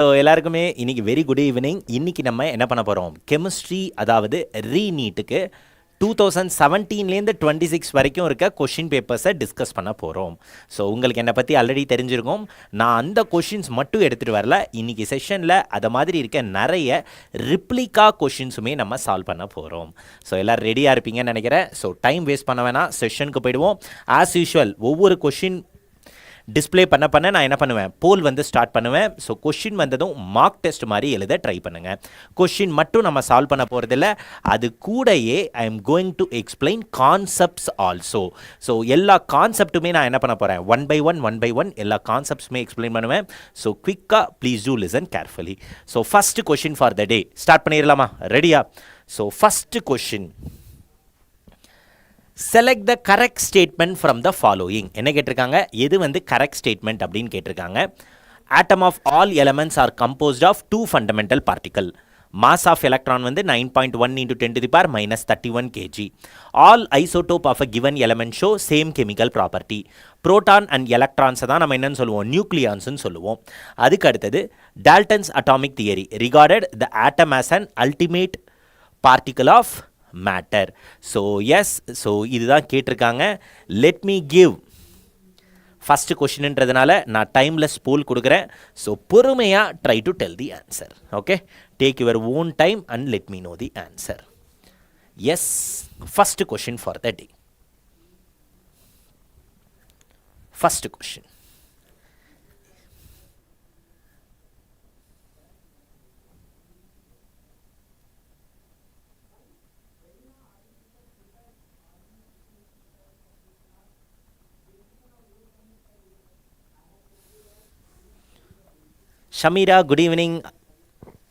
So எல்லாருக்குமே இன்றைக்கி very good evening. இன்றைக்கி நம்ம என்ன பண்ண போகிறோம், கெமிஸ்ட்ரி அதாவது ரீநீட்டுக்கு 2017லேருந்து 26 வரைக்கும் இருக்க கொஷின் பேப்பர்ஸை டிஸ்கஸ் பண்ண போகிறோம். ஸோ உங்களுக்கு என்னை பற்றி ஆல்ரெடி தெரிஞ்சிருக்கும். நான் அந்த கொஷின்ஸ் மட்டும் எடுத்துகிட்டு வரல, இன்றைக்கி செஷனில் அதை மாதிரி இருக்க நிறைய ரிப்ளிகா கொஷின்ஸுமே நம்ம சால்வ் பண்ண போகிறோம். ஸோ எல்லோரும் ரெடியாக இருப்பீங்கன்னு நினைக்கிறேன். ஸோ டைம் வேஸ்ட் பண்ண வேணாம், செஷனுக்கு போயிடுவோம். ஆஸ் யூஷுவல் ஒவ்வொரு கொஷின் டிஸ்பிளே பண்ண நான் என்ன பண்ணுவேன், போல் வந்து ஸ்டார்ட் பண்ணுவேன். ஸோ கொஷின் வந்ததும் மார்க் டெஸ்ட் மாதிரி எழுத ட்ரை பண்ணுங்கள். கொஷின் மட்டும் நம்ம சால்வ் பண்ண போகிறதில்ல, அது கூடயே I am going to explain concepts also. So எல்லா கான்செப்ட்டுமே நான் என்ன பண்ண போகிறேன், ஒன் பை ஒன் எல்லா கான்செப்ட்ஸுமே எக்ஸ்பிளைன் பண்ணுவேன். ஸோ குவிக்காக please do listen carefully. So first question for the day start பண்ணிடலாமா? ரெடியா? So first question, select the correct statement from the following. என்ன கேட்டிருக்காங்க, எது வந்து correct statement அப்படின்னு கேட்டிருக்காங்க. Atom of all elements are composed of two fundamental particle. Mass of electron வந்து 9.1 into 10 to the power minus 31 kg. All isotope of a given element show same chemical property. Proton and electrons தான் நம்ம என்னன்னு சொல்லுவோம், நியூக்ளியான்ஸ்னு சொல்லுவோம். அதுக்கு அடுத்தது Dalton's atomic theory regarded the atom as an ultimate particle of matter. So yes, so இதுதான் கேட்டிருக்காங்க. let me give first கொஷின்ன்றதுனால நான் டைம்லெஸ் போல் கொடுக்குறேன். ஸோ பொறுமையாக try to tell the answer. Okay, take your own time and let me know the answer. Yes, first question for the day. First question, Shameera good evening,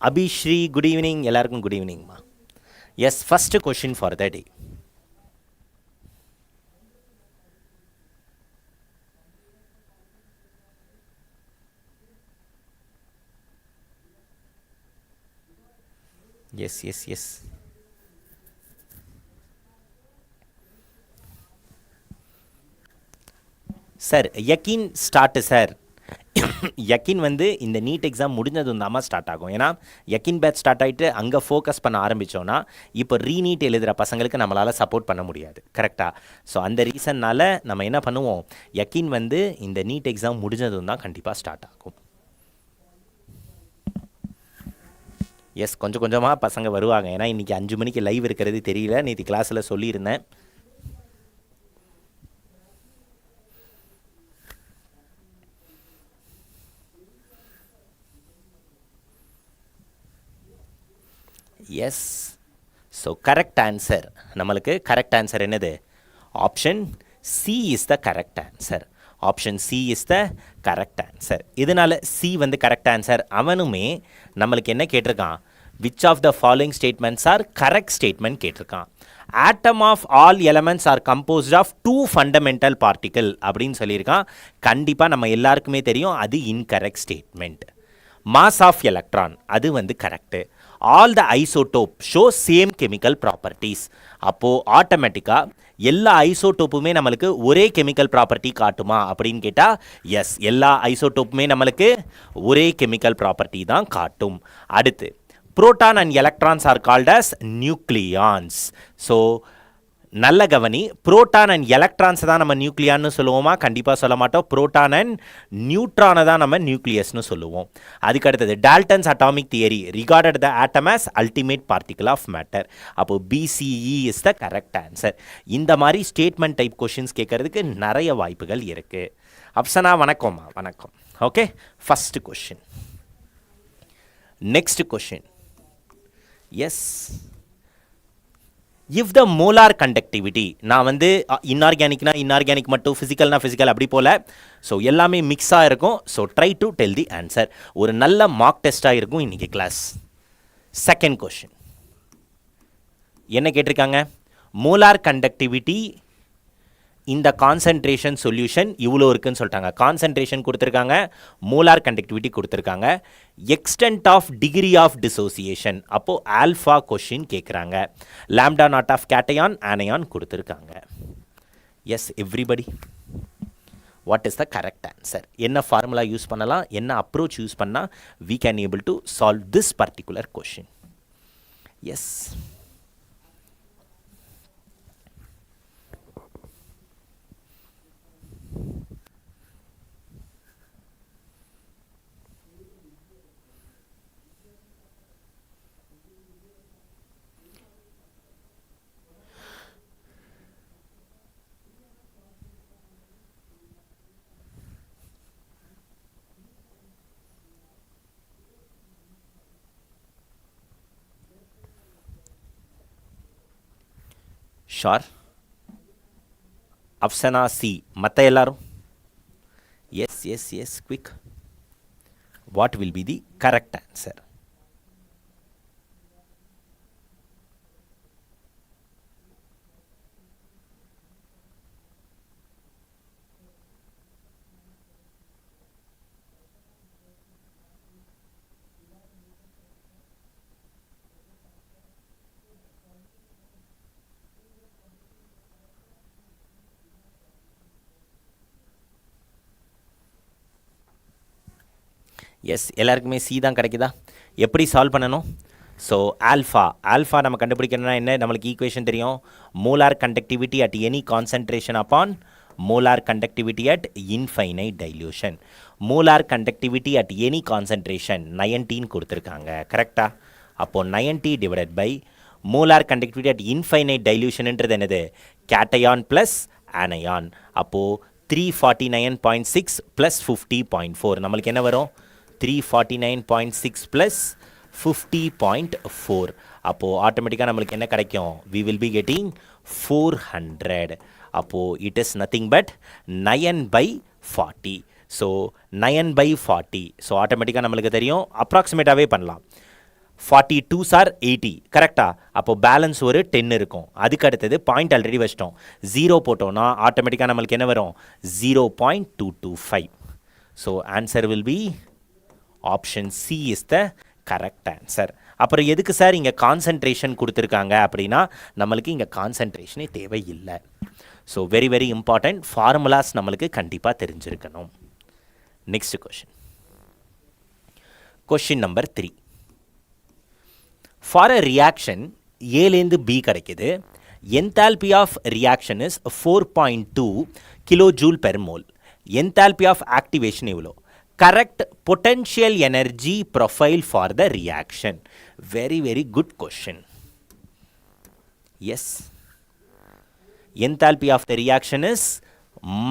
Abhisri good evening, எல்லாருக்கும் good ஈவினிங்மா. Yes, first question for the day. Yes yes yes sir, Yaqeen start sir. Yaqeen வந்து இந்த NEET exam முடிஞ்சதும் தாம்மா start ஆகும். ஏன்னா யக்கின் batch start ஆகிட்டு அங்கே ஃபோக்கஸ் பண்ண ஆரம்பித்தோன்னா இப்போ ரீநீட் எழுதுகிற பசங்களுக்கு நம்மளால் சப்போர்ட் பண்ண முடியாது, கரெக்டாக? ஸோ அந்த ரீசன்னால் நம்ம என்ன பண்ணுவோம், யக்கின் வந்து இந்த நீட் எக்ஸாம் முடிஞ்சதும் தான் கண்டிப்பாக ஸ்டார்ட் ஆகும். எஸ், கொஞ்சம் கொஞ்சமாக பசங்க வருவாங்க. ஏன்னா இன்றைக்கி 5 மணிக்கு லைவ் இருக்கிறது தெரியல, நேற்று கிளாஸில் சொல்லியிருந்தேன். எஸ், ஸோ கரெக்ட் ஆன்சர், நம்மளுக்கு கரெக்ட் ஆன்சர் என்னது, option C is the correct answer. Option C is the correct answer. இதனால் சி வந்து கரெக்ட் ஆன்சர். அவனுமே நம்மளுக்கு என்ன கேட்டிருக்கான், which of the following statements are correct statement கேட்டிருக்கான். Atom of all elements are composed of 2 fundamental particle அப்படின்னு சொல்லியிருக்கான். கண்டிப்பாக நம்ம எல்லாருக்குமே தெரியும் அது incorrect statement. Mass of electron அது வந்து correct. All the isotope show same chemical properties. அப்போது ஆட்டோமேட்டிக்காக எல்லா ஐசோடோப்புமே நம்மளுக்கு ஒரே கெமிக்கல் ப்ராப்பர்ட்டி காட்டுமா அப்படின்னு கேட்டால் எஸ், எல்லா ஐசோடோப்புமே நம்மளுக்கு ஒரே கெமிக்கல் ப்ராப்பர்ட்டி தான் காட்டும். அடுத்து proton and electrons are called as nucleons. So நல்ல கவனி, புரோட்டான் அண்ட் எலக்ட்ரான்ஸை தான் நம்ம நியூக்ளியான்னு சொல்லுவோமா? கண்டிப்பாக சொல்ல மாட்டோம். புரோட்டான் அண்ட் நியூட்ரானை தான் நம்ம நியூக்ளியஸ்னு சொல்லுவோம். அதுக்கு அடுத்தது Dalton's atomic theory regarded the atom as ultimate particle of matter. அப்போது BCE is the correct answer. இந்த மாதிரி ஸ்டேட்மெண்ட் டைப் கொஷின்ஸ் கேட்கறதுக்கு நிறைய வாய்ப்புகள் இருக்குது. அப்சனா வணக்கம்மா, வணக்கம். Okay, first question. Next question, yes, if the molar conductivity, நான் வந்து இன்ஆர்கானிக்னா இன்ஆர்கானிக் மட்டும், ஃபிசிக்கல்னா ஃபிசிக்கல் அப்படி போல், ஸோ எல்லாமே மிக்ஸாக இருக்கும். So try to tell the answer. ஒரு நல்ல மார்க் டெஸ்ட்டாக இருக்கும் இன்றைக்கி கிளாஸ். செகண்ட் கொஷின் என்ன கேட்டிருக்காங்க, மோலார் கண்டக்டிவிட்டி இந்த கான்சன்ட்ரேஷன் சொல்யூஷன் இவ்வளோ இருக்குன்னு சொல்லிட்டாங்க. கான்சன்ட்ரேஷன் கொடுத்துருக்காங்க, மோலார் கண்டக்டிவிட்டி கொடுத்துருக்காங்க, extent of degree of dissociation அப்போது ஆல்ஃபா கொஷின் கேட்குறாங்க, lambda nought of cation anion கொடுத்துருக்காங்க. Yes everybody, what is the correct answer? என்ன formula யூஸ் பண்ணலாம், என்ன approach யூஸ் பண்ணா we can able to solve this particular question? Yes. Sure. Afsana C. மத்த எல்லாரும்? Yes, yes, yes, quick. What will be the correct answer? Yes, எல்லாருக்குமே C தான் கிடைக்குதா? எப்படி சால்வ் பண்ணணும்? ஸோ ஆல்ஃபா நம்ம கண்டுபிடிக்கணும்னா என்ன? நம்மளுக்கு ஈக்குவேஷன் தெரியும். Molar conductivity at any concentration upon molar conductivity at infinite dilution. Molar conductivity at any concentration 19 கொடுத்துருக்காங்க, கரெக்டாக? அப்போது 90 divided by molar conductivity at infinite டைல்யூஷன்ன்றது என்னது? Cation plus anion. அப்போது 349.6 ப்ளஸ் 50.4 நம்மளுக்கு என்ன வரும்? 349.6 plus 50.4. அப்போது ஆட்டோமேட்டிக்காக நம்மளுக்கு என்ன கிடைக்கும்? we will be getting 400. அப்போது it is nothing but 9/40. So 9/40. So ஆட்டோமேட்டிக்காக நம்மளுக்கு தெரியும், அப்ராக்சிமேட்டாகவே பண்ணலாம். 42s are 80, கரெக்டாக? அப்போது பேலன்ஸ் ஒரு 10 இருக்கும். அதுக்கு அடுத்தது பாயிண்ட் ஆல்ரெடி வச்சிட்டோம், 0 போட்டோம்னா ஆட்டோமேட்டிக்காக நம்மளுக்கு என்ன வரும்? 0.225. So answer will be option C is the correct answer. அப்புறம் எதுக்கு சார் இங்கே கான்சன்ட்ரேஷன் கொடுத்துருக்காங்க அப்படின்னா, நம்மளுக்கு இங்கே கான்சன்ட்ரேஷனே தேவையில்லை. So very very important, formulas நம்மளுக்கு கண்டிப்பாக தெரிஞ்சிருக்கணும். Next question number 3. For a reaction ஏலேருந்து பி கிடைக்குது. Enthalpy of reaction is 4.2 kilojoule per mole. Enthalpy of activation எவ்வளோ? Correct potential energy profile for the reaction. Very very good question. Yes. Enthalpy of the reaction is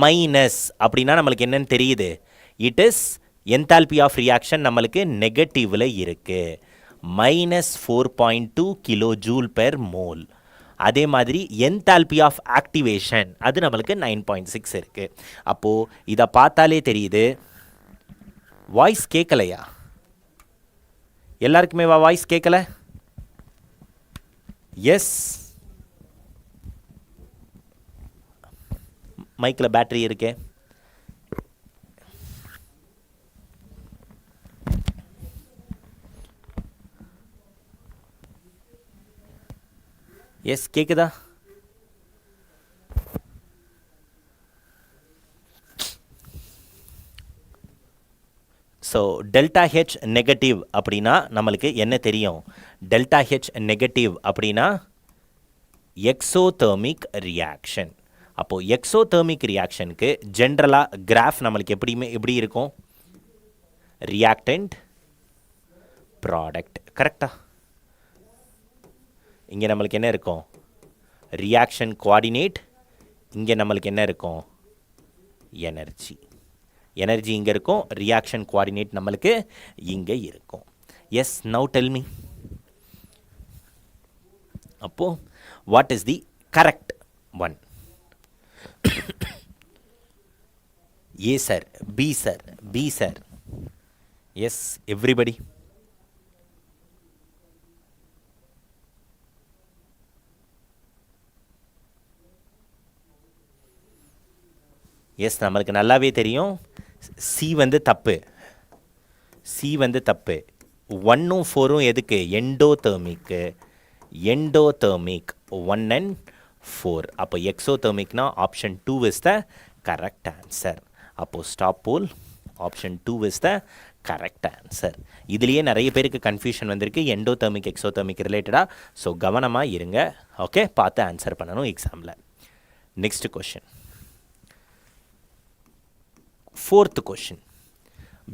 minus. அப்படின்னா நம்மளுக்கு என்னன்னு தெரியுது? It is enthalpy of reaction நம்மளுக்கு நெகட்டிவ்ல இருக்கு, -4.2 kilojoule per mole. அதே மாதிரி enthalpy of activation அது நம்மளுக்கு 9.6 இருக்கு. அப்போது இதை பார்த்தாலே தெரியுது. வாய்ஸ் கேட்கலையா? எல்லாருக்குமே வாய்ஸ் கேட்கல? எஸ், மைக்கில் பேட்டரி இருக்கே. எஸ், கேட்குதா? ஸோ டெல்டா ஹெச் நெகட்டிவ் அப்படின்னா நம்மளுக்கு என்ன தெரியும்? டெல்டா ஹெச் நெகட்டிவ் அப்படின்னா எக்ஸோதெர்மிக் ரியாக்ஷன். அப்போது எக்ஸோதெர்மிக் ரியாக்ஷனுக்கு ஜென்ரலாக கிராஃப் நம்மளுக்கு எப்படி இருக்கும்? ரியாக்டன்ட் ப்ராடக்ட், கரெக்டா? இங்கே நம்மளுக்கு என்ன இருக்கும்? Reaction coordinate. இங்கே நம்மளுக்கு என்ன இருக்கும்? எனர்ஜி. எனர்ஜி இங்கே இருக்கும், ரியாக்ஷன் கோஆர்டினேட் நம்மளுக்கு இங்கே இருக்கும். Yes, now tell me. அப்போது what is the correct one? A sir, B sir, B sir. Yes, everybody. Yes, நம்மளுக்கு நல்லாவே தெரியும் சி வந்து தப்பு. சி வந்து தப்பு. 1ம் 4ம் எதுக்கு? எண்டோதெர்மிக்கு. Endothermic 1 and 4. அப்போ எக்ஸோதெர்மிக்னா option 2 is the correct answer. அப்போது stop poll option 2 is the correct answer. இதுலேயே நிறைய பேருக்கு கன்ஃபியூஷன் வந்திருக்கு எண்டோதெர்மிக் எக்ஸோதெர்மிக் ரிலேட்டடாக. ஸோ கவனமாக இருங்க. ஓகே, பார்த்து ஆன்சர் பண்ணணும் எக்ஸாமில். Next question, 4th question.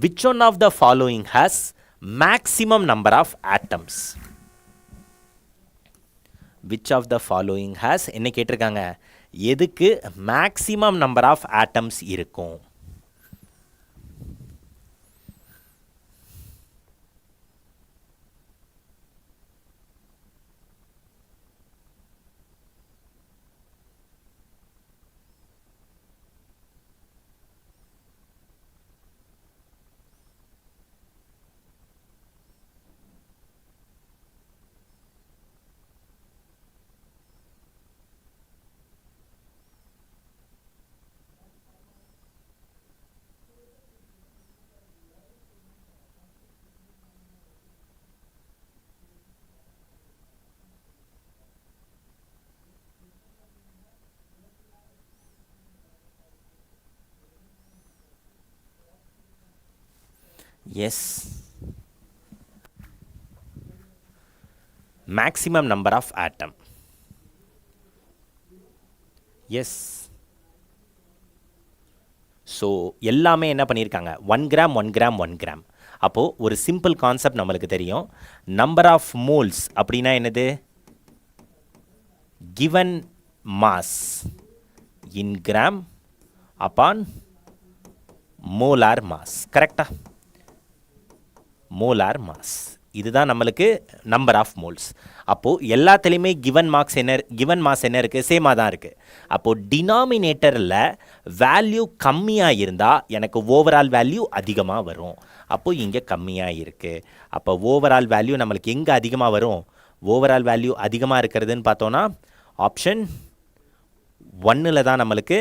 Which one of the following has maximum number of atoms? Which of the following has என்ன கேட்டிருக்காங்க, எதுக்கு மேக்ஸிமம் நம்பர் ஆஃப் ஆட்டம்ஸ் இருக்கும்? Yes, maximum number of atom. Yes. So எல்லாமே என்ன பண்ணியிருக்காங்க, 1 gram 1 gram 1 gram. அப்போது ஒரு simple concept நம்மளுக்கு தெரியும். நம்பர் ஆஃப் மோல்ஸ் அப்படின்னா என்னது, given mass in gram upon molar mass. கரெக்டா? மோலார் மாஸ், இதுதான் நம்மளுக்கு நம்பர் ஆஃப் மோல்ஸ். அப்போது எல்லாத்துலேயுமே கிவன் மாஸ் என்ன இருக்குது, சேமாக தான் இருக்குது. அப்போது டினாமினேட்டரில் வேல்யூ கம்மியாக இருந்தால் எனக்கு ஓவரால் வேல்யூ அதிகமாக வரும். அப்போது இங்கே கம்மியாக இருக்குது. அப்போ ஓவரால் வேல்யூ நம்மளுக்கு எங்கே அதிகமாக வரும், ஓவரால் வேல்யூ அதிகமாக இருக்கிறதுன்னு பார்த்தோன்னா ஆப்ஷன் 1 தான் நம்மளுக்கு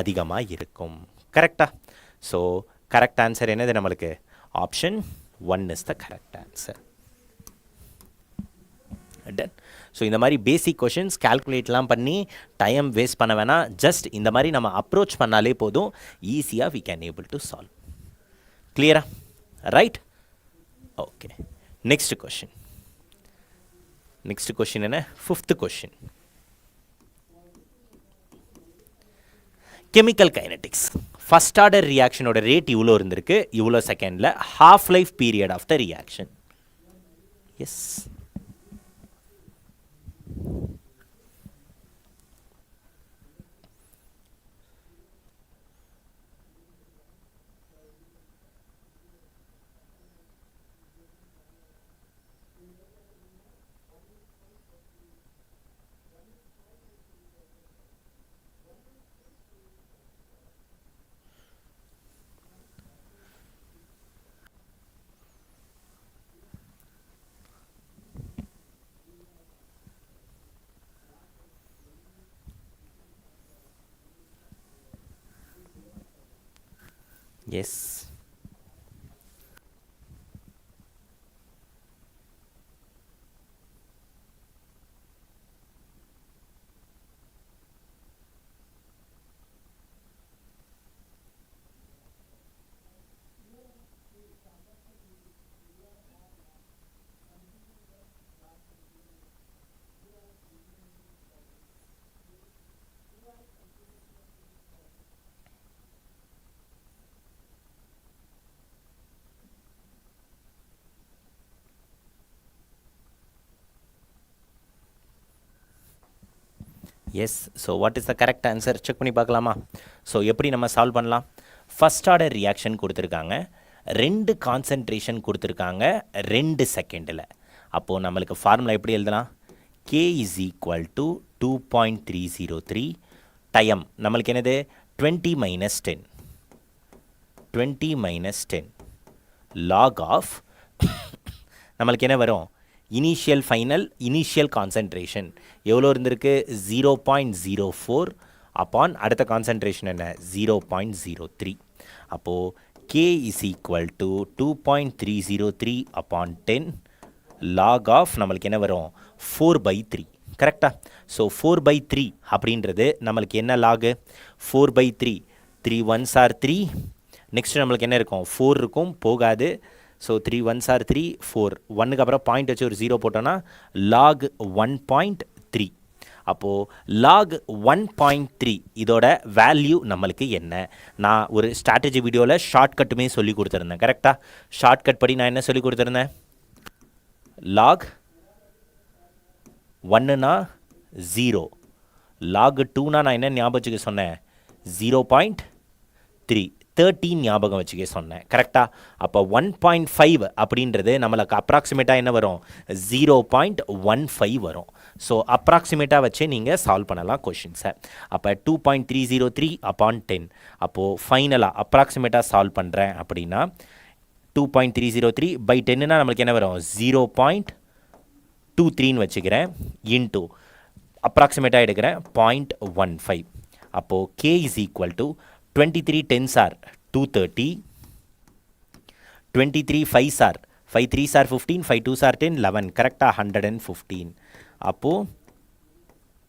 அதிகமாக இருக்கும். கரெக்டா? ஸோ கரெக்ட் ஆன்சர் என்னது நம்மளுக்கு, option 1 is the correct answer. Done. So இந்த மாதிரி பேசிக் கொஷின்ஸ் கால்குலேட்லாம் பண்ணி டைம் வேஸ்ட் பண்ண வேணாம். ஜஸ்ட் இந்த மாதிரி நம்ம அப்ரோச் பண்ணாலே போதும், ஈஸியாக we can able to solve. கிளியரா? Right, okay. நெக்ஸ்ட் கொஷின் என்ன, 5th question. Chemical kinetics. First order ரியாக்ஷனோட ரேட் இவ்வளோ இருந்திருக்கு, இவ்வளோ செகண்டில் half life period of the reaction. Yes, yes. Yes. So what is the correct answer check பண்ணி பார்க்கலாமா? So எப்படி நம்ம சால்வ் பண்ணலாம்? ஃபஸ்ட் ஆர்டர் ரியாக்ஷன் கொடுத்துருக்காங்க, 2 கான்சன்ட்ரேஷன் கொடுத்துருக்காங்க 2 செகண்டில். அப்போது நம்மளுக்கு ஃபார்முலா எப்படி எழுதலாம்? K is equal to 2.303. Time நம்மளுக்கு என்னது, 20 minus 10 log ஆஃப் நம்மளுக்கு என்ன வரும், இனிஷியல் கான்சன்ட்ரேஷன் எவ்வளோ இருந்திருக்கு, 0.04 அப்பான் அடுத்த கான்சன்ட்ரேஷன் என்ன, 0.03. அப்போது K is equal to 2.303 upon 10 log of நம்மளுக்கு என்ன வரும், 4/3. கரெக்டா? ஸோ 4/3 அப்படின்றது நம்மளுக்கு என்ன லாகு, 4/3 3 1s are 3. நெக்ஸ்ட் நம்மளுக்கு என்ன இருக்கும் 4 இருக்கும் போகாது. ஸோ 3 1s are 3 4 1க்கு அப்புறம் பாயிண்ட் வச்சு ஒரு 0 போட்டோன்னா log 1.3. அப்போது log 1.3 இதோட வேல்யூ நம்மளுக்கு என்ன? நான் ஒரு ஸ்ட்ராட்டஜி வீடியோவில் ஷார்ட்கட்டுமே சொல்லி கொடுத்துருந்தேன். கரெக்டாக ஷார்ட்கட் படி நான் என்ன சொல்லி கொடுத்துருந்தேன்? log 1னா 0, log 2னா நான் என்ன ஞாபகம் வச்சுக்க சொன்னேன்? 0.3 13 ஞாபகம் வச்சுக்க சொன்னேன். கரெக்டாக அப்போ 1.5 அப்படின்றது நம்மளுக்கு அப்ராக்சிமேட்டாக என்ன வரும்? 0.15 வரும். ஸோ அப்ராக்சிமேட்டாக வச்சு நீங்கள் சால்வ் பண்ணலாம் கொஷின்ஸை. அப்போ 2.303 upon 10. அப்போது ஃபைனலாக அப்ராக்சிமேட்டாக சால்வ் பண்ணுறேன் அப்படின்னா 2.303 by 10னா நம்மளுக்கு என்ன வரும்? 0.23ன்னு வச்சுக்கிறேன் இன்ட்டு அப்ராக்சிமேட்டாக எடுக்கிறேன் 0.15. அப்போது k is equal to 23 10s are 230, 23 5s are 5 3s are 15, 5 2s are 10, 11. கரெக்டாக 115. அப்போது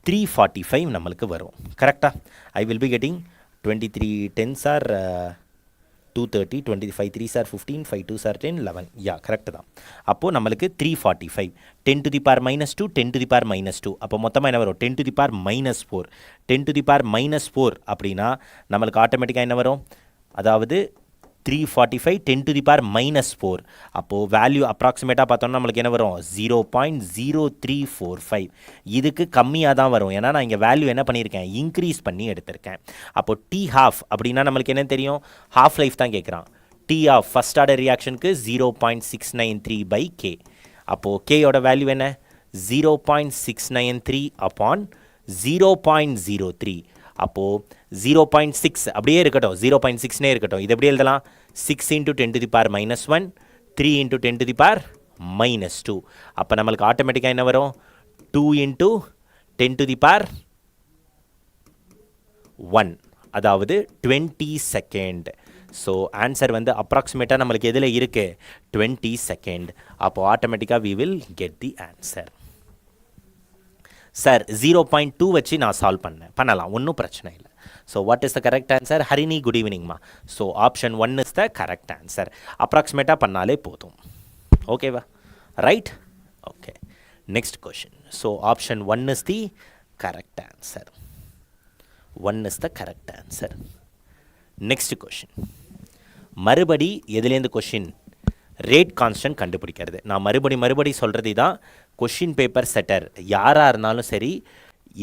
345 நம்மளுக்கு வரும். கரெக்டாக I will be getting 23 10s are 230, 25 3s are 15, 5 2s are 10, 11. Yeah correct தான். அப்போது நம்மளுக்கு 345 10 to the power minus 2 10 to the power minus 2. அப்போ மொத்தமாக என்ன வரும்? 10 to the power minus 4. 10 to the power minus 4 அப்படின்னா நம்மளுக்கு ஆட்டோமேட்டிக்காக என்ன வரும்? அதாவது 345 10 to the power minus 4. அப்போது வேல்யூ அப்ராக்சிமேட்டாக பார்த்தோம்னா நம்மளுக்கு என்ன வரும்? 0.0345. இதுக்கு கம்மியாக தான் வரும். ஏன்னா நான் இங்கே வேல்யூ என்ன பண்ணியிருக்கேன்? இன்க்ரீஸ் பண்ணி எடுத்திருக்கேன். அப்போது டி ஹாஃப் அப்படின்னா நம்மளுக்கு என்ன தெரியும்? ஹாஃப் லைஃப் தான் கேட்குறான். டி ஆஃப் ஃபஸ்ட் ஆர்டர் ரியாக்ஷனுக்கு 0.693 by k. அப்போது கேயோட வேல்யூ என்ன? 0.693 upon 0.03. அப்போது 0.6 அப்படியே இருக்கட்டும், 0.6நே இருக்கட்டும். இது எப்படி எழுதலாம்? 6 into 10 to the power minus 1, 3 into 10 to the power minus 2. அப்போ நம்மளுக்கு ஆட்டோமேட்டிக்காக என்ன வரும்? 2 into 10 to the power 1, அதாவது 20 செகண்ட். ஸோ ஆன்சர் வந்து அப்ராக்சிமேட்டாக நம்மளுக்கு எதில் இருக்குது? 20 செகண்ட். அப்போது ஆட்டோமேட்டிக்காக we will get the answer. Sir 0.2 வச்சு நான் சால்வ் பண்ணலாம், ஒன்றும் பிரச்சனை இல்லை. So what is the correct answer? Harini good ஈவினிங்மா. So option 1 is the correct answer. அப்ராக்சிமேட்டாக பண்ணாலே போதும். ஓகேவா? Right? Okay. Next question. So option 1 is the correct answer. 1 is the correct answer. Next question. மறுபடி எதுலேருந்து கொஷின்? ரேட் கான்ஸ்டன்ட் கண்டுபிடிக்கிறது. நான் மறுபடி சொல்கிறது தான் கொஷின் பேப்பர் செட்டர் யாராக இருந்தாலும் சரி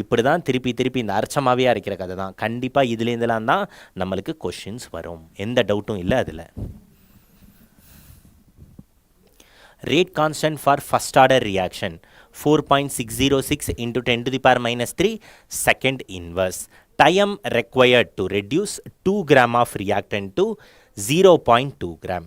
இப்படி தான் திருப்பி இந்த அர்ச்சமாகவே அரைக்கிற கதை தான். கண்டிப்பாக இதுலேருந்துலாம் தான் நம்மளுக்கு கொஷின்ஸ் வரும், எந்த டவுட்டும் இல்லை அதில். Rate constant for first order reaction 4.606 into 10 to the power minus 3 second inverse. Time required to reduce 2 gram of reactant to 0.2 gram.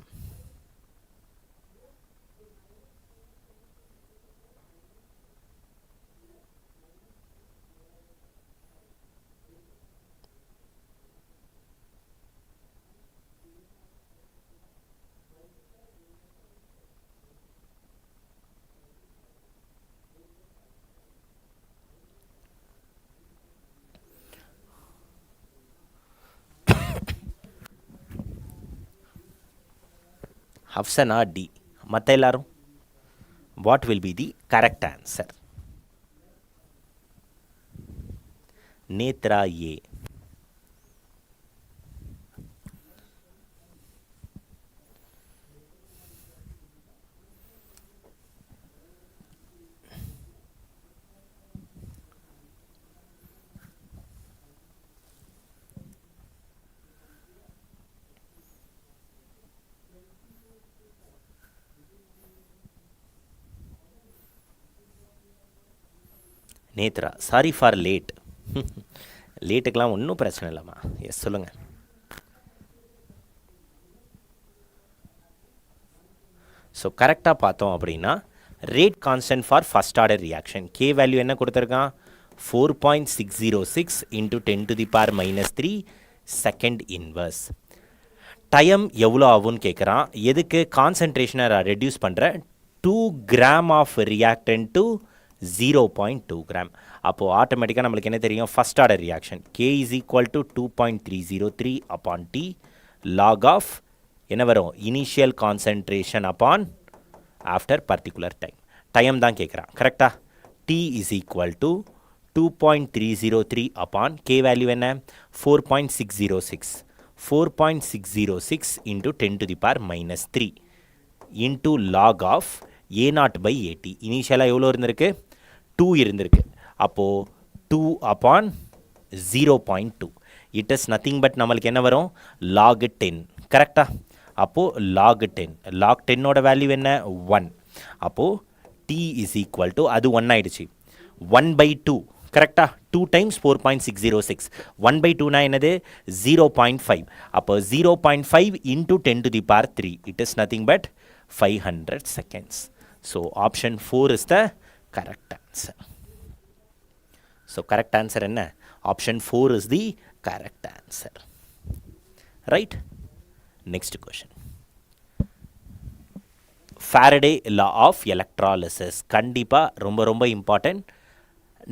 Option or D. மற்ற எல்லாரும் what will be the correct answer? Netra A. Netra sorry for late. லேட்டுக்கெலாம் ஒன்றும் பிரச்சனை இல்லைம்மா. Yes சொல்லுங்கள். So கரெக்டாக பார்த்தோம் அப்படின்னா rate constant for first order reaction K value என்ன கொடுத்துருக்கான்? 4.606 into 10 to the power minus 3 second inverse. Time எவ்வளோ ஆகும்னு கேட்குறான். எதுக்கு? கான்சன்ட்ரேஷனை ரெடியூஸ் பண்ணுற 2 gram of reactant to 0.2 gram. அப்போது ஆட்டோமேட்டிக்காக நம்மளுக்கு என்ன தெரியும், first order reaction K is equal to 2.303 upon T log of என்ன வரும், initial concentration upon after particular time தான் கேட்குறான். கரெக்டாக T is equal to 2.303 upon K value என்ன, 4.606 4.606 into 10 to the power minus 3 into log of A0 by AT. இனிஷியலாக எவ்வளோ இருந்திருக்கு, 2 இருந்திருக்கு. அப்போது 2 upon 0.2 it is nothing but நம்மளுக்கு என்ன வரும், log 10. கரெக்டாக அப்போது log 10 log 10ஓட வேல்யூ என்ன, 1. அப்போது T is equal to அது 1 ஆயிடுச்சு, 1/2. கரெக்டாக 2 times 4.606 1/2 என்னது, 0.5. அப்போ 0.5 into 10 to the power 3 it is nothing but 500 seconds. So option 4 is the correct answer. So correct answer என்ன, option 4 is the correct answer. Right? Next question. Faraday law of electrolysis கண்டிப்பாக ரொம்ப ரொம்ப important.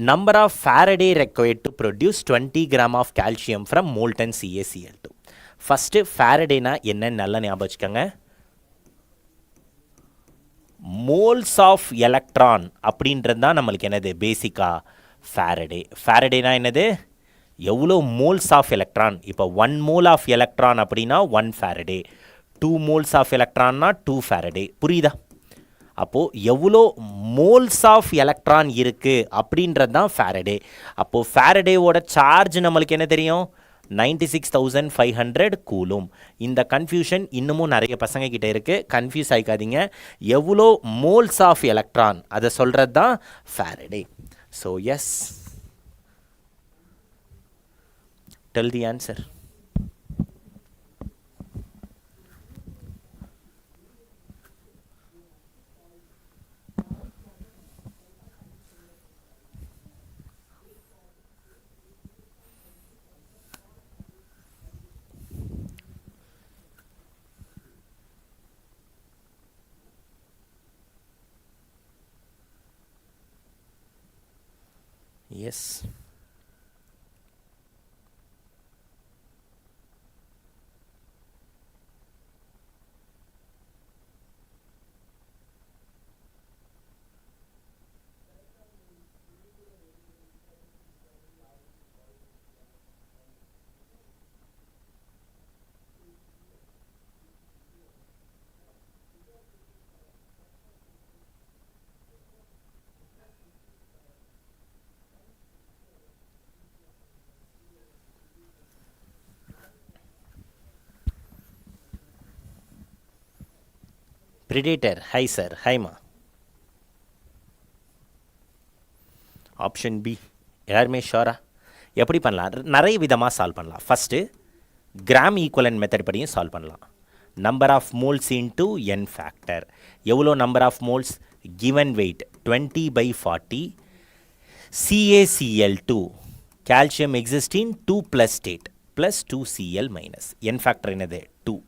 Number of Faraday required to produce 20 gram of calcium from molten CaCl2. First ஃபேரடேனா என்னன்னு நல்லா ஞாபகம் வச்சுக்கோங்க. Moles of electron அப்படின்றது தான் நம்மளுக்கு என்னது, பேசிக்காக ஃபேரடேனா என்னது, எவ்வளோ மோல்ஸ் ஆஃப் எலக்ட்ரான். இப்போ 1 mole ஆஃப் எலக்ட்ரான் அப்படின்னா 1 ஃபேரடே, 2 moles ஆஃப் எலக்ட்ரான்னா 2 ஃபேரடே. புரியுதா? அப்போது எவ்வளோ மோல்ஸ் ஆஃப் எலக்ட்ரான் இருக்குது அப்படின்றது தான் ஃபேரடே. அப்போது ஃபேரடேவோட சார்ஜ் நம்மளுக்கு என்ன தெரியும், 96,500 கூலும். இந்த கன்ஃபியூஷன் இன்னமும் நிறைய பசங்க கிட்ட இருக்குது, கன்ஃபியூஸ் ஆகிக்காதீங்க. எவ்வளோ மோல்ஸ் ஆஃப் எலக்ட்ரான் அதை சொல்கிறது தான் Faraday. So yes, tell the answer. Yes. Predator, hi sir, hi ma. Option B எல்லாருமே ஷோரா? எப்படி பண்ணலாம், நிறைய விதமாக சால்வ் பண்ணலாம். ஃபஸ்ட்டு கிராம் ஈக்குவலன்ட் மெத்தட் படியும் சால்வ் பண்ணலாம். Number of moles into N factor. எவ்வளோ number of moles, given weight 20/40 CaCl2 calcium existing 2 + state plus 2Cl minus. N factor என்னது, 2.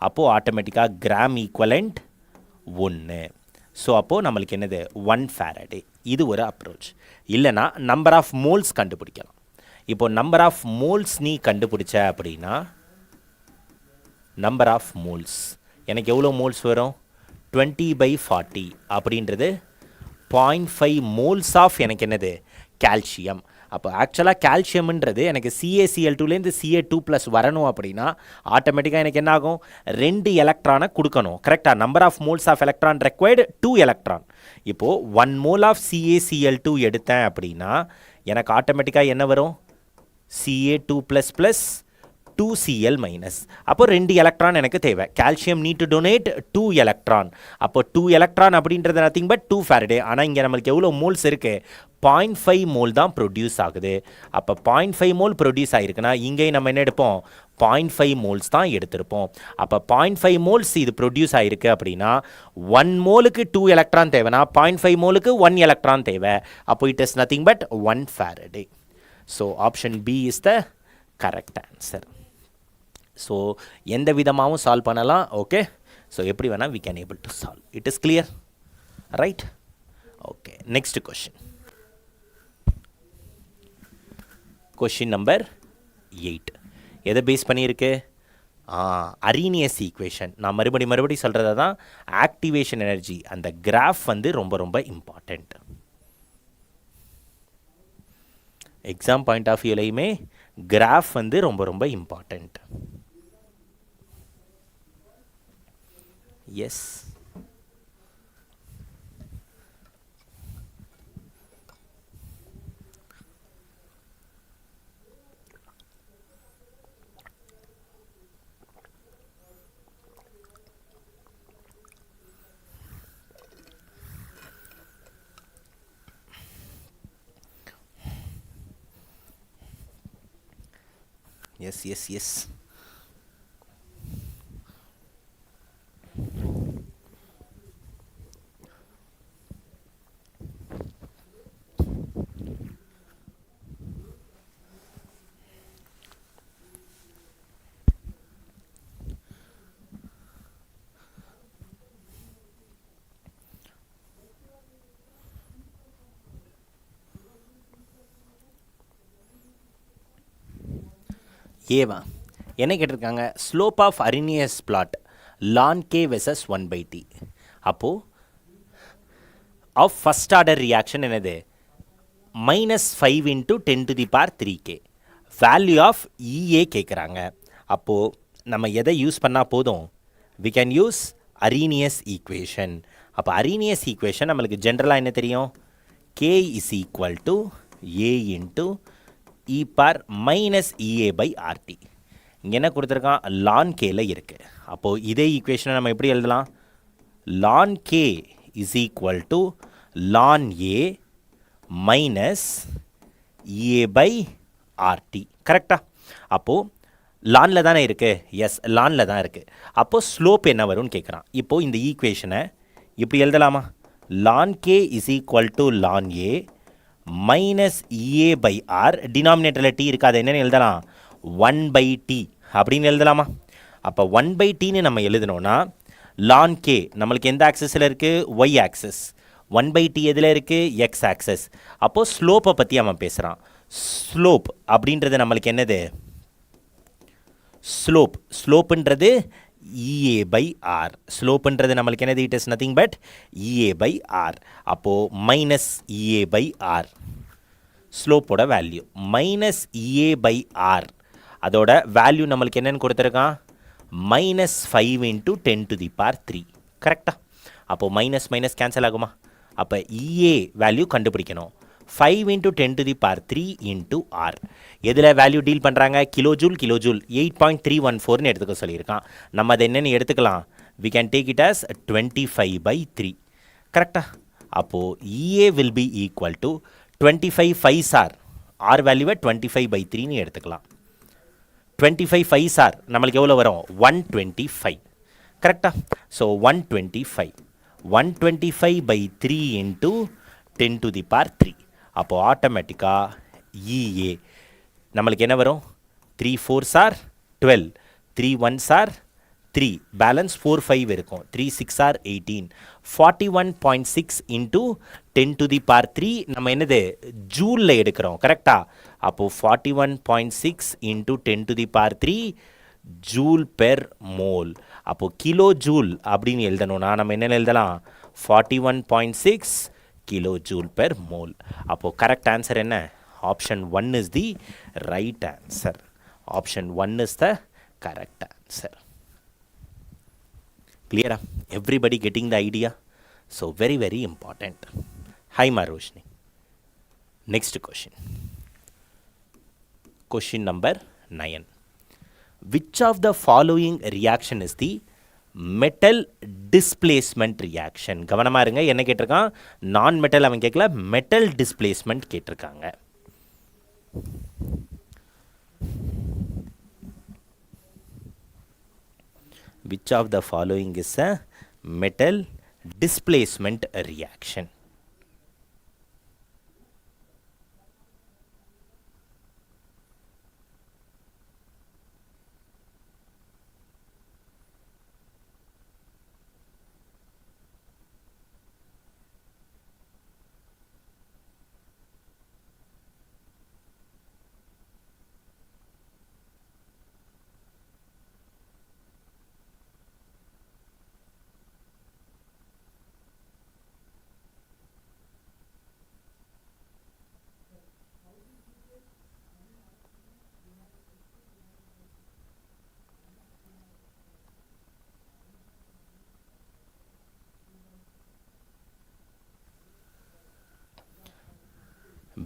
அப்போது ஆட்டோமேட்டிக்காக கிராம் ஈக்குவலண்ட் 1. ஸோ அப்போது நம்மளுக்கு என்னது, 1 ஃபேரடே. இது ஒரு அப்ரோச். இல்லைனா நம்பர் ஆஃப் மோல்ஸ் கண்டுபிடிக்கலாம். இப்போது நம்பர் ஆஃப் மோல்ஸ் நீ கண்டுபிடிச்ச அப்படின்னா, நம்பர் ஆஃப் மோல்ஸ் எனக்கு எவ்வளோ மோல்ஸ் வரும், 20/40 அப்படின்றது 0.5 மோல்ஸ் ஆஃப் எனக்கு என்னது, கால்சியம். அப்போ ஆக்சுவலாக கால்சியம்ன்றது எனக்கு CaCl2லேருந்து Ca2+ வரணும் அப்படின்னா ஆட்டோமேட்டிக்காக எனக்கு என்ன ஆகும், 2 எலக்ட்ரானை கொடுக்கணும். கரெக்டாக number of moles of electron required 2 electron. இப்போது 1 mole ஆஃப் CaCl2 எடுத்தேன் அப்படின்னா எனக்கு ஆட்டோமேட்டிக்காக என்ன வரும், Ca2++ 2Cl மைனஸ். அப்போ 2 எலக்ட்ரான் எனக்கு தேவை. Calcium need to donate 2 electron. அப்போ 2 எலக்ட்ரான் அப்படின்றது நத்திங் பட் 2 ஃபேரடே. ஆனால் இங்கே நம்மளுக்கு எவ்வளோ மோல்ஸ் இருக்குது, 0.5 மோல் தான் ப்ரொடியூஸ் ஆகுது. அப்போ 0.5 மோல் ப்ரொடியூஸ் ஆகிருக்குன்னா இங்கேயும் நம்ம என்ன எடுப்போம், 0.5 மோல்ஸ் தான் எடுத்திருப்போம். அப்போ 0.5 மோல்ஸ் இது ப்ரொடியூஸ் ஆகிருக்கு அப்படின்னா 1 மோலுக்கு 2 எலக்ட்ரான் தேவைன்னா 0.5 மோலுக்கு 1 எலக்ட்ரான் தேவை. அப்போ it is nothing but 1 Faraday. So option B is the correct answer. So எந்த விதமாகவும் சால்வ் பண்ணலாம். ஓகே, ஸோ எப்படி வேணால் we can able to solve. It is clear, right? Okay, next question. Question number 8. எதை base பண்ணியிருக்கு? Arrhenius equation. நான் மறுபடி சொல்கிறத தான் ஆக்டிவேஷன் எனர்ஜி. அந்த கிராஃப் வந்து ரொம்ப ரொம்ப இம்பார்ட்டண்ட். எக்ஸாம் பாயிண்ட் ஆஃப் வியூலையுமே கிராஃப் வந்து ரொம்ப ரொம்ப இம்பார்ட்டண்ட். Yes, yes. ஏவா என்ன கேட்டிருக்காங்க? Slope of Arrhenius plot ln k versus 1/t. அப்போது ஆஃப் ஃபஸ்ட் ஆர்டர் ரியாக்ஷன் என்னது? -5 × 10⁻³ k. வேல்யூ ஆஃப் EA கேட்குறாங்க. அப்போது நம்ம எதை யூஸ் பண்ணால் போதும்? We can use Arrhenius equation. அப்போ அரீனியஸ் ஈக்குவேஷன் நம்மளுக்கு ஜென்ரலாக என்ன தெரியும்? k = a × e⁻−EA/RT. இங்கே என்ன கொடுத்துருக்கான்? ln kல இருக்குது. அப்போது இதே ஈக்குவேஷனை நம்ம எப்படி எழுதலாம்? ln k = ln a -EA/RT. கரெக்டா? அப்போது லானில் தானே இருக்குது. எஸ், லானில் தான் இருக்குது. அப்போது ஸ்லோப் என்ன வரும்னு கேட்குறான். இப்போது இந்த ஈக்குவேஷனை இப்படி எழுதலாமா? ln k = ln a -EA/R. டினாமினேட்டரில் t இருக்காது, என்னென்னு எழுதலாம்? 1/t அப்படின்னு எழுதலாமா? அப்போ 1/tன்னு நம்ம எழுதினோன்னா ln k நம்மளுக்கு எந்த ஆக்சஸில் இருக்குது? y access. 1/t எதில் இருக்குது? x access. அப்போது ஸ்லோப்பை பற்றி அவன் பேசுகிறான். ஸ்லோப் அப்படின்றது நம்மளுக்கு என்னது? ஸ்லோப்புன்றது EA/R. ஸ்லோப்புன்றது நம்மளுக்கு என்னது? It is nothing but EA/R. அப்போது -EA/R ஸ்லோப்போட வேல்யூ -EA/R. அதோட வேல்யூ நம்மளுக்கு என்னென்னு கொடுத்துருக்கான்? -5 × 10⁻³. கரெக்டா? அப்போது மைனஸ் கேன்சல் ஆகுமா? அப்போ EA வேல்யூ கண்டுபிடிக்கணும். 5 × 10⁻³ × R. எதில் வேல்யூ டீல் பண்ணுறாங்க? கிலோஜூல். 8.314ன்னு எடுத்துக்க சொல்லியிருக்கான். நம்ம அதை என்னென்னு எடுத்துக்கலாம்? we can take it as 25/3. கரெக்டா? அப்போது EA will be equal to 25 5s are. R வேல்யூவை 25/3ன்னு எடுத்துக்கலாம். 25 5s are நம்மளுக்கு எவ்வளோ வரும்? 125. கரெக்டா? ஸோ 125/3 × 10⁻³. அப்போது ஆட்டோமேட்டிக்காக EA நம்மளுக்கு என்ன வரும்? 3 4s are 12, 3 1s are 3, balance 4 5 இருக்கும். 3 6 are 18. 41.6 × 10⁻³ நம்ம என்னது? ஜூலில் எடுக்கிறோம். கரெக்டா? அப்போது 41.6 × 10⁻³ ஜூல் பெர் மோல். அப்போது கிலோ ஜூல் அப்படின்னு எழுதணும்னா நம்ம என்ன எழுதலாம்? 41.6 கிலோ ஜூல் பெர் மோல். அப்போது கரெக்ட் ஆன்சர் என்ன? Option 1 is the right answer. Option 1 is the correct answer. Clear? Everybody getting the idea? So very very important. Hi Maroshni. Next question. Question number 9. Which of the following reaction is the metal displacement reaction? கவனமாக இருங்க. என்ன கேட்டிருக்கான்? நான் metal அவன் கேட்கல, metal displacement கேட்டிருக்காங்க. Which of the following is a metal displacement reaction?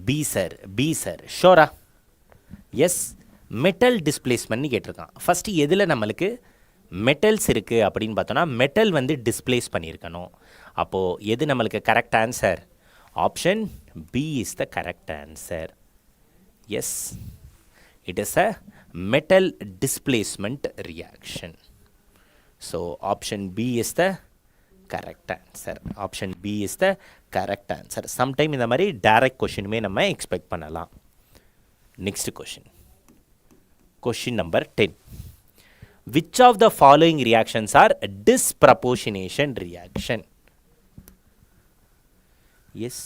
B sir, B sir, ஷோரா? Yes, metal டிஸ்பிளேஸ்மெண்ட்னு கேட்டிருக்கான். ஃபஸ்ட்டு எதில் நம்மளுக்கு மெட்டல்ஸ் இருக்குது அப்படின்னு பார்த்தோன்னா மெட்டல் வந்து டிஸ்பிளேஸ் பண்ணியிருக்கணும். அப்போது எது நம்மளுக்கு correct answer? Option B is the correct answer. Yes, it is a metal displacement reaction. So option B is the correct answer. Option B is the correct answer. Sometime இந்த மாதிரி direct கொஷினுமே நம்ம expect பண்ணலாம். Next question, question number 10. Which of the following reactions are disproportionation reaction? Yes.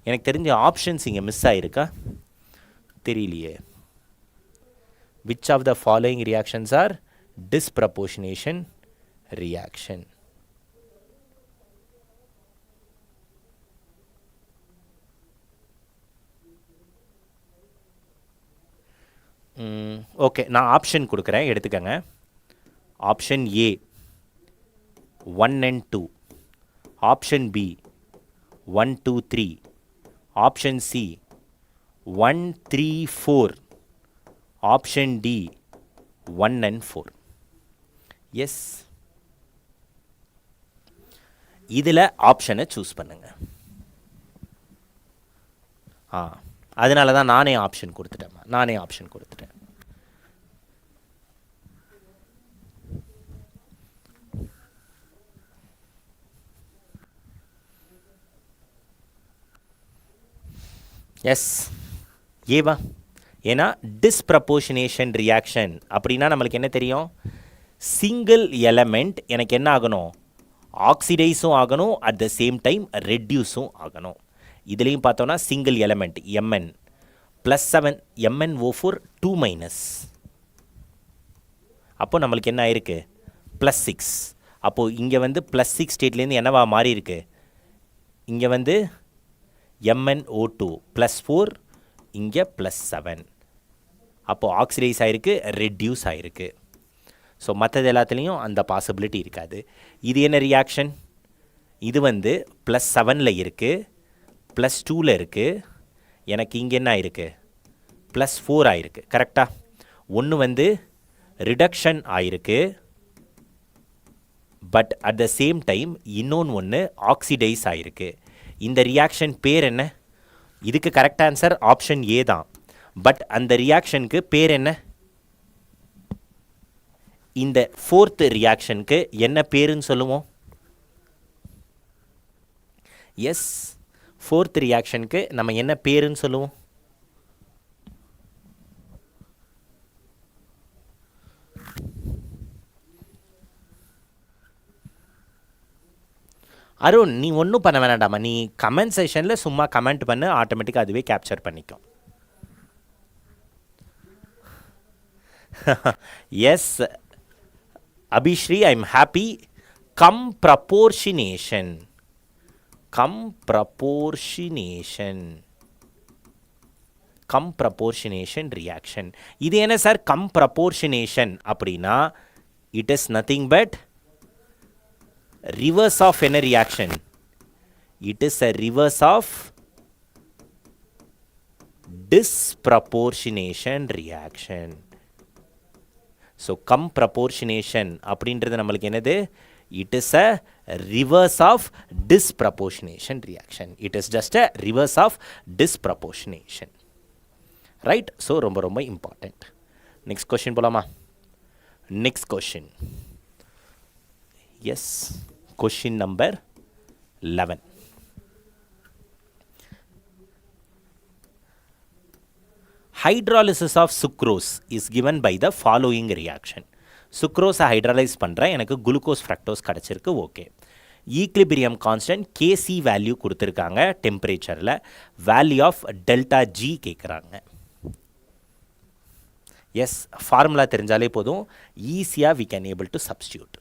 எனக்கு தெரிஞ்ச options இங்கே miss ஆகிருக்கா தெரியலையே. Which of the following reactions are disproportionation reaction? Okay, நான் ஆப்ஷன் கொடுக்குறேன், எடுத்துக்கங்க. Option A 1 and 2, option B 1, 2, 3, option C 1, 3, 4, option D 1 and 4. Yes, இதில் ஆப்ஷனை choose பண்ணுங்க. அதனால தான் நானே ஆப்ஷன் கொடுத்துட்டேன். எஸ், ஏவா? ஏன்னா டிஸ்ப்ரப்போர்ஷனேஷன் ரியாக்ஷன் அப்படின்னா நம்மளுக்கு என்ன தெரியும்? சிங்கிள் எலமெண்ட் எனக்கு என்ன ஆகணும்? ஆக்சிடைஸும் ஆகணும், அட் த சேம் டைம் ரெட்யூஸும் ஆகணும். இதுலேயும் பார்த்தோன்னா சிங்கிள் எலமெண்ட் Mn +7 MnO4 2-. அப்போது நம்மளுக்கு என்ன ஆயிருக்கு? +6. அப்போது இங்கே வந்து +6 ஸ்டேட்லேருந்து என்னவா மாறி இருக்கு? இங்கே வந்து MnO2 +4, இங்கே +7. அப்போது ஆக்சிடைஸ் ஆகிருக்கு, ரெட்யூஸ் ஆகிருக்கு. ஸோ மற்றது எல்லாத்துலேயும் அந்த பாசிபிலிட்டி இருக்காது. இது என்ன ரியாக்ஷன்? இது வந்து +7 இருக்குது, +2 இருக்குது, எனக்கு இங்கே என்ன ஆயிருக்கு? +4 ஆயிருக்கு. கரெக்டாக? ஒன்று வந்து ரிடக்ஷன் ஆயிருக்கு, but at the same time இன்னொன்று ஆக்சிடைஸ் ஆயிருக்கு. இந்த ரியாக்ஷன் பேர் என்ன? இதுக்கு கரெக்ட் ஆன்சர் ஆப்ஷன் ஏ தான். பட் அந்த ரியாக்ஷனுக்கு பேர் என்ன? இந்த ஃபோர்த் ரியாக்ஷனுக்கு என்ன பேருன்னு சொல்லுவோம்? எஸ், ஃபோர்த் ரியாக்ஷனுக்கு நம்ம என்ன பேருன்னு சொல்லுவோம்? அருண், நீ ஒன்றும் பண்ண வேணாண்டாமா, நீ கமெண்ட் செஷனில் சும்மா கமெண்ட் பண்ணு, ஆட்டோமேட்டிக்காக அதுவே கேப்சர் பண்ணிக்கும். Yes Abhisri, I am happy. Comproportionation reaction. இது என்ன சார் கம் ப்ரப்போர்ஷனேஷன் அப்படின்னா? It is nothing but reverse of என்ன reaction? It is a reverse of disproportionation reaction. So comproportionation அப்படின்றது நம்மளுக்கு என்னது? It is a reverse of disproportionation reaction. It is just a reverse of disproportionation. Right? So ரொம்ப ரொம்ப important. Next question போலாமா? Next question. Yes. Question number 11. Hydrolysis of sucrose is given by the following reaction. Sucrose hydrolyze பண்ணுறேன், எனக்கு glucose fructose கிடச்சிருக்கு. Okay, equilibrium constant KC value கொடுத்துருக்காங்க. டெம்பரேச்சரில் value of delta G கேட்குறாங்க. Yes, formula தெரிஞ்சாலே போதும், ஈஸியாக we can able to substitute.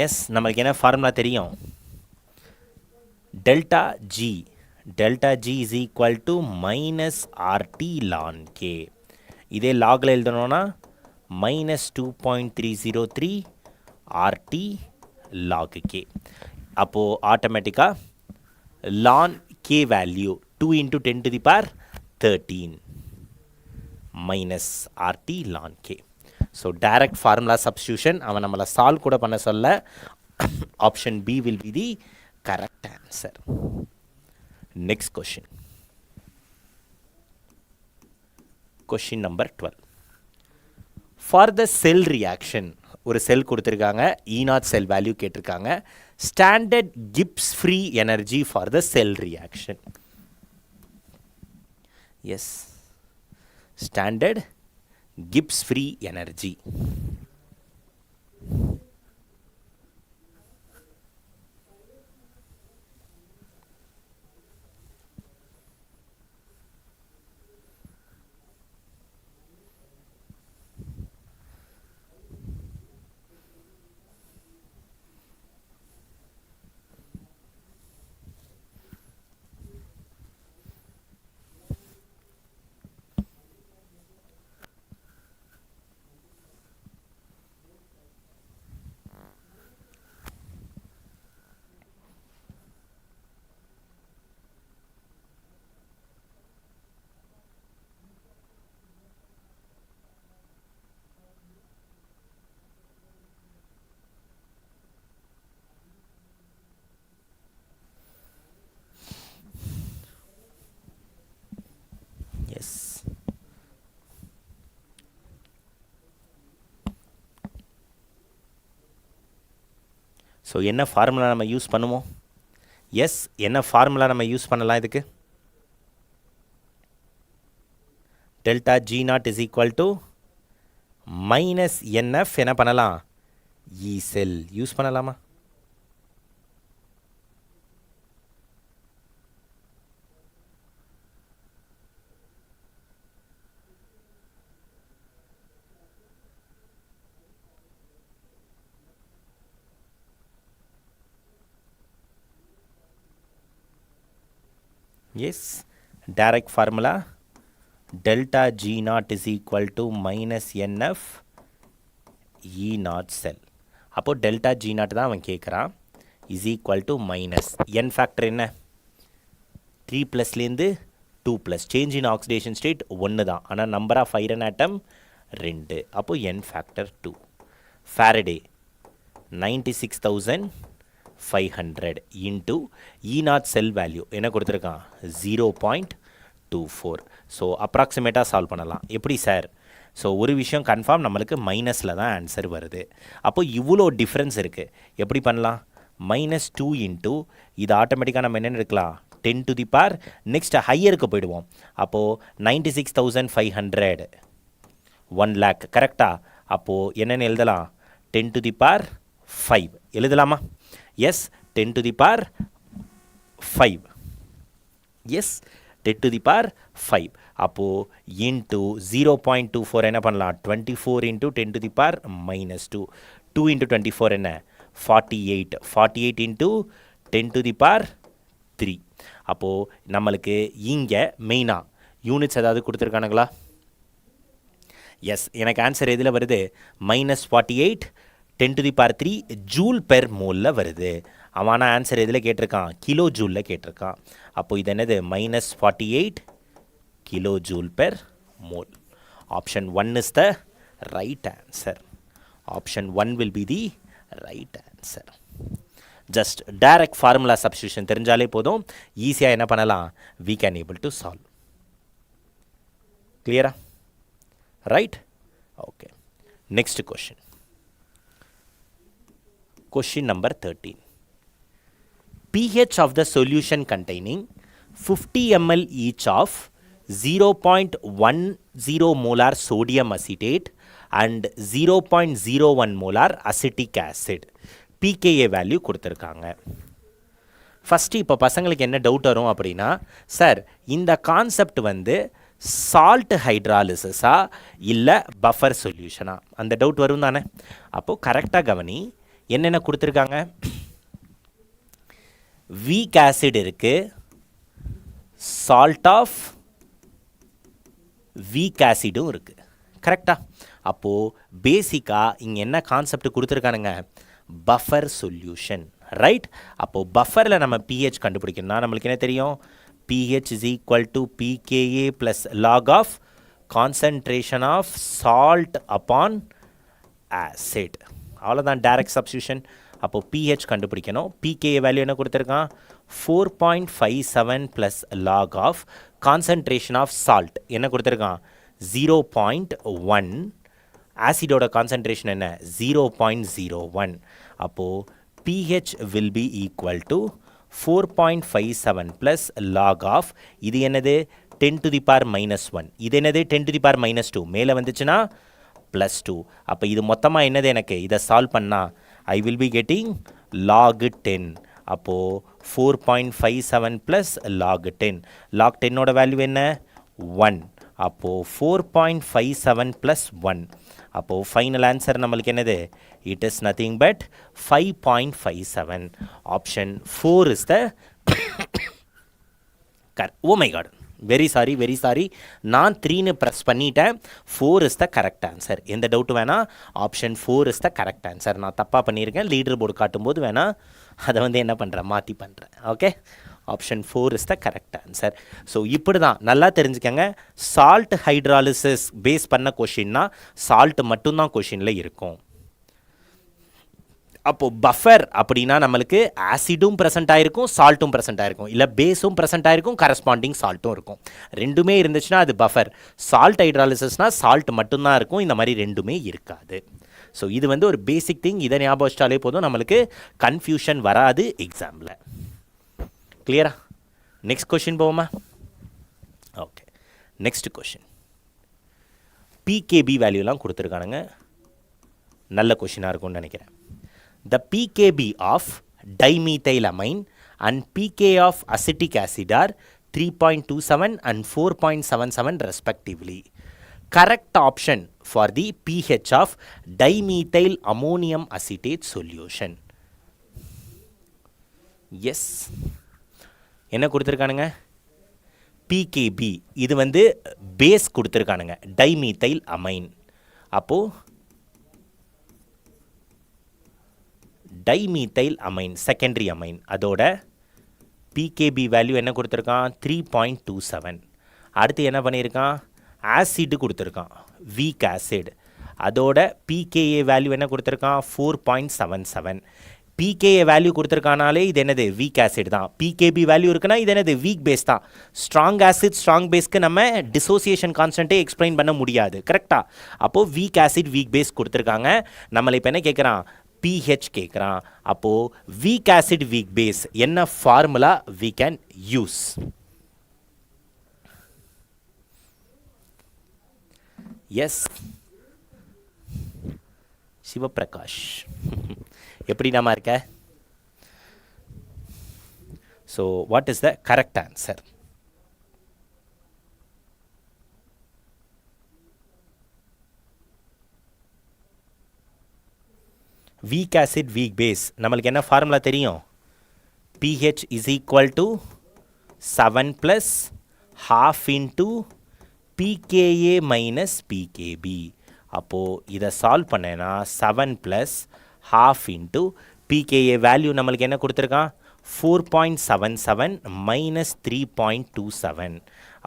Yes, நம்மளுக்கு என்ன ஃபார்முலா தெரியும்? Delta G is equal to minus RT ln K. இதே லாகில் எழுதணும்னா minus 2.303 RT log K. அப்போது ஆட்டோமேட்டிக்காக ln K value 2 into 10 to the power 13 minus RT ln K. So direct formula substitution அவன் நம்மளை solve கூட பண்ண சொல்ல. Option B will be the correct answer. Next question. Question number 12. For the cell reaction, ஒரு செல் கொடுத்துருக்காங்க, E0 செல் value கேட்டிருக்காங்க. Standard Gibbs free energy for the cell reaction. Yes. Standard Gibbs free energy. Yes. So என்ன formula நம்ம use பண்ணுவோம்? S, என்ன formula நம்ம use பண்ணலாம் இதுக்கு? Delta G0 is equal to minus NF என்ன பண்ணலாம்? E செல் யூஸ் பண்ணலாமா? Yes, direct formula delta G0 is equal to minus NF E0 cell. அப்போ delta G0 தான் அவன் கேட்குறான், is equal to minus n factor என்ன? 3 ப்ளஸ்லேருந்து 2 plus, change in oxidation state 1 தான், ஆனால் நம்பர் ஆஃப் ஐரன் ஆட்டம் 2. அப்போ n factor 2. Faraday 96,500 into E0 cell value என்ன கொடுத்துருக்கான்? 0.24. ஸோ அப்ராக்சிமேட்டாக சால்வ் பண்ணலாம். எப்படி சார்? ஸோ ஒரு விஷயம் கன்ஃபார்ம், நம்மளுக்கு மைனஸில் தான் ஆன்சர் வருது. அப்போ இவ்வளோ டிஃப்ரென்ஸ் இருக்குது. எப்படி பண்ணலாம்? -2 இன்ட்டு இது ஆட்டோமேட்டிக்காக நம்ம என்ன எடுக்கலாம்? 10 to the power, நெக்ஸ்ட் ஹையருக்கு போயிடுவோம். அப்போது 96,500 1 lakh கரெக்டாக? அப்போது என்னென்னு எழுதலாம்? 10 to the power 5 எழுதலாமா? Yes, 10 to the power 5. Yes, 10 to the power 5. அப்போது இன்ட்டு 0.24 என்ன பண்ணலாம்? 24 into 10 to the power -2. 2 into 24 என்ன? 48. 48 into 10 to the power 3. அப்போது நம்மளுக்கு இங்கே மெயினாக யூனிட்ஸ் ஏதாவது கொடுத்துருக்கானுங்களா? எஸ், எனக்கு ஆன்சர் எதில் வருது? -48 10 to the power 3 joule per மோலில் வருது. அவன ஆன்சர் எதில் கேட்டிருக்கான்? கிலோ ஜூலில் கேட்டிருக்கான். அப்போது இது என்னது? -48 kilo joule per mole. Option 1 is the right answer. Option 1 will be the right answer. Just direct formula substitution தெரிஞ்சாலே போதும், ஈஸியாக என்ன பண்ணலாம்? we can able to solve. கிளியரா? Right? Okay. Next question. Question number 13. pH of the solution containing 50 ml each of 0.10 molar sodium acetate and 0.01 molar acetic acid pKa value கொடுத்துருக்காங்க. First இப்போ பசங்களுக்கு என்ன டவுட் வரும் அப்படின்னா, சார் இந்த concept வந்து salt ஹைட்ராலிசிஸா இல்லை பஃபர் சொல்யூஷனா, அந்த டவுட் வரும் தானே. அப்போது கரெக்டாக கவனி, என்னென்ன கொடுத்துருக்காங்க? வீக் ஆசிட் இருக்குது, சால்ட் ஆஃப் வீக் ஆசிடும் இருக்குது. கரெக்டா? அப்போது பேசிக்காக இங்கே என்ன கான்செப்ட் கொடுத்துருக்கானுங்க? Buffer solution. ரைட்? அப்போது பஃபரில் நம்ம pH கண்டுபிடிக்கணும்னா நம்மளுக்கு என்ன தெரியும்? pH is equal to pKa plus log of concentration of salt upon acid. அவ்வளோதான், டைரக்ட் சப்ஸ்டியூஷன். அப்போது pH கண்டுபிடிக்கணும். pKa வேல்யூ என்ன கொடுத்துருக்கான்? 4.57 plus log of concentration of salt என்ன கொடுத்துருக்கான்? 0.1. ஆசிடோட கான்சன்ட்ரேஷன் என்ன? 0.01. அப்போது pH will be equal to 4.57 plus log of, இது என்னது? 10 to the power minus 1. இது என்னது? 10 to the power minus 2. மேலே வந்துச்சுன்னா plus 2. அப்போ இது மொத்தமாக என்னது? எனக்கு இதை சால்வ் பண்ணால் I will be getting log 10. அப்போது 4.57 plus log 10. log 10 ஓட வேல்யூ என்ன? 1. அப்போது 4.57 plus 1. அப்போது ஃபைனல் ஆன்சர் நம்மளுக்கு என்னது? It is nothing but 5.57. Option 4 is the correct. Oh my god, very sorry. நான் 3ன்னு ப்ரெஸ் பண்ணிட்டேன். 4 is the correct answer. எந்த டவுட் வேணா, option 4 is the correct answer. நான் தப்பாக பண்ணியிருக்கேன். லீடர் போர்டு காட்டும்போது வேணா அதை என்ன பண்ணுறேன், மாற்றி பண்ணுறேன். Okay, option 4 is the correct answer. So இப்படி தான் நல்லா தெரிஞ்சுக்கங்க. சால்ட் ஹைட்ராலிசிஸ் பேஸ் பண்ண கொஷின்னா சால்ட் மட்டும்தான் கொஷினில் இருக்கும். அப்போது பஃபர் அப்படின்னா நம்மளுக்கு ஆசிடும் ப்ரெசென்ட் ஆகிருக்கும், சால்ட்டும் ப்ரெசென்ட் ஆகிருக்கும், இல்லை பேஸும் ப்ரெசென்ட் ஆகிருக்கும், கரஸ்பாண்டிங் சால்ட்டும் இருக்கும். ரெண்டுமே இருந்துச்சுன்னா அது பஃபர். சால்ட் ஹைட்ராலிசிஸ்னால் சால்ட் மட்டும்தான் இருக்கும், இந்த மாதிரி ரெண்டுமே இருக்காது. ஸோ இது ஒரு பேசிக் திங். இதை ஞாபகம் வச்சாலே போதும், நம்மளுக்கு கன்ஃபியூஷன் வராது எக்ஸாமில். கிளியரா? நெக்ஸ்ட் கொஷின் போவோமா? Okay, next question. பிகேபி வேல்யூலாம் கொடுத்துருக்கானுங்க. நல்ல கொஷினாக இருக்கும்னு நினைக்கிறேன். The pKb of dimethylamine and pK of acetic acid are 3.27 and 4.77 respectively. Correct option for the pH of dimethyl ammonium acetate solution. Yes. என்ன கொடுத்துருக்கானுங்க? pKb. இது base கொடுத்துருக்கானுங்க, டைமீத்தைல் amine. அப்போது டைமீத்தைல் amine secondary amine, அதோட pKb value என்ன கொடுத்துருக்கான்? 3.27. அடுத்து என்ன பண்ணியிருக்கான்? Acid கொடுத்துருக்கான், வீக் ஆசிட். அதோட பிகேஏ வேல்யூ என்ன கொடுத்துருக்கான்? 4.77. பிகேஏ வேல்யூ கொடுத்துருக்கானாலே இது என்னது? வீக் ஆசிட் தான். பிகேபி வேல்யூ இருக்குன்னா இது என்னது? வீக் பேஸ் தான். ஸ்ட்ராங் ஆசிட் ஸ்ட்ராங் பேஸ்க்கு நம்ம டிசோசியேஷன் கான்ஸ்டன்ட்டே எக்ஸ்பிளைன் பண்ண முடியாது. கரெக்டாக? அப்போது வீக் ஆசிட் வீக் பேஸ் கொடுத்துருக்காங்க. நம்மளை இப்போ என்ன கேட்குறான்? pH கேட்குறான். அப்போது வீக் ஆசிட் வீக் பேஸ் என்ன formula we can use? Yes, Sivaprakash எப்படி நாம இருக்க? So what is the correct answer? Weak acid weak base நம்மளுக்கு என்ன ஃபார்முலா தெரியும்? pH is equal to 7 plus half into pKa minus pKb. அப்போது இதை சால்வ் பண்ணேன்னா 7 plus half into pKa value நம்மளுக்கு என்ன கொடுத்துருக்கான்? 4.77 minus 3.27.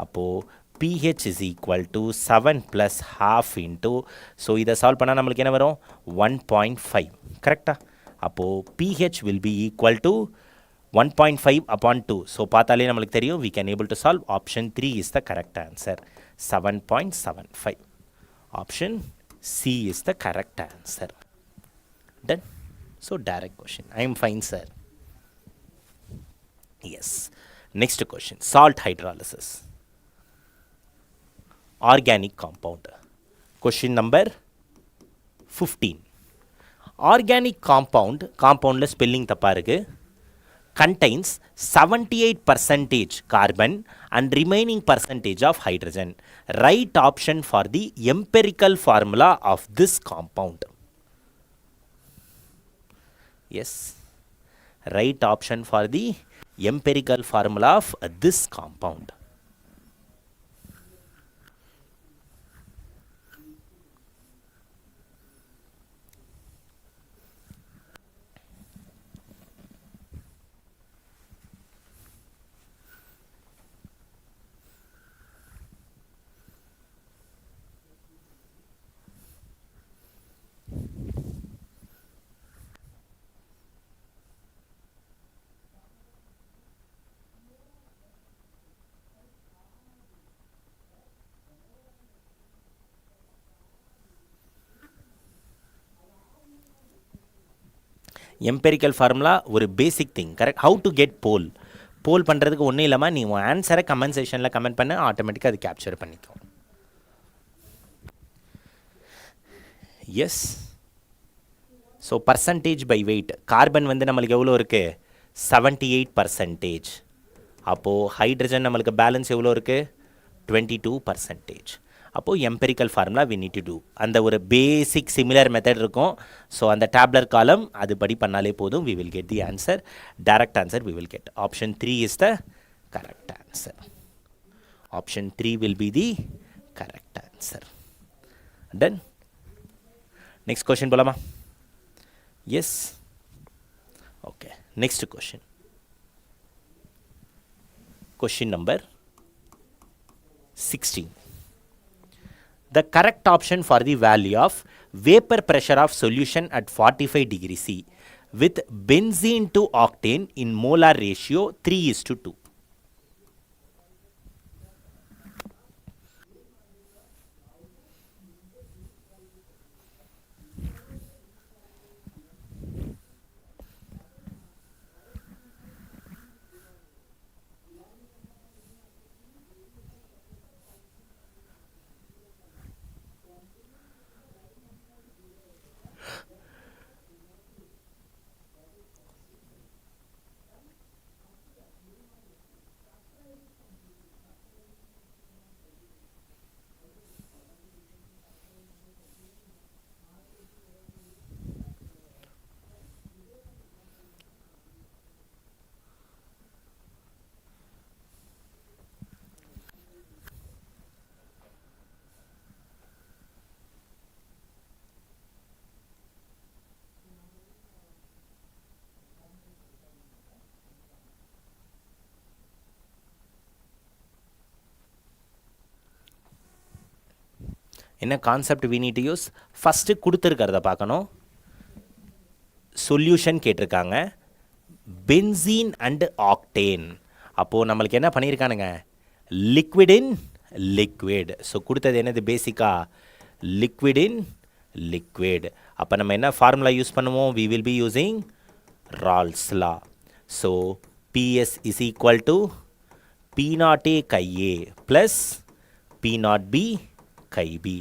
அப்போது pH is equal to 7 plus half into, so இதை சால்வ் பண்ணால் நம்மளுக்கு என்ன வரும்? 1.5. கரெக்டா? அப்போது pH will be equal to 1.5 upon 2. So பார்த்தாலே நம்மளுக்கு தெரியும், we can able to solve. Option 3 is the correct answer. 7.75. Option C is the correct answer. Done? So direct question. I am fine, sir. Yes. Next question. Salt hydrolysis. Organic compound. Question number 15. Organic compound, compound spelling தப்பா இருக்கு, contains 78% carbon and remaining percentage of hydrogen. Right option for the empirical formula of this compound. Yes. Right option for the empirical formula of this compound. Empirical formula ஒரு basic thing, correct. How to get poll பண்ணுறதுக்கு ஒன்றும் இல்லாமல் நீ உன் ஆன்சரை comment செஷனில் comment பண்ண, ஆட்டோமேட்டிக்காக அது கேப்சர் பண்ணிக்கும். Yes. So percentage by weight, carbon வந்து நம்மளுக்கு எவ்வளோ இருக்குது? 78%. அப்போது ஹைட்ரஜன் நம்மளுக்கு பேலன்ஸ் எவ்வளோ இருக்குது? 22%. அப்போது empirical formula we need to do. அந்த ஒரு பேசிக் சிமிலர் மெத்தட் இருக்கும். ஸோ அந்த டேப்லர் காலம் அது படி பண்ணாலே போதும். We will get the answer. Direct answer we will get. Option 3 is the correct answer. Option 3 will be the correct answer. Done. Next question போலாமா? Yes. Okay, next question. Question number 16. The correct option for the value of vapor pressure of solution at 45 degrees C with benzene to octane in molar ratio 3:2. என்ன concept we need to use? First கொடுத்துருக்கிறத பார்க்கணும். Solution கேட்டிருக்காங்க, benzene and octane. அப்போது நம்மளுக்கு என்ன பண்ணியிருக்கானுங்க? Liquid in liquid. So கொடுத்தது என்னது? பேசிக்காக லிக்விட் இன் லிக்விட். அப்போ நம்ம என்ன ஃபார்முலா யூஸ் பண்ணுவோம்? We will be using Raoult's law. So PS is equal to P0A chi A plus P0B chi B.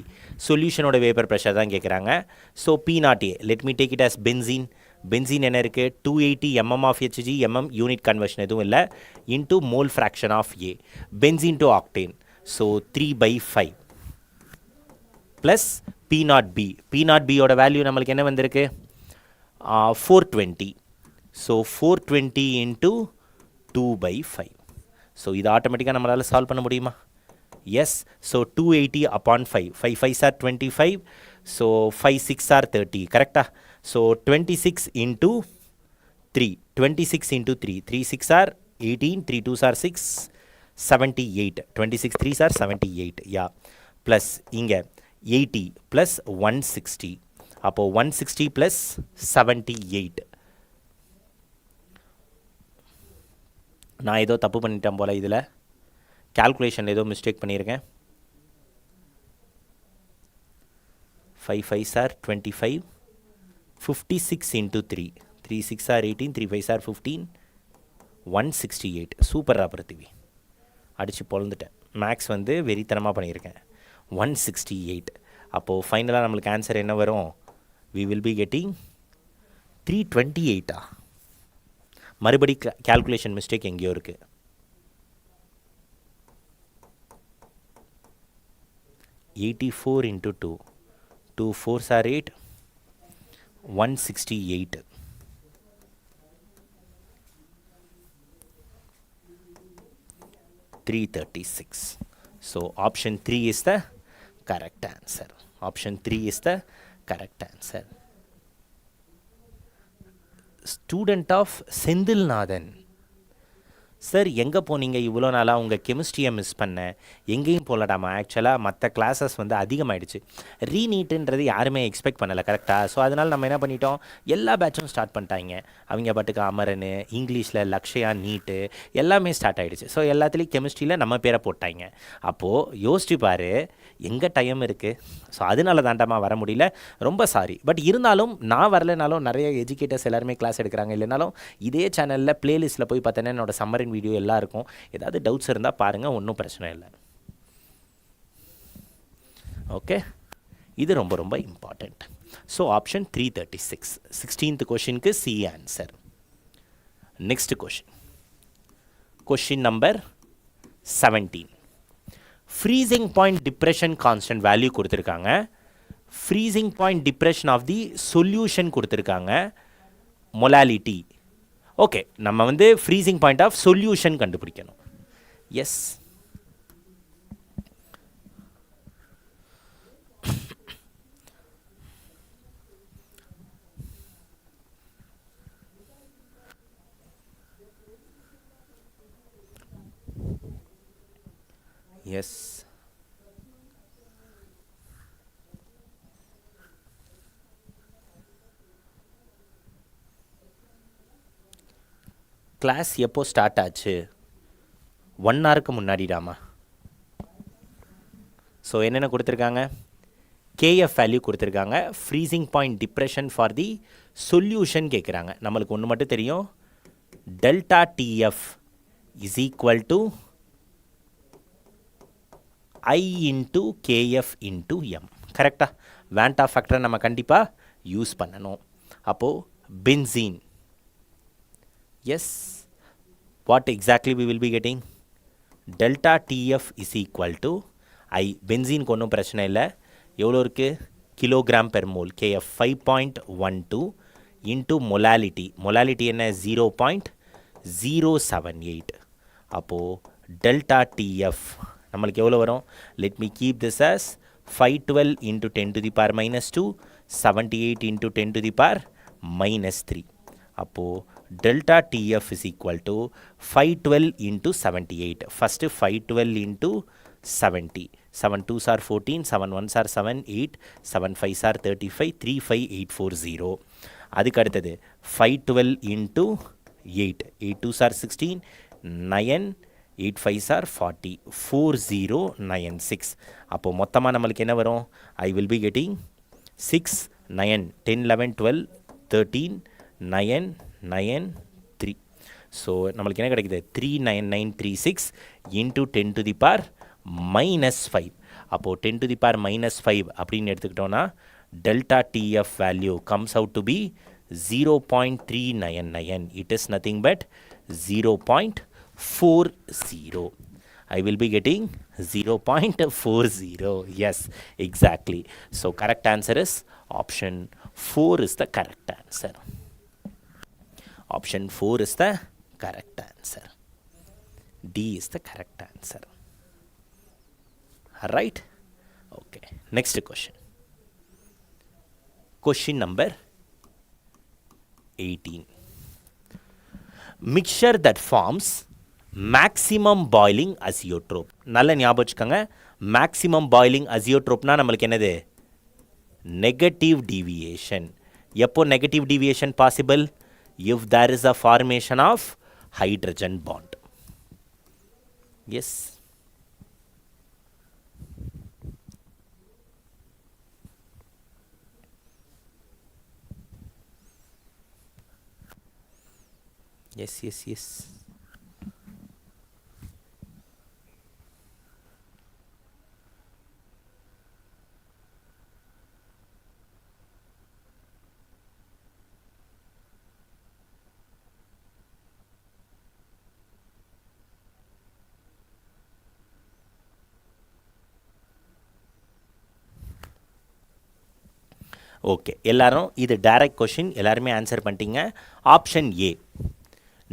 சொல்யூஷனோட வேப்பர் ப்ரெஷர் தான் கேட்குறாங்க. So P0A, let me take it as benzene. Benzene என்ன இருக்குது? 280 mm of HG, mm unit conversion எதுவும் இல்லை, into mole fraction of A. Benzene to octane, so 3/5 plus P0B. P0Bயோட value நம்மளுக்கு என்ன வந்திருக்கு? 420. So 420 into 2/5. ஸோ இது ஆட்டோமேட்டிக்காக நம்மளால் சால்வ் பண்ண முடியுமா? Yes, so 280 upon 5. 5 5s are 25. So 5 6 are 30. Correct? So 26 into 3. 26 into 3. 3 6 are 18. 3 2s are 6. 78. 26 3s are 78. Yeah. Plus inge 80 plus 160. அப்போ 160 plus 78. நான் ஏதோ தப்பு பண்ணிட்டேன் போல இதில். கால்குலேஷன் ஏதோ மிஸ்டேக் பண்ணியிருக்கேன். 5 5s are 25. 56 into 3. 3 6 are 18. 3 5s are 15. 168. சூப்பரா பிருத்திவி, அடித்து பொழுந்துட்டேன். மேக்ஸ் வந்து வெறித்தனமாக பண்ணியிருக்கேன். 168. அப்போது ஃபைனலாக நம்மளுக்கு ஆன்சர் என்ன வரும்? We will be getting 328. மறுபடி கால்குலேஷன் மிஸ்டேக் எங்கேயோ இருக்குது. 84 into 2. 2 4s are 8. 168. 336. So option 3 is the correct answer. Option 3 is the correct answer. Student of Sendil Nathan. Sir எங்கே போனீங்க இவ்வளோ நாளாக உங்கள் கெமிஸ்ட்ரியை மிஸ் பண்ணேன். எங்கேயும் போகலடாமா. ஆக்சுவலாக மற்ற கிளாஸஸ் வந்து அதிகமாகிடுச்சு. ரீநீட்டுன்றது யாருமே எக்ஸ்பெக்ட் பண்ணலை கரெக்டாக. ஸோ அதனால் நம்ம என்ன பண்ணிட்டோம், எல்லா பேட்சும் ஸ்டார்ட் பண்ணிட்டாங்க. அவங்க பாட்டுக்கு அமரன், இங்கிலீஷில் லக்ஷயா, நீட்டு எல்லாமே ஸ்டார்ட் ஆகிடுச்சு. ஸோ எல்லாத்துலேயும் கெமிஸ்ட்ரியில் நம்ம பேரை போட்டாங்க. அப்போது யோசிச்சு பாரு, எங்கே டைம் இருக்குது. ஸோ அதனால தாண்டாமா வர முடியல, ரொம்ப சாரி. பட் இருந்தாலும் நான் வரலைனாலும் நிறைய எஜுகேட்டர்ஸ் எல்லாருமே கிளாஸ் எடுக்கிறாங்க. இல்லைனாலும் இதே சேனலில் ப்ளேலிஸ்ட்டில் போய் பார்த்தேன்னா என்னோட சம்மரின் வீடியோ எல்லாம் இருக்கும். ஏதாவது டவுட்ஸ் இருந்தால் பாருங்கள், ஒன்றும் பிரச்சனை இல்லை. ஓகே, இது ரொம்ப ரொம்ப இம்பார்ட்டண்ட். ஸோ ஆப்ஷன் 336, 16th கொஷினுக்கு C answer. Next question, question number 17. Freezing point depression constant value கொடுத்துருக்காங்க. Freezing point depression of the solution கொடுத்துருக்காங்க. மொலாலிட்டி. ஓகே, நம்ம வந்து ஃப்ரீசிங் பாயிண்ட் ஆஃப் சொல்யூஷன் கண்டுபிடிக்கணும். எஸ், எஸ், கிளாஸ் எப்போ ஸ்டார்ட் ஆச்சு? 1 ஹவருக்கு முன்னாடிடாமா. ஸோ என்னென்ன கொடுத்துருக்காங்க, கேஎஃப் வேல்யூ கொடுத்துருக்காங்க. Freezing point depression for the solution கேட்குறாங்க. நம்மளுக்கு ஒன்று மட்டும் தெரியும், delta TF is equal to I into KF into M. கரெக்டாக வேண்டா ஃபேக்டரை நம்ம கண்டிப்பாக யூஸ் பண்ணணும். அப்போது benzene, yes, what exactly we will be getting? Delta TF is equal to I. பென்சீனுக்கு ஒன்றும் பிரச்சனை இல்லை. எவ்வளோ இருக்குது, kilogram per mole. KF 5.12 into molality. Molality என்ன, 0.078. அப்போது டெல்டா டிஎஃப் நம்மளுக்கு எவ்வளோ வரும்? Let me keep this as 512 into 10 to the power minus 2, 78 into 10 to the power minus 3. அப்போது delta TF is equal to 512 into 78. First 512 into 70. 7 2s are 14, 7 1s are 7, 8, 7 5s are 35, 35840. அதுக்கு அடுத்தது 512 into 8. 8 2s are 16, 9, 8 5s are 40, 4096. அப்போ மொத்தமாக நம்மளுக்கு என்ன வரும்? I will be getting 6, 9, 10, 11, 12, 13, 9, 9, 3. So நம்மளுக்கு என்ன கிடைக்குது? 39936 into 10 to the power minus 5. அப்போது 10 to the power minus 5 அப்படின்னு எடுத்துக்கிட்டோன்னா delta TF value comes out to be 0.399. It is nothing but 0.40. I will be getting 0.40. Yes, exactly. So correct answer is option 4 is the correct answer. Option 4 is the correct answer. D is the correct answer. Alright? Okay. Next question. Question number 18. Mixture that forms maximum boiling azeotrope. நல்ல ஞாபகம் வச்சுக்கோங்க. maximum boiling azeotropeனா நம்மளுக்கு என்னது? Negative deviation. எப்போ negative deviation possible? If there is a formation of hydrogen bond. Yes. Yes, yes, yes. Okay, எல்லாரும் இது direct question, எல்லாருமே answer பண்ணிட்டீங்க. Option A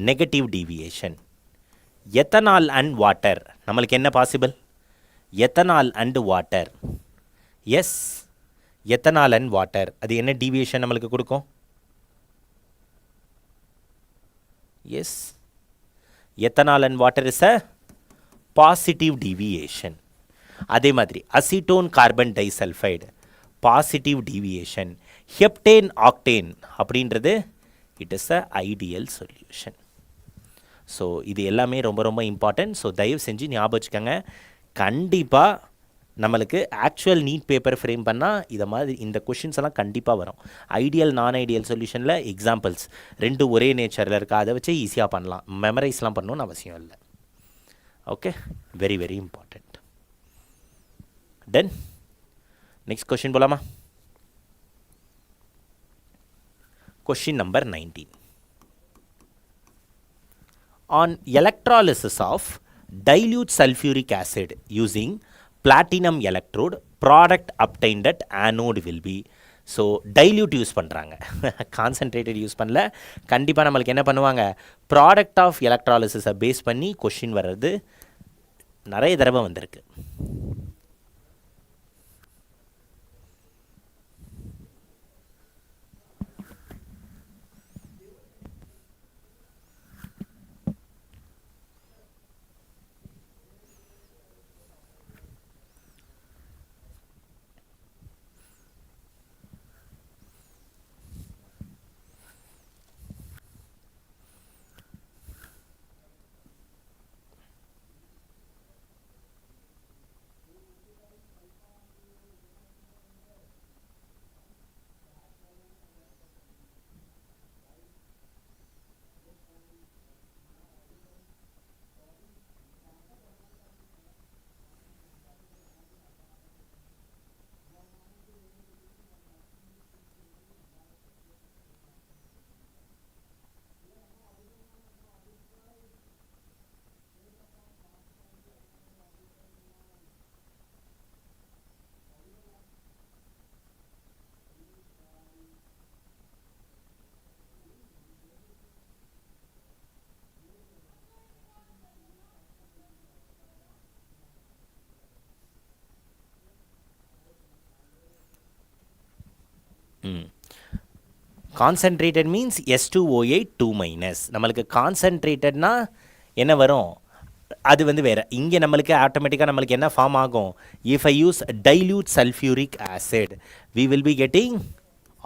negative deviation. Ethanol and water நம்மளுக்கு என்ன possible? Ethanol and water. Yes, ethanol and water. அது என்ன deviation நம்மளுக்கு கொடுக்கும்? Yes, ethanol and water is a positive deviation. அதே மாதிரி acetone carbon disulphide positive deviation. Heptane octane அப்படின்றது it is a ideal solution. So இது எல்லாமே ரொம்ப ரொம்ப இம்பார்ட்டன்ட். ஸோ தயவு செஞ்சு ஞாபகம் வச்சுக்கோங்க. கண்டிப்பாக நம்மளுக்கு ஆக்சுவல் நீட் பேப்பர் ஃப்ரேம் பண்ணால் இதை மாதிரி இந்த கொஷின்ஸ் எல்லாம் கண்டிப்பாக வரும். ஐடியல் நான் ஐடியல் சொல்யூஷனில் எக்ஸாம்பிள்ஸ் ரெண்டு ஒரே நேச்சரில் இருக்கா, அதை வச்சு ஈஸியாக பண்ணலாம். மெமரைஸ்லாம் பண்ணணும்னு அவசியம் இல்லை. Okay, very very important. Done. Next question போலாமா? Question number 19. On electrolysis of dilute sulfuric acid using platinum electrode, product obtained at anode will be. So dilute use பண்ணுறாங்க, கான்சன்ட்ரேட்டட் யூஸ் பண்ணல. கண்டிப்பாக நம்மளுக்கு என்ன பண்ணுவாங்க, ப்ராடக்ட் ஆஃப் எலக்ட்ராலிசிஸை பேஸ் பண்ணி question வர்றது நிறைய தடவை வந்திருக்கு. Concentrated means S2O8 2-. நம்மளுக்கு கான்சன்ட்ரேட்டட்னா என்ன வரும், அது வந்து வேறு. இங்கே நம்மளுக்கு ஆட்டோமேட்டிக்காக நம்மளுக்கு என்ன ஃபார்ம் ஆகும், if I use dilute sulphuric acid we will be getting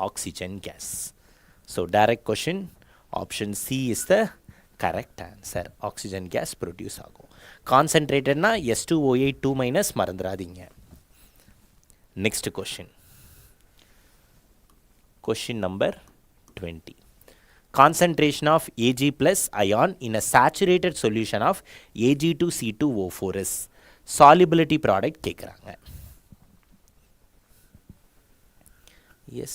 oxygen gas. So direct question option C is the correct answer. Oxygen gas produce ஆகும். கான்சன்ட்ரேட்டட்னா S2O8 2- மறந்துடாதீங்க. Next question, question number 20. Concentration of Ag plus ion in a saturated solution of Ag2C2O4 is solubility product கேட்குறாங்க. Yes.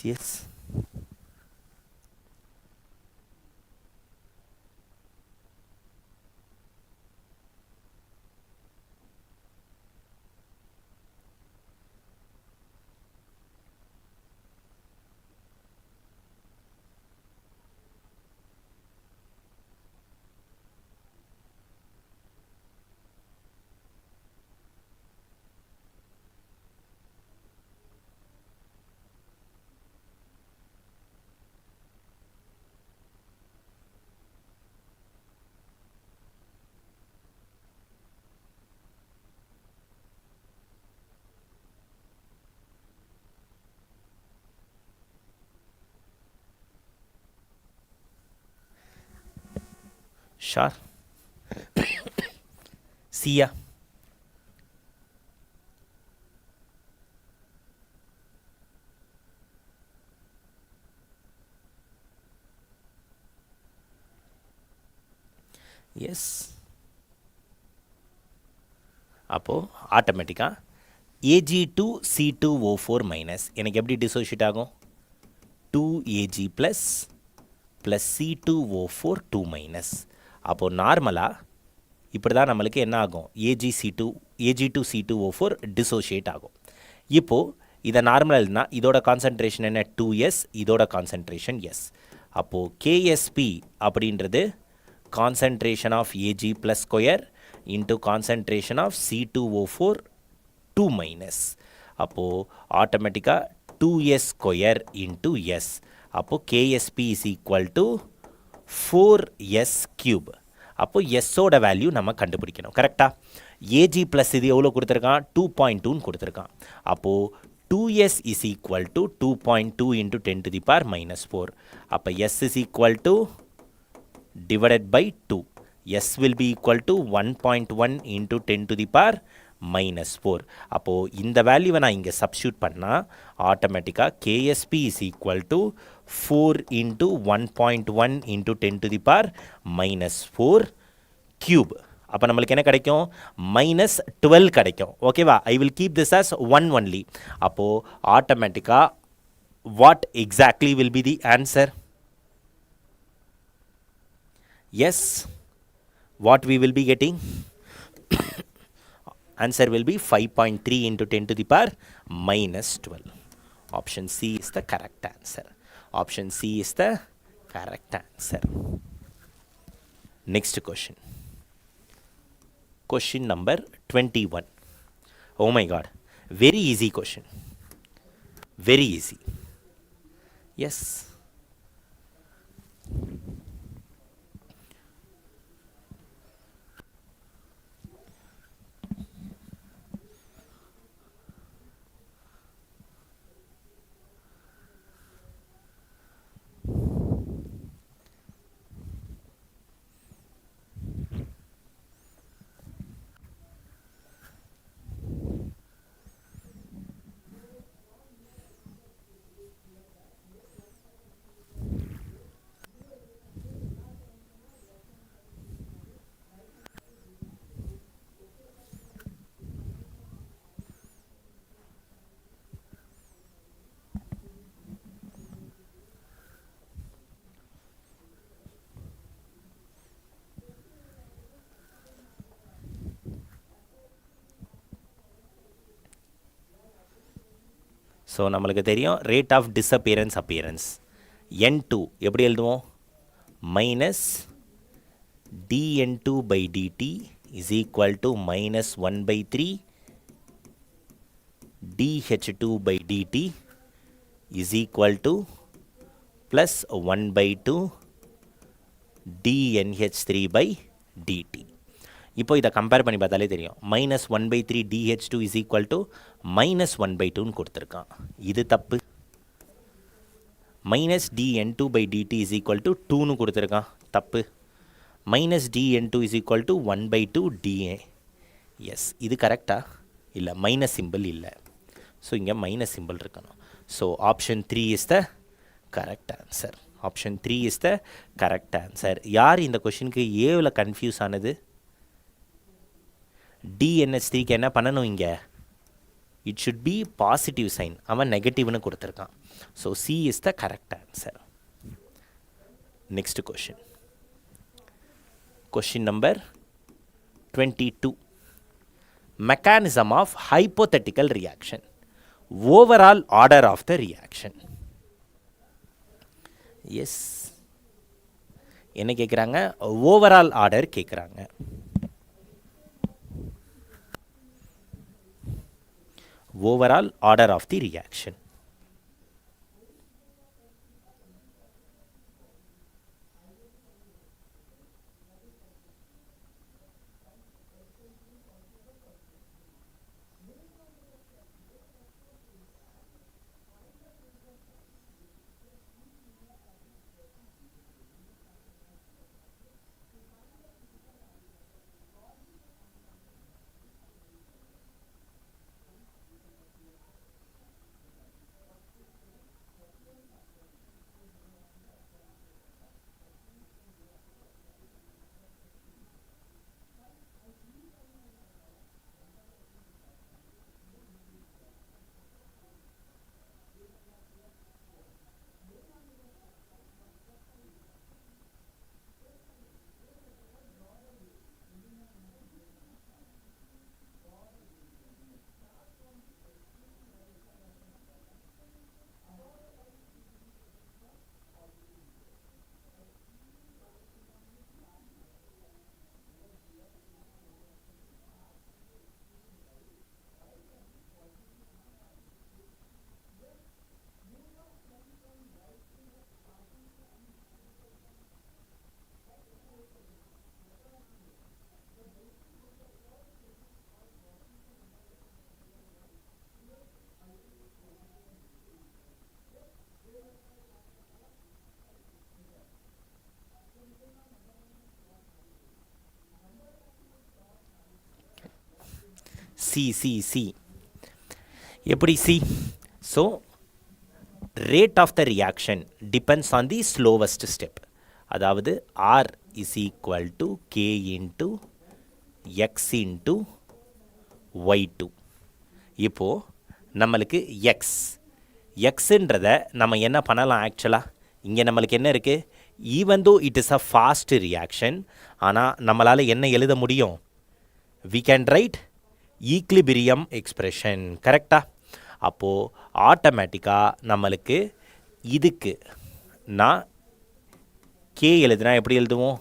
Yes. Sure. See ya. Yes, அப்போது ஆட்டோமேட்டிக்காக Ag2C2O4 minus எனக்கு எப்படி dissociate ஆகும்? 2Ag plus C2O4 2 minus. அப்போது நார்மலாக இப்படி தான் நம்மளுக்கு என்ன ஆகும்? Ag2C2O4 டிசோஷியேட் ஆகும். இப்போது இதை நார்மலாக இல்லைனா இதோட கான்சன்ட்ரேஷன் என்ன? 2s, இதோட கான்சன்ட்ரேஷன் s. அப்போது KSP அப்படின்றது concentration of Ag plus square into concentration of C2O4 2 minus. அப்போது ஆட்டோமேட்டிக்காக 2s ஸ்கொயர் இன்ட்டு s. அப்போது KSP is equal to 4s cube. அப்போது எஸ்ஸோட வேல்யூ நம்ம கண்டுபிடிக்கணும். கரெக்டாக ஏஜி ப்ளஸ் இது எவ்வளோ கொடுத்துருக்கான்? 2.2ன்னு கொடுத்துருக்கான். அப்போது 2s is equal to 2.2 into 10 to the power minus 4. அப்போ s is equal to divided by 2. s will be equal to 1.1 into 10 to the power minus 4. அப்போது இந்த வேல்யூவை நான் இங்கே சப்ஸ்டியூட் பண்ணால் ஆட்டோமேட்டிக்காக KSP is equal to 4 into 1.1 into 10 to the power minus 4 cube. அப்போ நம்மளுக்கு என்ன கிடைக்கும்? -12 கிடைக்கும். ஓகேவா? I will keep this as 1 only. அப்போது ஆட்டோமேட்டிக்காக what exactly will be the answer? Yes, what we will be getting? Answer will be 5.3 into 10 to the power minus 12. Option C is the correct answer. Option C is the correct answer. Next question. Question number 21. Oh my God. Very easy question. Very easy. Yes. So நம்மளுக்கு தெரியும் rate of disappearance appearance N2 எப்படி எழுதுவோம்? Minus dN2 by dt is equal to minus 1 by 3 dH2 by dt is equal to plus 1 by 2 dNH3 by dt. இப்போ இதை compare பண்ணி பார்த்தாலே தெரியும். minus 1 by 3 dH2 is equal to minus 1 by 2ன்னு கொடுத்துருக்கான். இது தப்பு. minus dN2 by dt is equal to 2ன்னு கொடுத்துருக்கான். தப்பு. minus dN2 is equal to 1 by 2 dA. S, இது கரெக்டா? இல்லை, மைனஸ் சிம்பிள் இல்லை. ஸோ இங்கே மைனஸ் சிம்பிள் இருக்கணும். So option 3 is the correct answer. Option 3 is the correct answer. யார் இந்த கொஷினுக்கு ஏவில் கன்ஃபியூஸ் ஆனது? DNH3க்கு என்ன பண்ணணும்? இங்கே it should be positive sign, அவன் நெகட்டிவ்னு கொடுத்துருக்கான். So C is the correct answer. Next question. Question number 22. Mechanism of hypothetical reaction. Overall order of the reaction. Yes, என்ன கேட்குறாங்க? ஓவரால் ஆர்டர் கேட்குறாங்க. overall order of the reaction. C. எப்படி C? So, rate of the reaction depends on the slowest step. அதாவது R is equal to K into X into Y2. இப்போ நம்மளுக்கு Xன்றதை நம்ம என்ன பண்ணலாம் ஆக்சுவலாக? இங்கே நம்மளுக்கு என்ன இருக்குது? Even though it is a fast reaction, ஆனால் நம்மளால் என்ன எழுத முடியும்? we can write equilibrium expression. கரெக்டாக? அப்போது ஆட்டோமேட்டிக்காக நம்மளுக்கு இதுக்கு நான் K எழுதுனா எப்படி எழுதுவோம்?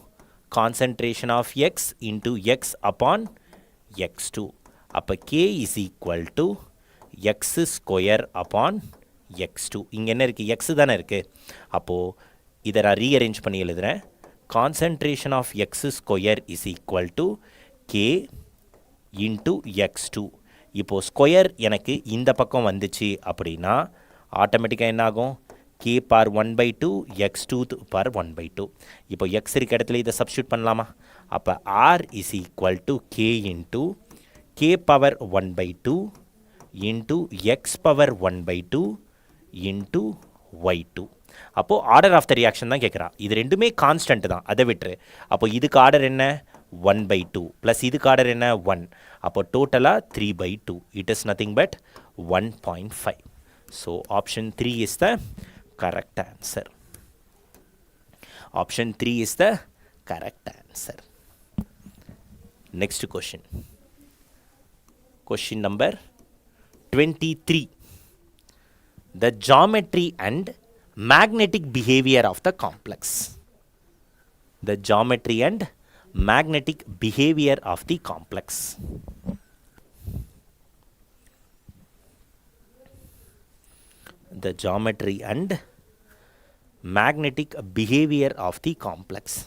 Concentration of X into X upon X2. அப்போ K is equal to X square upon X2. இங்கே என்ன இருக்குது? X தானே இருக்குது. அப்போது இதை நான் ரீஅரேஞ்ச் பண்ணி எழுதுகிறேன். Concentration of X square is equal to K into X2. இப்போது ஸ்கொயர் எனக்கு இந்த பக்கம் வந்துச்சு அப்படின்னா ஆட்டோமேட்டிக்காக என்ன ஆகும்? K பார் 1/2 X2 பார் 1/2. இப்போ X இருக்க இடத்துல இதை சப்ஸ்டியூட் பண்ணலாமா? அப்போ R is equal to K into K power 1/2 into X power 1/2 into Y2. அப்போது ஆர்டர் ஆஃப் த ரியாக்ஷன் தான் கேட்குறான். இது ரெண்டுமே கான்ஸ்டன்ட் தான், அதை விட்டுரு. அப்போது இதுக்கு ஆர்டர் என்ன? 1/2 ப்ளஸ் இதுக்கு ஆர்டர் என்ன? 1. அப்போ டோட்டலாக 3/2. It is nothing but 1.5. So option 3 is the correct answer. Option 3 is the correct answer. Next question. Question number 23. The geometry and magnetic behavior of the complex. The geometry and magnetic behavior of the complex. The geometry and magnetic behavior of the complex.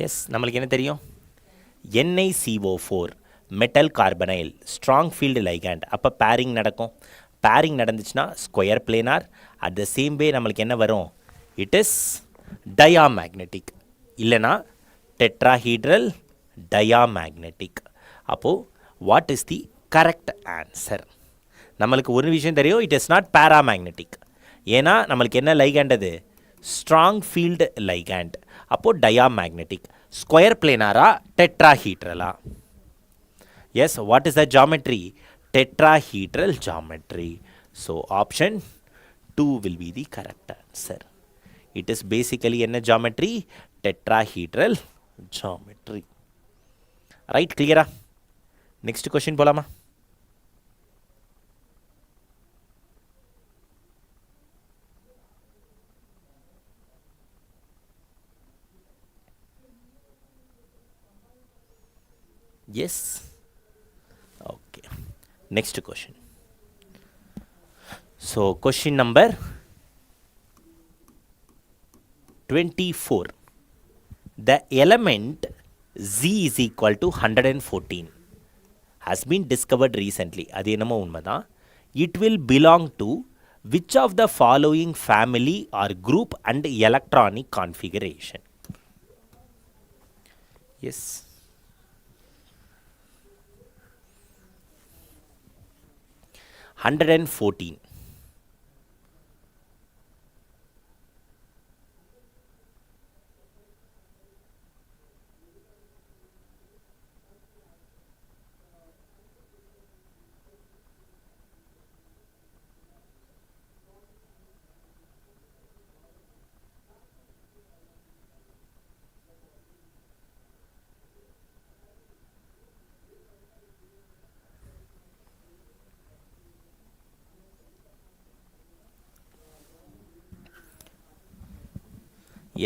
Yes, நம்மளுக்கு என்ன தெரியும்? NiCO4 metal carbonyl strong field ligand. அப்போ pairing நடக்கும். Pairing நடந்துச்சுன்னா square planar. At the same way நம்மளுக்கு என்ன வரும்? It is diamagnetic, இல்லைனா டெட்ராஹீட்ரல் டயாமேக்னெட்டிக். அப்போது what is the correct answer? நம்மளுக்கு ஒரு விஷயம் தெரியும், இட் இஸ் நாட் பேராமேக்னெட்டிக். ஏன்னா நம்மளுக்கு என்ன லைகண்ட்? அது ஸ்ட்ராங் ஃபீல்டு லைகண்ட். அப்போது டயாமேக்னெட்டிக். ஸ்கொயர் பிளேனாரா டெட்ராஹீட்ரலா? Yes, what is the geometry? Tetrahedral geometry. So option 2 will be the correct answer. It is basically என்ன ஜாமெட்ரி? Tetrahedral geometry. ரைட், கிளியரா? நெக்ஸ்ட் கொஸ்டின் போலாமா? Yes. Okay. Next question. So question number 24. The element Z is equal to 114 has been discovered recently. அது என்னமோ உண்மைதான். It will belong to which of the following family or group and electronic configuration? Yes. 114.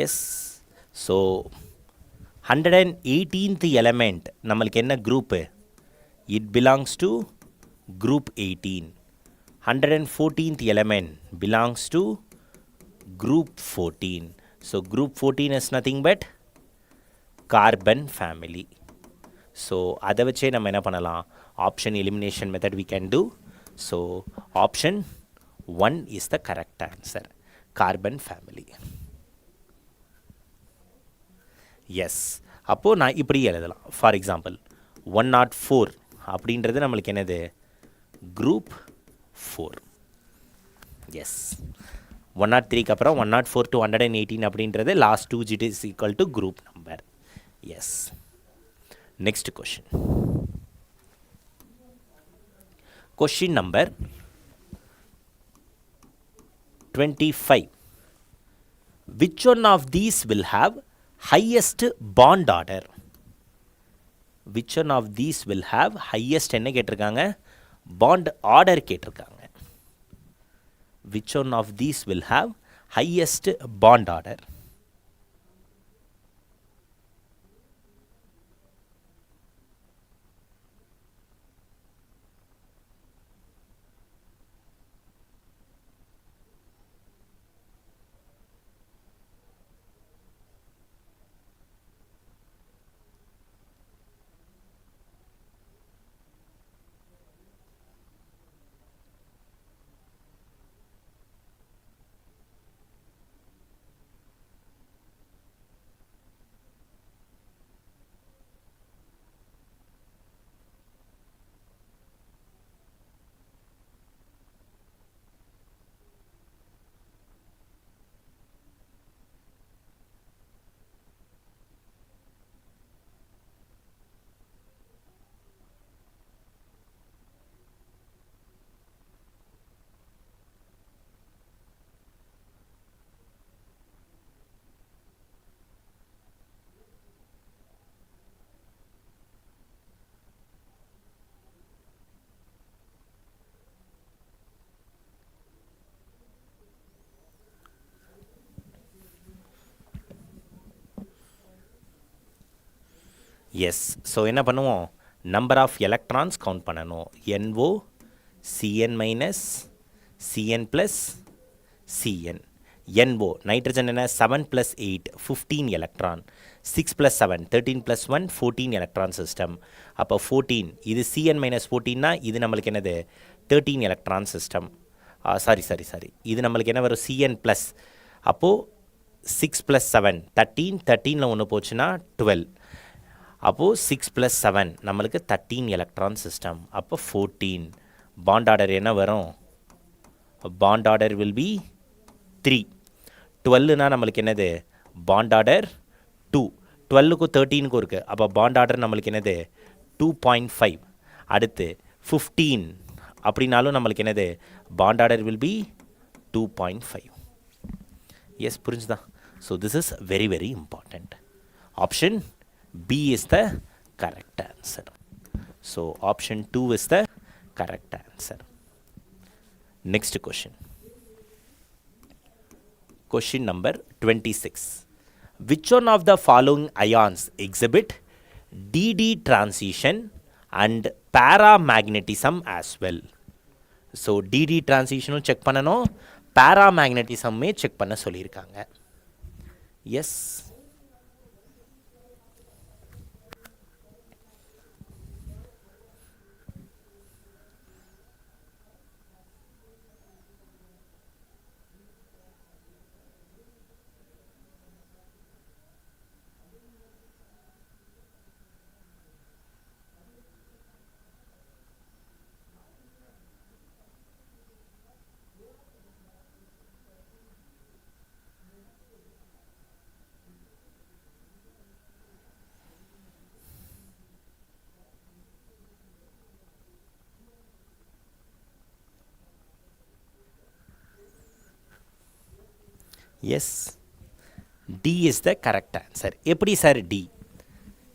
Yes. So 118th element நம்மளுக்கு என்ன group? It belongs to group 18. 114th element belongs to group 14. So group 14 is nothing but carbon family. So அதை வச்சே நம்ம என்ன பண்ணலாம்? Option elimination method we can do. So option 1 is the correct answer. Carbon family. Yes. அப்போது நான் இப்படி எழுதலாம். For example 104 அப்படின்றது நம்மளுக்கு என்னது? குரூப் 4. எஸ். 103க்கு அப்புறம் 104 to 118 அப்படின்றது last 2 digit is equal to group number. Yes. Next question. Question number 25. Which one of these will have highest bond order? Which one of these will have highest என்ன கேட்டிருக்காங்க? Bond order கேட்டிருக்காங்க. Which one of these will have highest bond order? Yes. So என்ன பண்ணுவோம்? Number of electrons count பண்ணணும். NO CN minus CN plus CN. NO nitrogen என்ன? 7 + 8 15 electron. 6 + 7 13 + 1 14 electron system. அப்போ 14 இது CN minus 14னா இது நம்மளுக்கு என்னது? 13 எலக்ட்ரான் சிஸ்டம். சாரி இது நம்மளுக்கு என்ன வரும்? CN plus. அப்போது 6 + 7 13 13ல் ஒன்று போச்சுன்னா 12. அப்போது 6 + 7 நம்மளுக்கு 13 எலக்ட்ரான் சிஸ்டம். அப்போ 14. பாண்ட் ஆர்டர் என்ன வரும்? Bond order will B 3. 12னா நம்மளுக்கு என்னது? Bond order 2. 12க்கும் 13க்கும் இருக்குது. அப்போ பாண்ட் ஆர்டர் நம்மளுக்கு என்னது? 2.5. அடுத்து 15 அப்படின்னாலும் நம்மளுக்கு என்னது? Bond order will be 2.5. Yes, புரிஞ்சுதா? So this is very very important. Option B is the correct answer. So option 2 is the correct answer. Next question. Question number 26. Which one of the following ions exhibit DD transition and paramagnetism as well? So DD transition check பண்ணனும், paramagnetism check பண்ண சொல்லியிருக்காங்க. Yes. Yes, D is the correct answer. எப்படி sir D?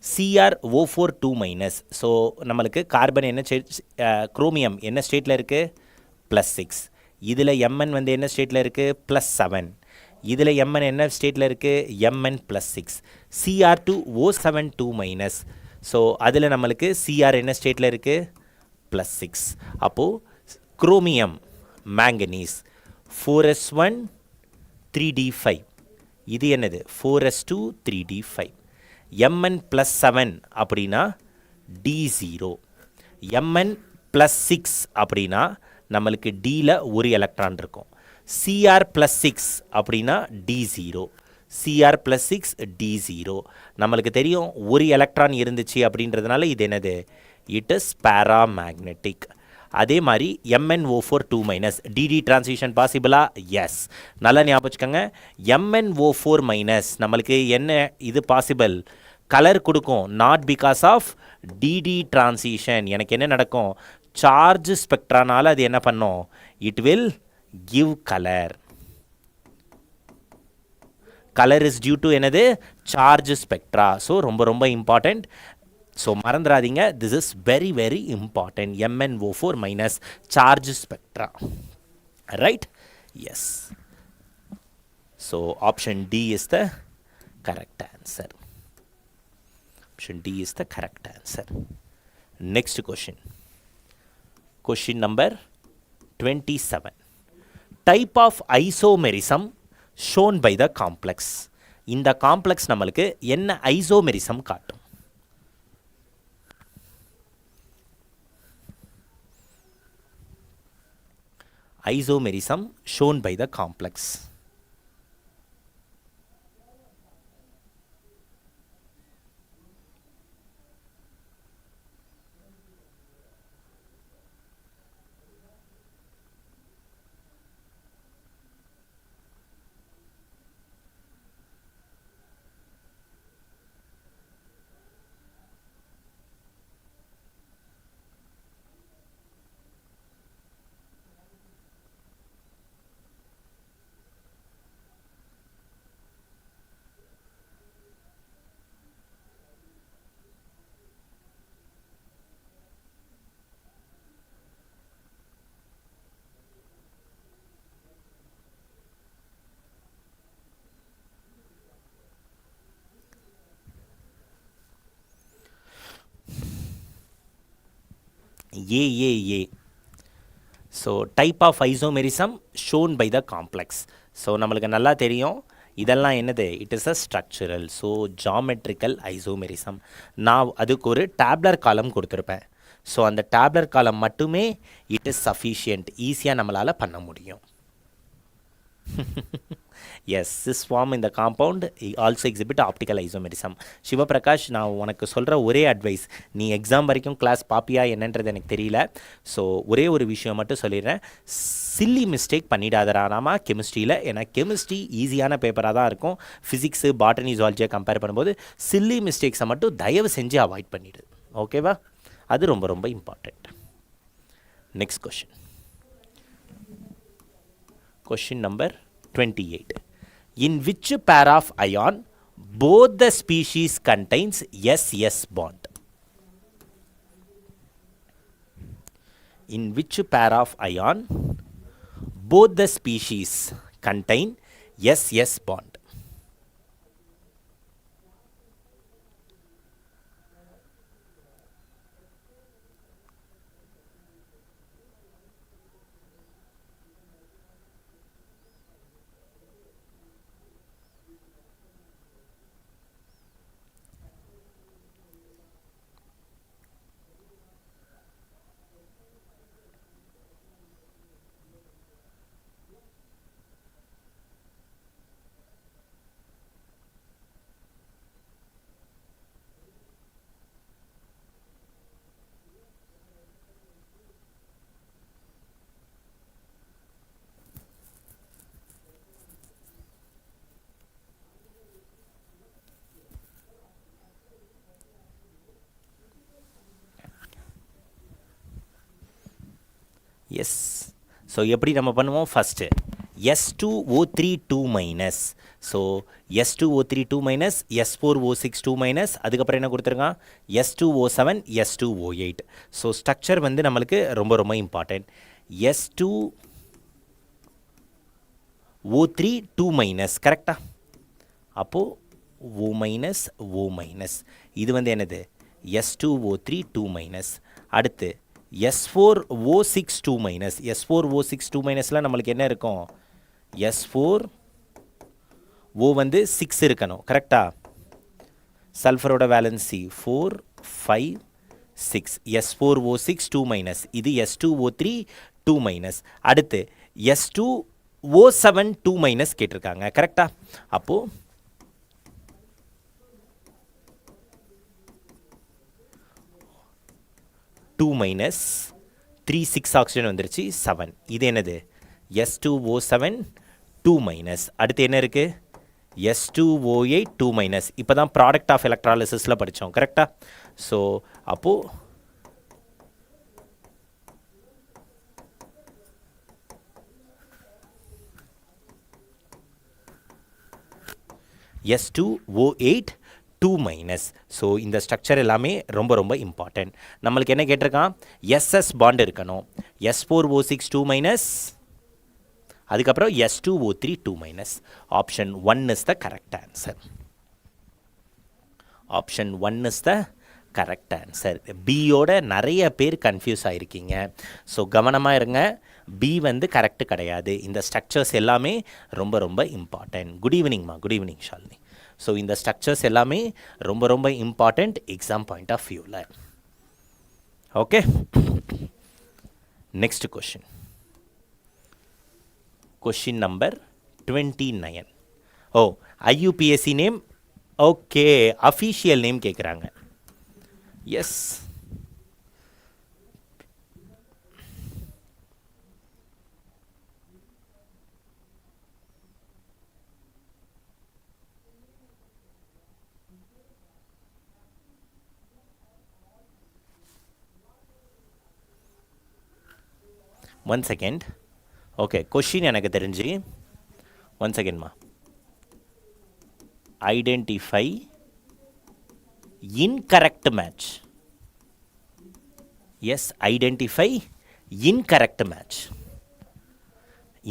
CrO4 2-. So நம்மளுக்கு carbon என்ன chromium என்ன ஸ்டேட்டில் இருக்குது? +6. இதில் Mn வந்து என்ன ஸ்டேட்டில் இருக்குது? +7. இதில் mn என்ன ஸ்டேட்டில் இருக்குது? mn + 6. Cr2O7 2-. ஸோ அதில் நம்மளுக்கு Cr என்ன ஸ்டேட்டில் இருக்குது? +6. அப்போது குரோமியம் மேங்கனீஸ் 4s1 3d5. இது என்னது? 4s2 3d5. mn + 7 அப்படின்னா d0. mn + 6 அப்படின்னா நம்மளுக்கு Dயில் ஒரு எலக்ட்ரான் இருக்கும். Cr + 6 அப்படின்னா D0. Cr + 6 D0. நம்மளுக்கு தெரியும் ஒரு எலக்ட்ரான் இருந்துச்சு அப்படின்றதுனால இது என்னது? It is paramagnetic. அதே மாதிரி MnO4 2-. DD டிரான்சிஷன் பாசிபிளா? எஸ். நல்லா ஞாபகம் வச்சுக்கோங்க. MnO4- நம்மளுக்கு என்ன இது பாசிபிள்? கலர் கொடுக்கும். Not because of DD transition. எனக்கு என்ன நடக்கும்? சார்ஜ் ஸ்பெக்ட்ரானால் அது என்ன பண்ணும்? It will give color. Color is due to என்னது? Charge spectra. So ரொம்ப important. So மறந்துடாதீங்க, this is very important. MnO4- charge spectra. Right? Yes. So option D is the correct answer. Option D is the correct answer. Next question. Question number 27. Type of isomerism shown by the complex. இந்த complex நம்மளுக்கு என்ன isomerism காட்டும்? Isomerism shown by the complex. A. So type of isomerism shown by the complex. So நம்மளுக்கு நல்லா தெரியும் இதெல்லாம் என்னது? It is a structural. So geometrical isomerism. நான் அதுக்கு ஒரு டேப்லர் காலம் கொடுத்துருப்பேன். ஸோ அந்த டேப்லர் காலம் மட்டுமே இட் இஸ் சஃபிஷியன்ட். ஈஸியாக நம்மளால் பண்ண முடியும். Yes, this form in the compound also exhibit optical isomerism. Sivaprakash, நான் உனக்கு சொல்கிற ஒரே அட்வைஸ், நீ எக்ஸாம் வரைக்கும் கிளாஸ் பாப்பியா என்னன்றது எனக்கு தெரியல. ஸோ ஒரே ஒரு விஷயம் மட்டும் சொல்லிடுறேன், சில்லி மிஸ்டேக் பண்ணிடாதரானாமா கெமிஸ்ட்ரியில். ஏன்னா கெமிஸ்ட்ரி ஈஸியான பேப்பராக தான் இருக்கும். ஃபிசிக்ஸு, பாட்டனி, ஜுவாலஜியை கம்பேர் பண்ணும்போது சில்லி மிஸ்டேக்ஸை மட்டும் தயவு செஞ்சு அவாய்ட் பண்ணிவிடு. ஓகேவா? அது ரொம்ப important. Next question. Question number 28. In which pair of ion both the species contains S bond? In which pair of ion both the species contain S bond? Yes. So எப்படி நம்ம பண்ணுவோம்? First S2O3 2-. So S2O3 2-, S4O6 2-, அதுக்கப்புறம் என்ன கொடுத்துருக்கான்? S2O7 S2O8. So structure வந்து நம்மளுக்கு ரொம்ப important. S2 O3 2 minus கரெக்டா? அப்போது O மைனஸ் O மைனஸ் இது வந்து என்னது S2O3 2 மைனஸ். அடுத்து S4O6 2 மைனஸ். S4O6 2 மைனஸில் நம்மளுக்கு என்ன இருக்கும்? S4O வந்து 6 இருக்கணும் கரெக்டா? சல்ஃபரோட வேலன்சி 4 5 6. S4O6 2 minus. இது S2O3 2 மைனஸ். அடுத்து S2O7 2 மைனஸ் கேட்டிருக்காங்க கரெக்டா? அப்போது 2 மைனஸ் 3 6 ஆக்சிஜன் வந்துருச்சு 7. இது என்னது S2O7 2 மைனஸ். அடுத்து என்ன இருக்குது S2O8 2 மைனஸ். இப்போ தான் ப்ராடக்ட் ஆஃப் எலக்ட்ராலிசிஸில் படித்தோம் கரெக்டா? ஸோ அப்போது S2O8 2 மைனஸ். ஸோ இந்த ஸ்ட்ரக்சர் எல்லாமே ரொம்ப ரொம்ப இம்பார்ட்டன்ட். நம்மளுக்கு என்ன கேட்டிருக்கான்? SS பாண்ட் இருக்கணும். S4O6 2 மைனஸ், அதுக்கப்புறம் S2O3 2 minus. Option 1 is the correct answer. Option 1 is the correct answer. பியோட நிறைய பேர் கன்ஃபியூஸ் ஆகிருக்கீங்க. ஸோ கவனமாக இருங்க. பி வந்து கரெக்டு கிடையாது. இந்த ஸ்ட்ரக்சர்ஸ் எல்லாமே ரொம்ப ரொம்ப இம்பார்ட்டன்ட். குட் ஈவினிங்மா. Good evening Shalini. ஸோ இந்த ஸ்ட்ரக்சர்ஸ் எல்லாமே ரொம்ப ரொம்ப இம்பார்ட்டண்ட் எக்ஸாம் பாயிண்ட் ஆஃப் வியூவில். Okay, next question. Question number 29. Oh, IUPAC name. Okay, official name கேட்குறாங்க. Yes, one second. Okay, question எனக்கு தெரிஞ்சு, ஒன் செகண்ட்மா. Identify incorrect match. Yes, identify incorrect match.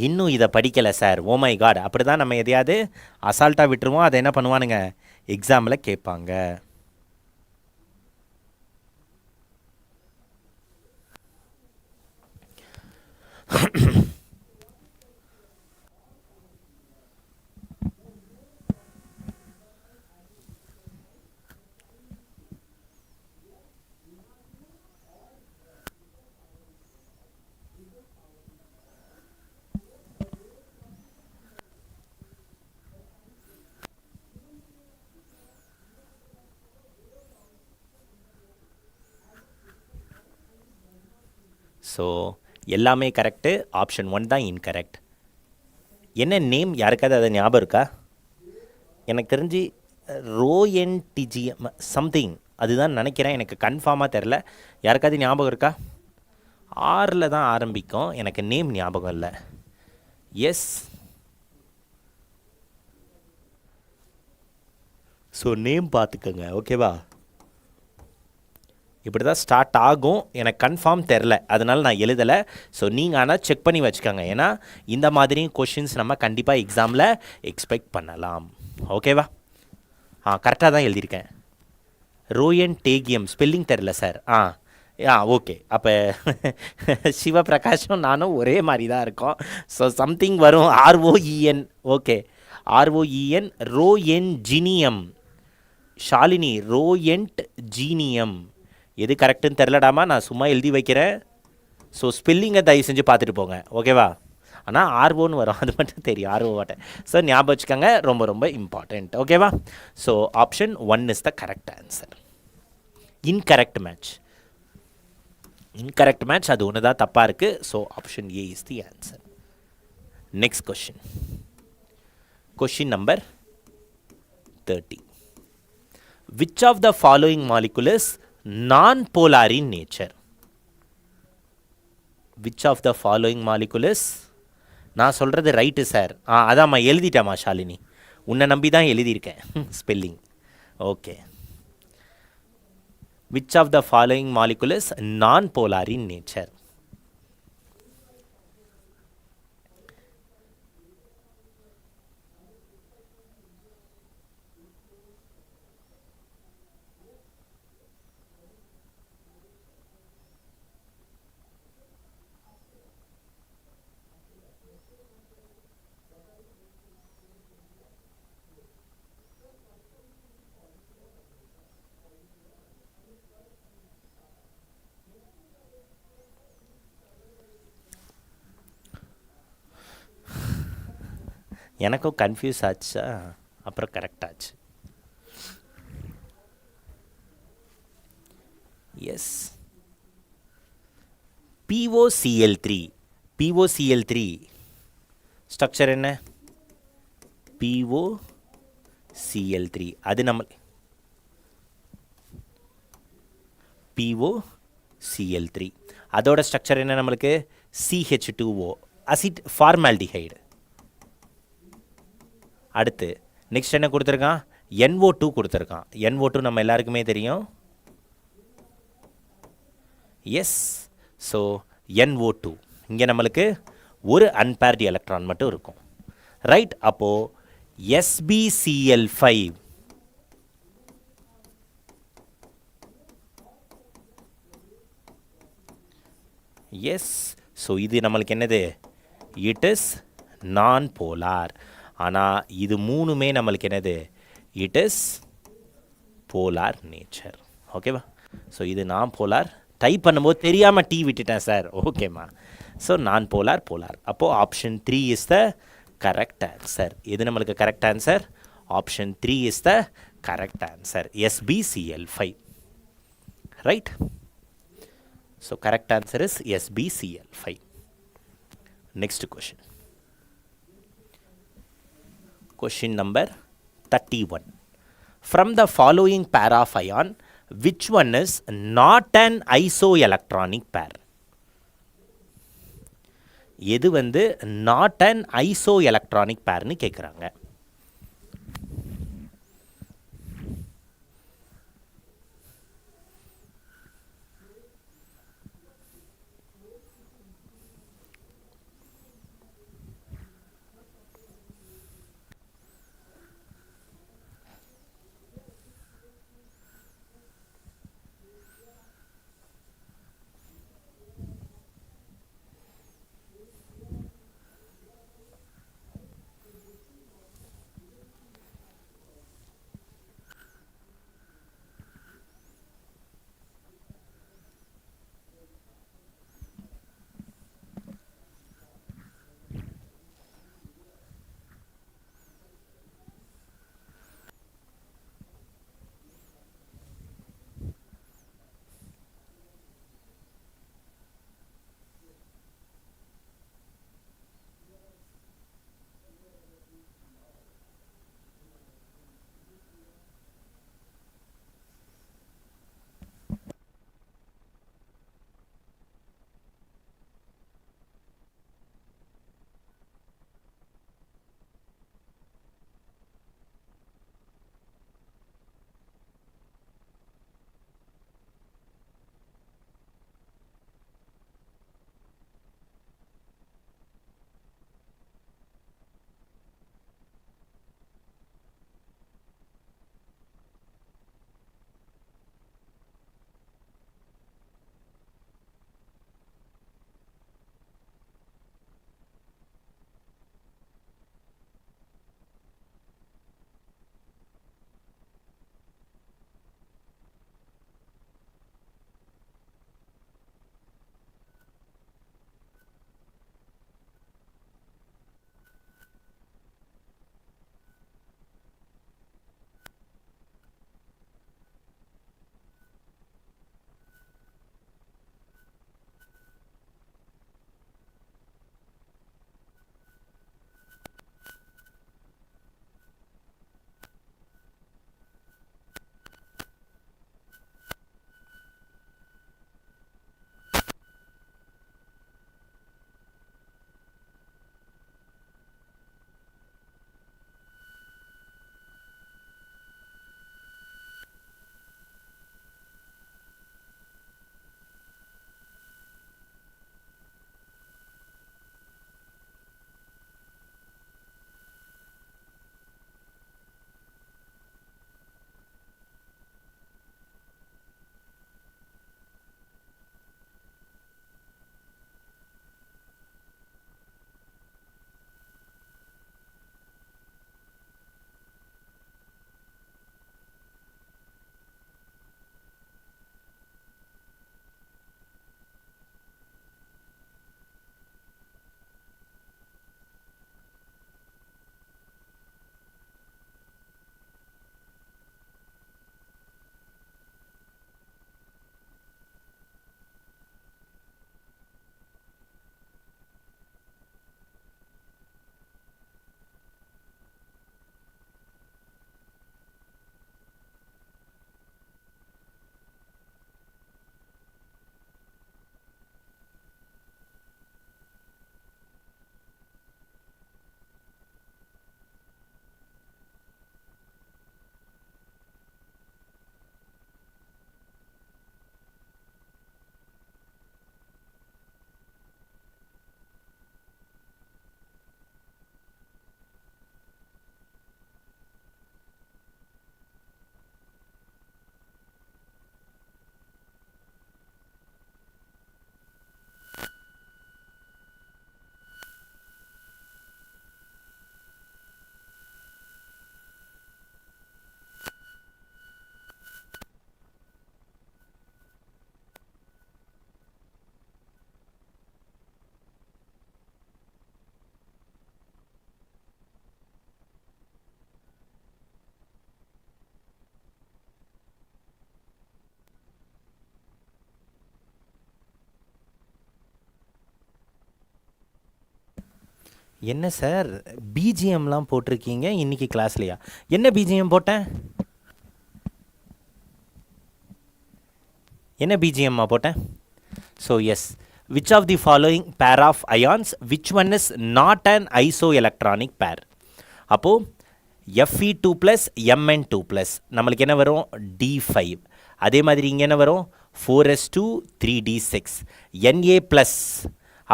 இன்னும் இதை படிக்கலை சார். O my God. அப்படி தான் நம்ம எதையாவது அசால்ட்டாக விட்டுருவோம். அதை என்ன பண்ணுவானுங்க, எக்ஸாமில் கேட்பாங்க. ஸோ எல்லாமே கரெக்டு. ஆப்ஷன் 1 தான் இன்கரெக்ட். என்ன நேம், யாருக்காவது அதை ஞாபகம் இருக்கா? எனக்கு தெரிஞ்சு ரோஎன்டிஜிஎம் சம்திங் அதுதான் நினைக்கிறேன். எனக்கு கன்ஃபார்மாக தெரில. யாருக்காவது ஞாபகம் இருக்கா? ஆரில் தான் ஆரம்பிக்கும். எனக்கு நேம் ஞாபகம் இல்லை. எஸ், ஸோ நேம் பார்த்துக்கோங்க. ஓகேவா? இப்படி தான் ஸ்டார்ட் ஆகும். எனக்கு கன்ஃபார்ம் தெரில, அதனால் நான் எழுதலை. ஸோ நீங்கள் ஆனால் செக் பண்ணி வச்சுக்கோங்க. ஏன்னா இந்த மாதிரி கொஷின்ஸ் நம்ம கண்டிப்பாக எக்ஸாமில் எக்ஸ்பெக்ட் பண்ணலாம். ஓகேவா? கரெக்டாக தான் எழுதியிருக்கேன். ரோயன் டேகியம் ஸ்பெல்லிங் தெரில சார். ஓகே. அப்போ சிவபிரகாஷும் நானும் ஒரே மாதிரி தான் இருக்கோம். ஸோ சம்திங் வரும். ROEN. Okay, ROEN. ரோஎன்ஜினியம். ஷாலினி, ரோயன்ட் ஜீனியம். எது கரெக்டுன்னு தெரிலடாமா, நான் சும்மா எழுதி வைக்கிறேன். ஸோ ஸ்பெல்லிங்கை தயவு செஞ்சு பார்த்துட்டு போங்க. ஓகேவா? ஆனால் ROன்னு வரும், அது மட்டும் தெரியும். RO வாட்ட. ஸோ ஞாபகம் வச்சுக்கோங்க, ரொம்ப ரொம்ப இம்பார்ட்டண்ட். ஓகேவா? So option 1 is the correct answer. Incorrect match. Incorrect match அது ஒன்று தான் தப்பாக இருக்குது. So option A is the answer. Next question. Question number 30. Which of the following molecule is non-polar in nature? Which of the following molecule is, நான் சொல்கிறது right sir. அதாம்மா எழுதிட்டாமா ஷாலினி, உன்னை நம்பி தான் எழுதியிருக்கேன் spelling. Okay. Which of the following molecule is non-polar in nature? எனக்கும் confuse ஆச்சா, அப்புறம் கரெக்ட் ஆச்சு. S, POCl3. POCl3 ஸ்ட்ரக்சர் என்ன? POCl3. அது நம்ம POCl3 அதோட ஸ்ட்ரக்சர் என்ன நம்மளுக்கு? CH2O, acid formaldehyde. அடுத்து நெக்ஸ்ட் என்ன கொடுத்துருக்கான்? NO2 கொடுத்துருக்கான். NO2 நம்ம எல்லாருக்குமே தெரியும். எஸ், ஸோ NO2 இங்கே நம்மளுக்கு ஒரு அன்பேர்டு எலக்ட்ரான் மட்டும் இருக்கும். ரைட், அப்போது SbCl5 எஸ், ஸோ இது நம்மளுக்கு என்னது? இட் இஸ் நான் போலார். ஆனால் இது மூணுமே நம்மளுக்கு என்னது? It is polar nature. ஓகேவா? ஸோ இது நான் போலார். டைப் பண்ணும்போது தெரியாமல் டீ விட்டுட்டேன் சார். ஓகேம்மா. ஸோ நான் போலார், போலார். அப்போது option 3 is the correct answer. எது நம்மளுக்கு correct answer? Option 3 is the correct answer. SbCl5. Right? So correct answer is SbCl5. Next question. Question number 31. From the following pair of ion, which one is not an isoelectronic pair? எது வந்து not an isoelectronic pairனு கேட்குறாங்க. என்ன sir பிஜிஎம்லாம் போட்டிருக்கீங்க இன்னைக்கு கிளாஸ்லையா? என்ன BGM போட்டேன்? என்ன பிஜிஎம்மா போட்டேன்? So yes, which of the following pair of ions which one is not an isoelectronic pair? அப்போது Fe2 ப்ளஸ் Mn2 ப்ளஸ் நம்மளுக்கு என்ன வரும்? D5. அதே மாதிரி இங்கே என்ன வரும்? 4s2 3d6. Na ப்ளஸ்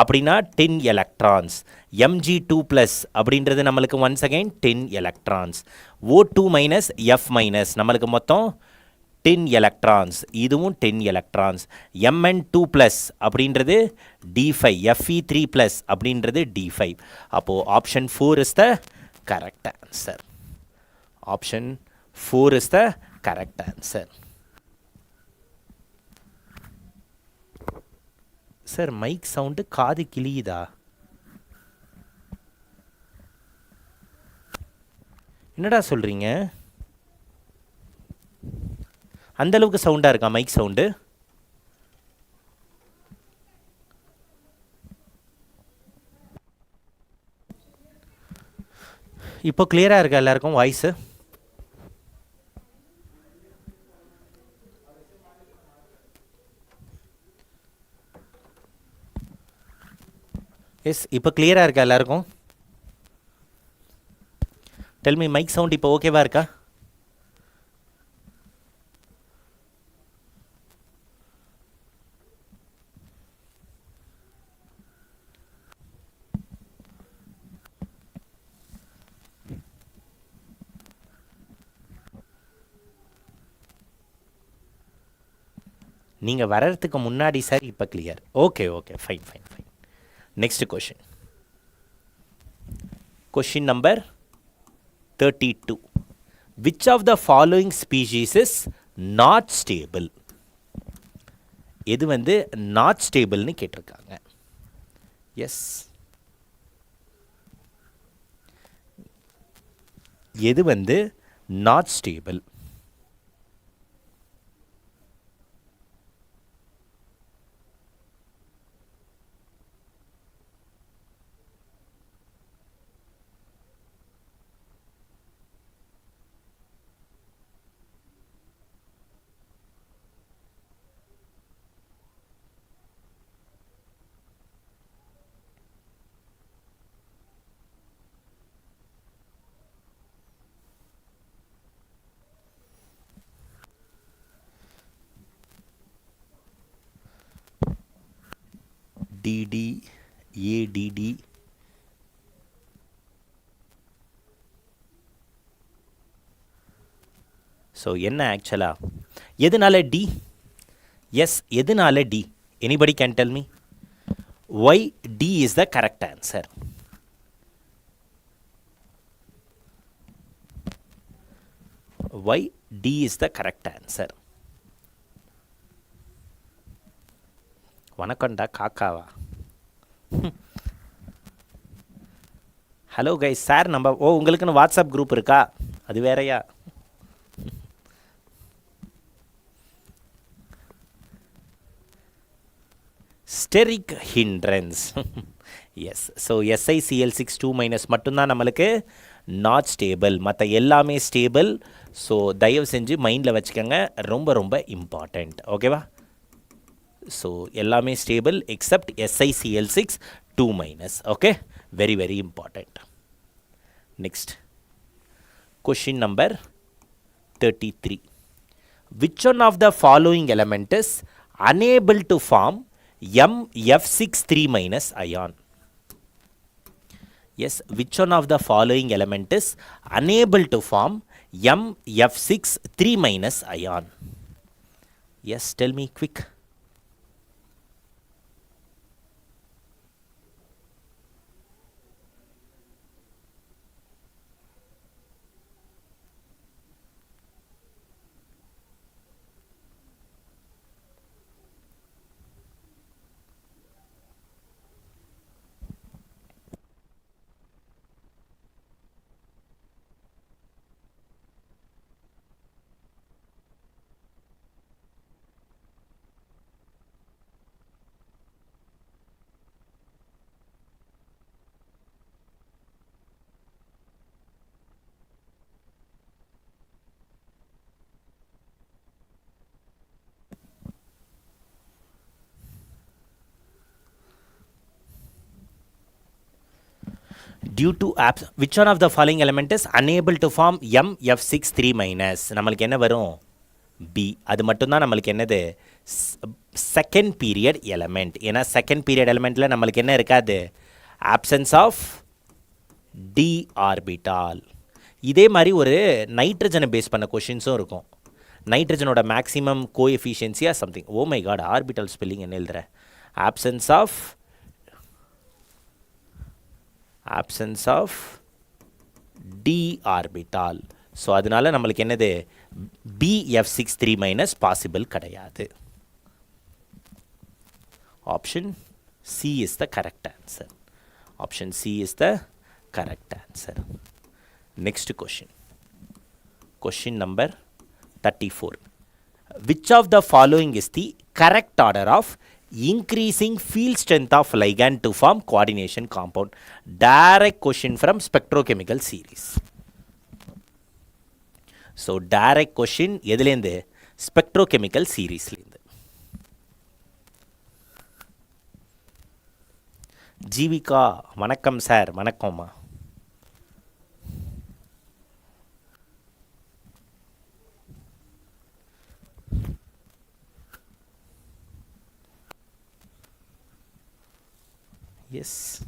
அப்படின்னா 10 எலக்ட்ரான்ஸ். Mg2 ப்ளஸ் அப்படின்றது நம்மளுக்கு once again 10 electrons. O2 minus F minus நம்மளுக்கு மொத்தம் 10 எலக்ட்ரான்ஸ். இதுவும் 10 எலக்ட்ரான்ஸ். Mn2 ப்ளஸ் அப்படின்றது D5. Fe3 ப்ளஸ் அப்படின்றது D5. அப்போது option 4 is the correct answer. Option 4 is the correct answer. Sir mike sound காது கிளியுதா? என்னடா சொல்கிறீங்க? அந்தளவுக்கு சவுண்டாக இருக்கா மைக் சவுண்டு? இப்போ கிளியராக இருக்கா எல்லாருக்கும் வாய்ஸு? எஸ், இப்போ கிளியராக இருக்கா எல்லாருக்கும்? டெல் மீ, மைக் சவுண்ட் இப்போ ஓகேவா இருக்கா? நீங்கள் வர்றதுக்கு முன்னாடி சார் இப்போ clear. Okay okay, fine fine fine. Next question. Question number 32. Which of the following species is not stable? எது வந்து not stable னு கேட்டிருக்காங்க. எஸ், எது வந்து not stable? DD, ADD, so என்ன ஆக்சுவலாக எதனால டி? எஸ், எதனால D? Anybody can tell me why D is the correct answer? Why D is the correct answer? வணக்கம்டா காக்காவா. ஹலோ கைஸ், சார் நம்ம உங்களுக்குன்னு வாட்ஸ்அப் குரூப் இருக்கா? அது வேறையா? Steric hindrance. S, so SiCl6 2- மட்டும்தான் நம்மளுக்கு நாட் ஸ்டேபிள், மற்ற எல்லாமே ஸ்டேபிள். ஸோ தயவு செஞ்சு மைண்டில் வச்சுக்கோங்க, ரொம்ப ரொம்ப இம்பார்ட்டண்ட். ஓகேவா? ஸோ எல்லாமே stable accept SiCl6 2-. Okay, very very important. Next question number 33. Which one of the following element is unable to form MF6 3- ion? Yes, which one of the following element is unable to form MF6 3- ion? Yes, tell me quick. due to which one of the following element is unable to form MF6 3 minus நம்மளுக்கு என்ன வரும் B அது மட்டும்தான் நம்மளுக்கு என்னது second period element ஏன்னா second period எலமெண்ட்டில் நம்மளுக்கு என்ன இருக்காது ஆப்சன்ஸ் ஆஃப் டி ஆர்பிட்டால் இதே மாதிரி ஒரு நைட்ரஜனை பேஸ் பண்ண கொஷின்ஸும் இருக்கும் நைட்ரஜனோட மேக்ஸிமம் கோஎஃபிஷியன்சியா something oh my god orbital spelling என்ன எழுதுற absence of d orbital so அதனால நம்மளுக்கு என்னது BF63 மைனஸ் பாசிபிள் கிடையாது option C is the correct answer option C is the correct answer next question number 34 which of the following is the correct order of increasing field strength of ligand to form coordination compound direct question from spectrochemical series so direct question எதுலேருந்து spectrochemical seriesலேருந்து Jeevika வணக்கம் sir வணக்கம்மா yes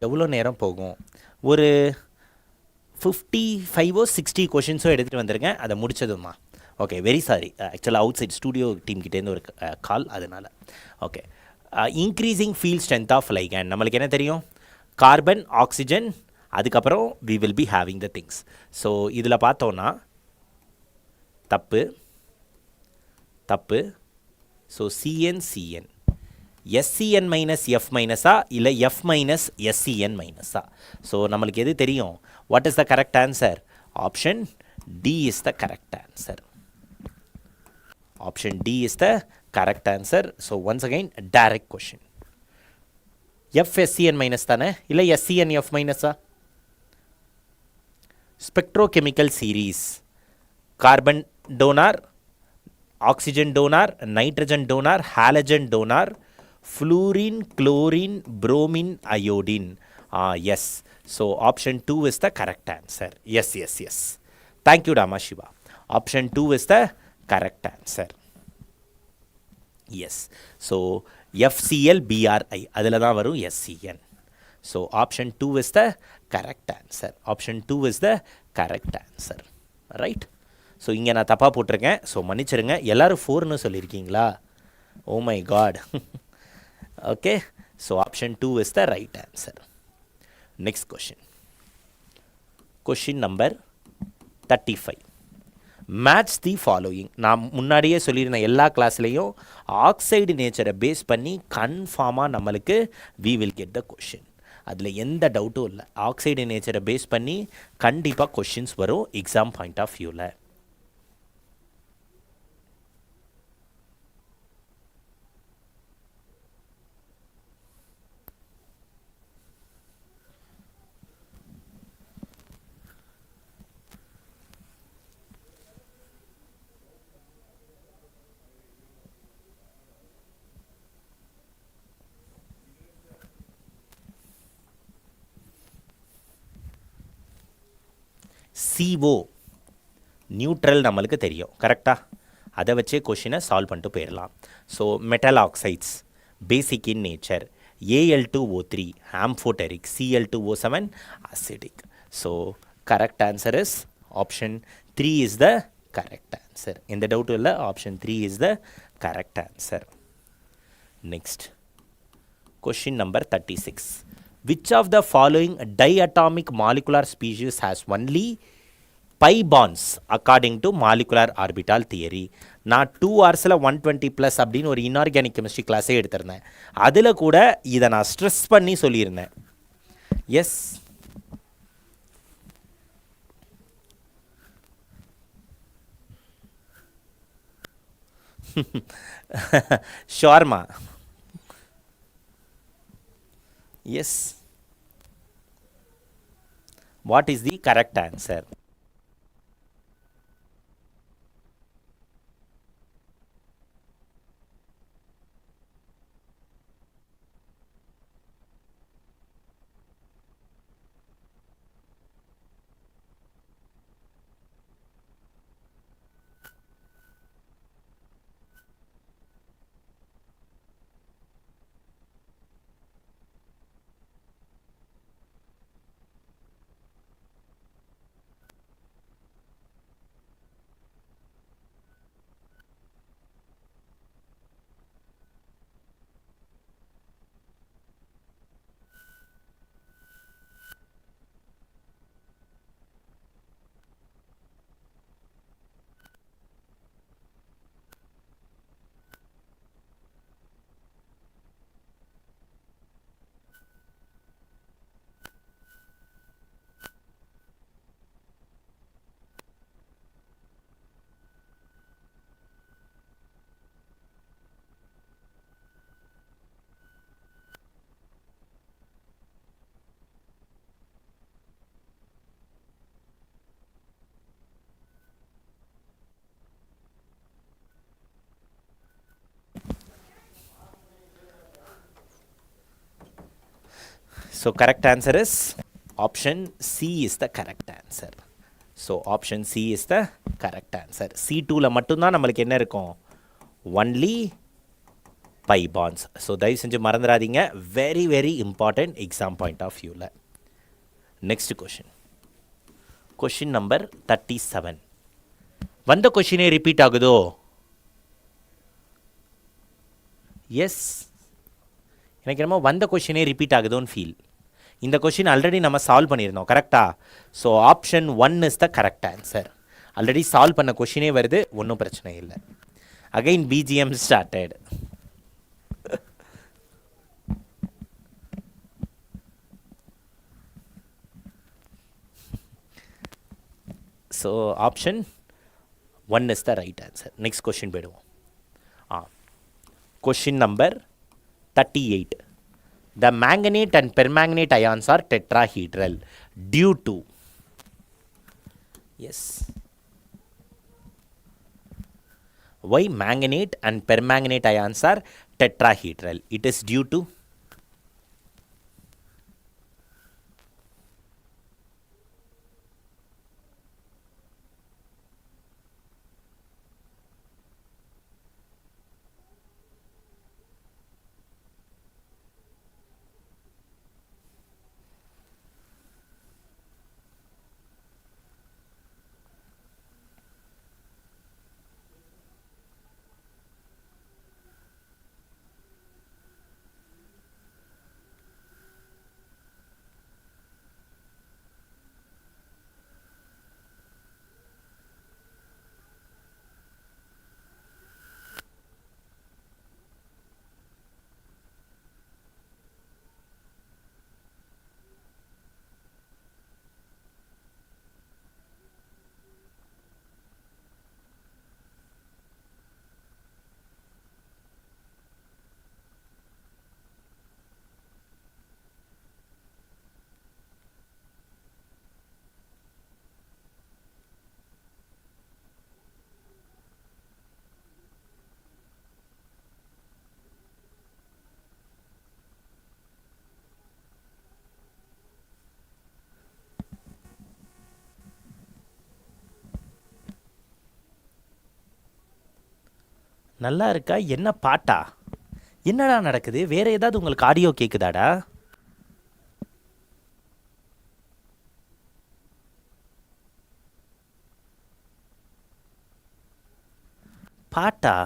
எவ்வளோ நேரம் போகும்? ஒரு 55 60 கொஷின்ஸோ எடுத்துகிட்டு வந்துருங்க, அதை முடிச்சதுமா. Okay, very sorry, actually outside studio team கிட்டேருந்து ஒரு கால், அதனால். Okay, increasing field strength of ligand நம்மளுக்கு என்ன தெரியும்? கார்பன், ஆக்சிஜன், அதுக்கப்புறம் we will be having the things. So இதில் பார்த்தோன்னா தப்பு தப்பு. So CN CN SCN minus F மைனஸா இல்லை எஃப் மைனஸ் எஸ்சிஎன் மைனஸா? ஸோ நம்மளுக்கு எது தெரியும்? What is the correct answer? Option D is the correct answer. Option D is the correct answer. So once again direct question. F SCN minus தானே, இல்லை SCN F மைனஸா? Spectrochemical series carbon donor, oxygen donor, nitrogen donor, halogen donor, fluorine, chlorine, bromine, iodine. Yes. So option 2 is the correct answer. Yes, yes, yes. Thank you, Dama Shiva. Option 2 is the correct answer. Yes. So FCl, BRI. அதில் தான் வரும் SCN. So option 2 is the correct answer. Option 2 is the correct answer. Right? So இங்கே நான் தப்பாக போட்டிருக்கேன், so மன்னிச்சிருங்க. எல்லோரும் 4ன்னு சொல்லியிருக்கீங்களா? Oh my god. Okay, so option 2 is the right answer. Next question. Question number 35. Match the following. நான் முன்னாடியே சொல்லியிருந்தேன், எல்லா கிளாஸ்லேயும் ஆக்சைடு நேச்சரை பேஸ் பண்ணி கன்ஃபார்மாக நம்மளுக்கு we will get the question. அதில் எந்த டவுட்டும் இல்லை. ஆக்சைடு நேச்சரை பேஸ் பண்ணி கண்டிப்பாக கொஷின்ஸ் வரும் எக்ஸாம் பாயிண்ட் ஆஃப் வியூவில். CO நியூட்ரல் நம்மளுக்கு தெரியும், கரெக்டாக? அதை வச்சே கொஷினை சால்வ் பண்ணிட்டு போயிடலாம். So metal oxides basic in nature. Al2O3 ஆம்ஃபோட்டரிக், Cl2O7 acidic. So correct answer is option 3 is the correct answer. எந்த டவுட்டும் இல்லை, option 3 is the correct answer. Next question number 36. Which of the following diatomic molecular species has only pi bonds according to molecular orbital theory? நான் 2 hours 120+ அப்படின்னு ஒரு inorganic chemistry கிளாஸே எடுத்திருந்தேன். அதில் கூட இதை நான் ஸ்ட்ரெஸ் பண்ணி சொல்லியிருந்தேன். S, ஷோர்மா. Yes. What is the correct answer? So correct answer is option C is the correct answer. So option C is the correct answer. C2ல மட்டும்தான் நம்மளுக்கு என்ன இருக்கும்? Only pi bonds. ஸோ தயவு செஞ்சு மறந்துடாதீங்க, very very important exam point of வியூவில். Next question number 37. வந்த கொஷினே ரிப்பீட் ஆகுதோ? எஸ், எனக்கு என்னமோ வந்த கொஷினே ரிப்பீட் ஆகுதோன்னு ஃபீல். இந்த கொஷின் ஆல்ரெடி நம்ம சால்வ் பண்ணியிருந்தோம், கரெக்டாக? So option 1 is the correct answer. Already solve பண்ண கொஷினே வருது, ஒன்றும் பிரச்சனை இல்லை. Again BGM started. So option 1 is the right answer. Next question போயிடுவோம். Question number 38. The manganate and permanganate ions are tetrahedral due to. Yes. Why manganate and permanganate ions are tetrahedral? It is due to. நல்லா இருக்கா? என்ன பாட்டா? என்னடா நடக்குது? வேற ஏதாவது உங்களுக்கு ஆடியோ கேட்குதாடா? பாட்டா?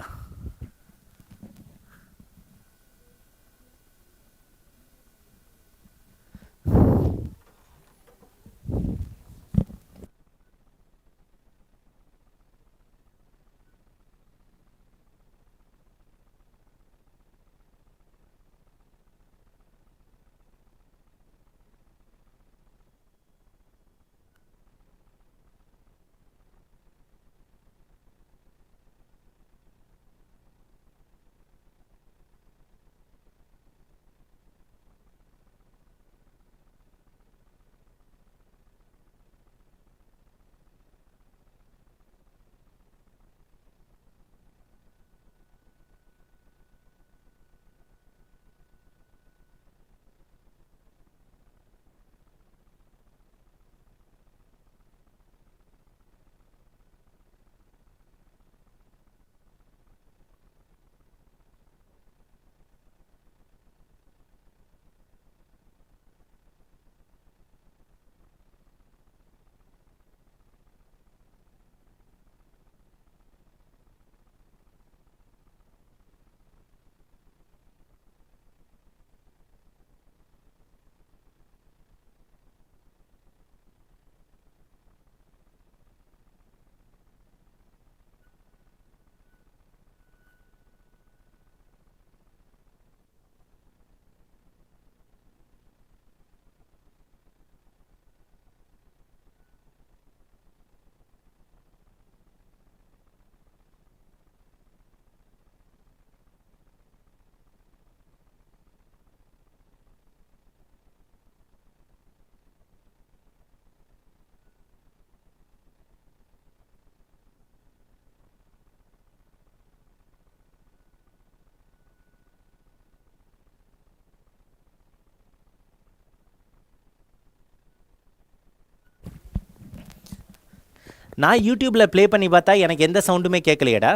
நான் யூடியூப்பில் ப்ளே பண்ணி பார்த்தா எனக்கு எந்த சவுண்டுமே கேட்கலையடா.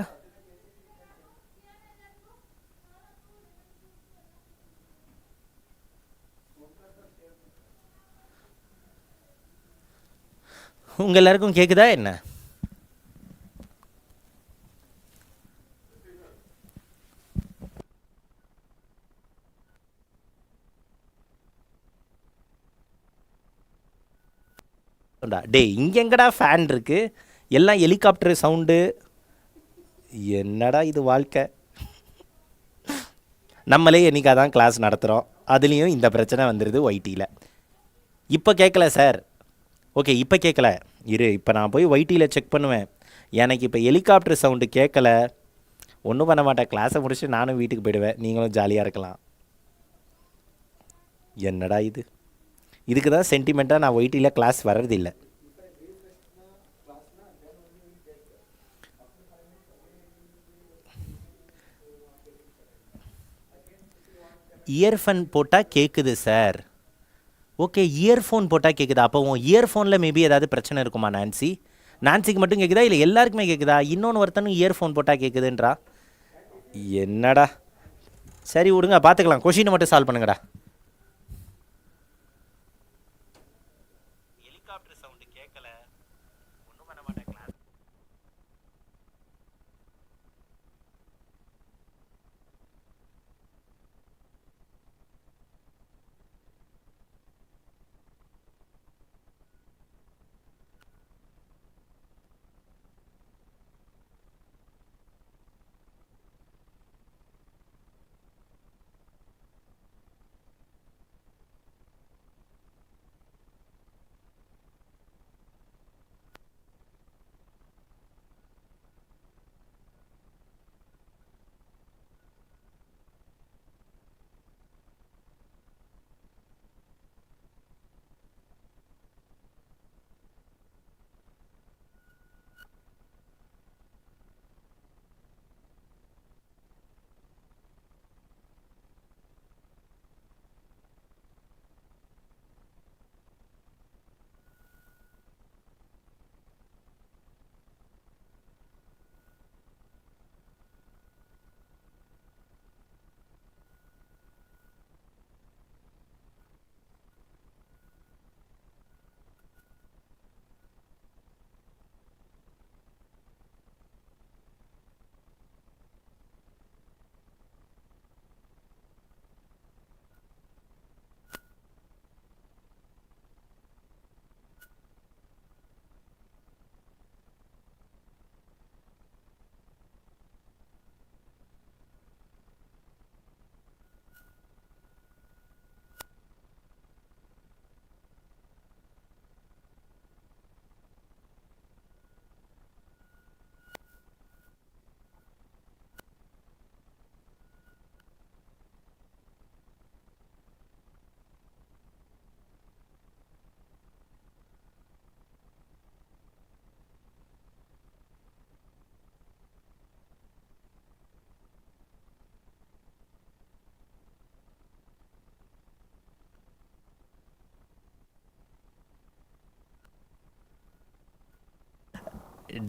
உங்கள் எல்லாருக்கும் கேட்குதா என்ன? டேய் இங்கே எங்கடா ஃபேன் இருக்கு? எல்லாம் ஹெலிகாப்டர் சவுண்டு. என்னடா இது வாழ்க்கை? நம்மளே என்னைக்காக தான் கிளாஸ் நடத்துகிறோம், அதுலேயும் இந்த பிரச்சனை வந்துடுது ஒய்டியில். இப்போ கேட்கல சார். ஓகே இப்போ கேட்கல. இரு, இப்போ நான் போய் ஒய்டியில் செக் பண்ணுவேன். எனக்கு இப்போ ஹெலிகாப்டர் சவுண்டு கேட்கல. ஒன்றும் பண்ண மாட்டேன், கிளாஸை முடிச்சுட்டு நானும் வீட்டுக்கு போயிடுவேன், நீங்களும் ஜாலியாக இருக்கலாம். என்னடா இது? இதுக்கு தான் சென்டிமெண்ட்டாக நான் ஒய்டியில் கிளாஸ் வர்றதில்லை. இயர்ஃபோன் போட்டால் கேட்குது சார். ஓகே இயர்ஃபோன் போட்டால் கேட்குதா? அப்போ உன் இயர்ஃபோனில் மேபி ஏதாவது பிரச்சனை இருக்குமா நான்சி? நான்சிக்கு மட்டும் கேட்குதா இல்லை எல்லாருக்குமே கேட்குதா? இன்னொன்று ஒருத்தனும் இயர்ஃபோன் போட்டால் கேட்குதுன்றா. என்னடா? சரி விடுங்க, பார்த்துக்கலாம். கொஷினை மட்டும் சால்வ் பண்ணுங்கடா. ஹெலிகாப்டர் சவுண்டு கேட்கல, ஒன்றும் பண்ண மாட்டேன் கிளாஸ்.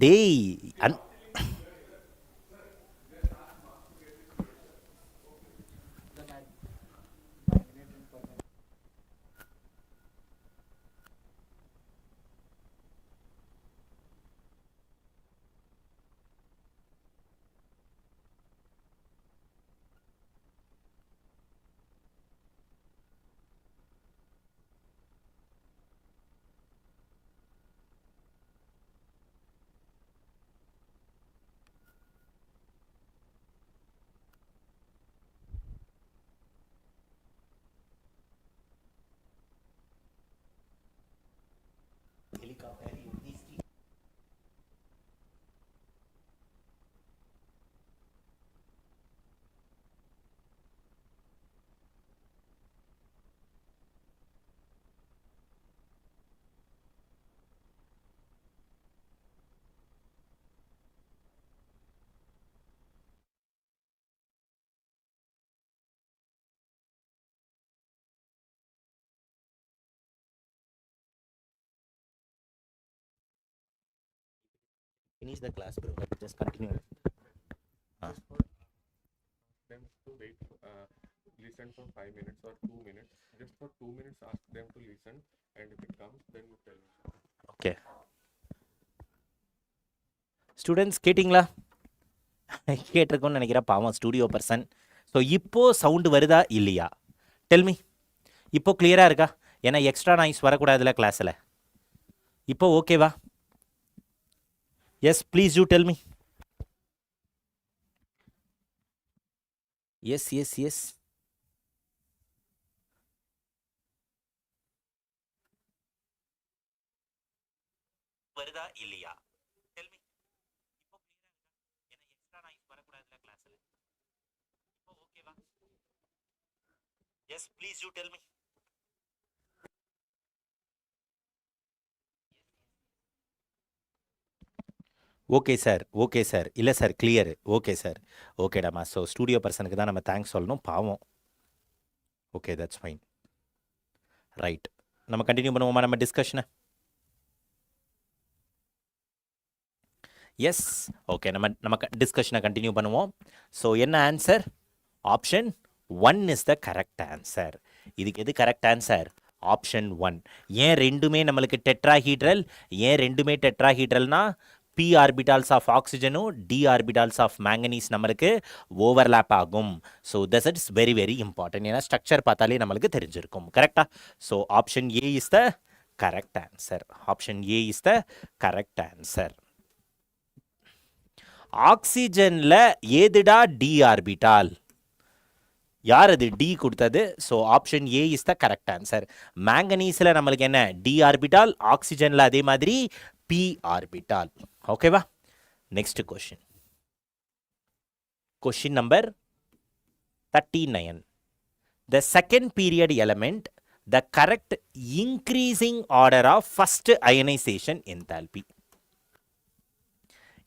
டேய் finish the class bro, just continue. Just for them to wait, listen for 5 minutes or 2 minutes. Just for 2 minutes, ask them to listen, and if it comes, then you tell me. Okay. Students கேட்டிங்களா? கேட்டிருக்கோன்னு நினைக்கிறேன், பாவம் studio person. So இப்போ sound வருதா இல்லையா? Tell me. இப்போ கிளியராக இருக்கா? ஏன்னா எக்ஸ்ட்ரா நாய்ஸ் வரக்கூடாதுல கிளாஸில். இப்போ ஓகேவா? Yes, please you tell me. Yes yes yes. வருதா இல்லையா? Tell me. இப்போ கிளியரா இருக்கா? ஏன்னா எக்ஸ்ட்ரா நாய்ஸ் வரக்கூடாதுல கிளாஸ்ல. இப்போ ஓகேவா? Yes, please you tell me. Okay sir, okay sir. இல்லை சார், கிளியர். ஓகே சார், ஓகேடாமா. ஸோ ஸ்டூடியோ பர்சனுக்கு தான் நம்ம தேங்க்ஸ் சொல்லணும், பாவம். Okay, that's fine. ரைட், நம்ம கண்டினியூ பண்ணுவோமா நம்ம டிஸ்கஷனை? எஸ், ஓகே, நம்ம டிஸ்கஷனை கண்டினியூ பண்ணுவோம். ஸோ என்ன answer? Option 1 is the correct answer. இதுக்கு எது கரெக்ட் ஆன்சர்? ஆப்ஷன் 1. ஏன் ரெண்டுமே நம்மளுக்கு டெட்ராஹீட்ரல்? ஏன் ரெண்டுமே டெட்ராஹீட்ரல்னா பி ஆர்பிட்டால்ஸ் ஆஃப் ஆக்சிஜனும் டி ஆர்பிட்டால்ஸ் ஆஃப் மேங்கனீஸ் நம்மளுக்கு ஓவர்லேப் ஆகும். So this it's very very important. ஏன்னா ஸ்ட்ரக்சர் பார்த்தாலே நம்மளுக்கு தெரிஞ்சிருக்கும். கரெக்டா? So option A is the correct answer. Option A is the correct answer. ஆக்சிஜன்ல ஏதுடா டி ஆர்பிட்டால்? யார் அது டி கொடுத்தது? So option A is the correct answer. மேங்கனீஸில் நம்மளுக்கு என்ன? D orbital. ஆக்சிஜனில் அதே மாதிரி பி ஆர்பிட்டால். ஓகேவா? Next question. Question number 39. The second period element, the correct increasing order of first ionization enthalpy.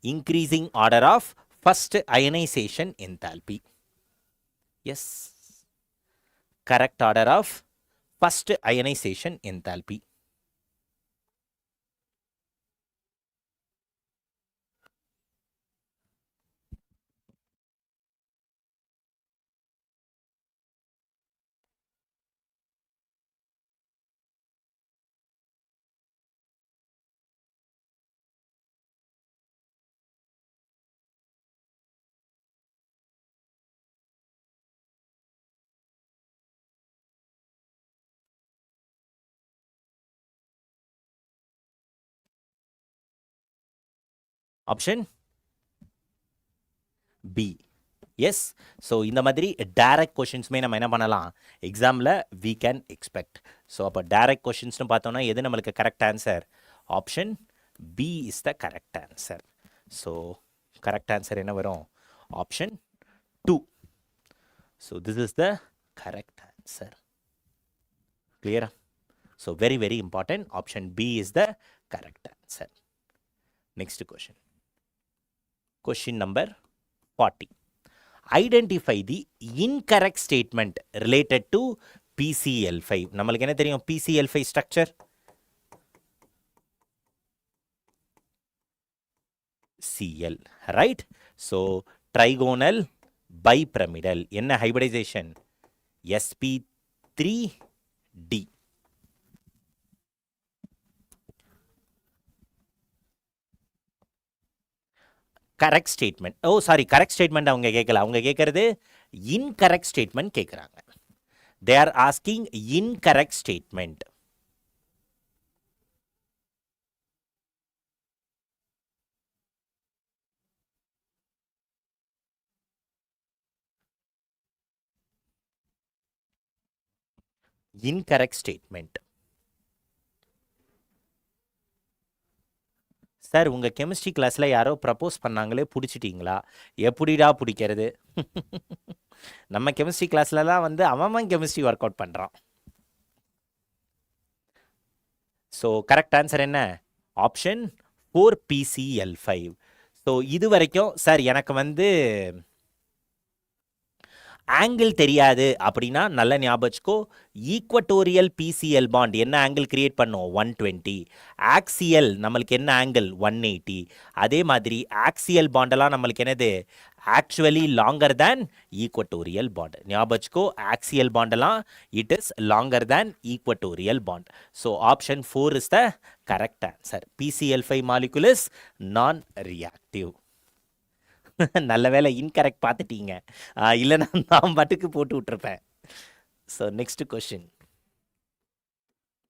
Increasing order of first ionization enthalpy. Yes, correct order of first ionization enthalpy. Option B. Yes. So இந்த மாதிரி direct கொஷின்ஸுமே நம்ம என்ன பண்ணலாம், எக்ஸாமில் we can expect. So அப்போ direct கொஷின்ஸ்னு பார்த்தோன்னா எது நம்மளுக்கு correct answer? Option B is the correct answer. So correct answer என்ன வரும்? Option 2. So this is the correct answer. கிளியரா? So very very important. Option B is the correct answer. Next question. Question number 40. Identify the incorrect statement related to PCl5. நம்மளுக்கு என்ன தெரியும் PCl5 structure? Cl, right? So trigonal bipyramidal. என்ன hybridization? sp3d. Correct statement. Oh sorry, correct statement அவங்க கேட்கல. அவங்க கேட்கறது incorrect statement கேட்குறாங்க. They are asking incorrect statement. Incorrect statement. Sir உங்கள் கெமிஸ்ட்ரி கிளாஸில் யாரோ ப்ரப்போஸ் பண்ணாங்களே, பிடிச்சிட்டிங்களா? எப்படிடா பிடிக்கிறது? நம்ம கெமிஸ்ட்ரி கிளாஸ்லலாம் வந்து அவன் கெமிஸ்ட்ரி ஒர்க் அவுட் பண்ணுறான். ஸோ கரெக்ட் ஆன்சர் என்ன? Option 4PCl5. ஸோ இது வரைக்கும் சார் எனக்கு வந்து ஆங்கிள் தெரியாது அப்படின்னா நல்ல ஞாபகம் வச்சுக்கோ. ஈக்குவட்டோரியல் பிசிஎல் பாண்ட் என்ன ஆங்கிள் கிரியேட் பண்ணும்? 120. ஆக்சியல் நம்மளுக்கு என்ன ஆங்கிள்? 180. அதே மாதிரி ஆக்சியல் பாண்டெல்லாம் நம்மளுக்கு என்னது? Actually longer than equatorial bond. ஞாபகம் வச்சுக்கோ, ஆக்சியல் பாண்டெல்லாம் it is longer than equatorial bond. So option 4 is the correct answer. PCl5 molecule is non reactive. நல்ல வேலை இன்கரெக்ட் பார்த்துட்டீங்க, இல்லைன்னா நான் பாட்டுக்கு போட்டு விட்டுருப்பேன். So next question,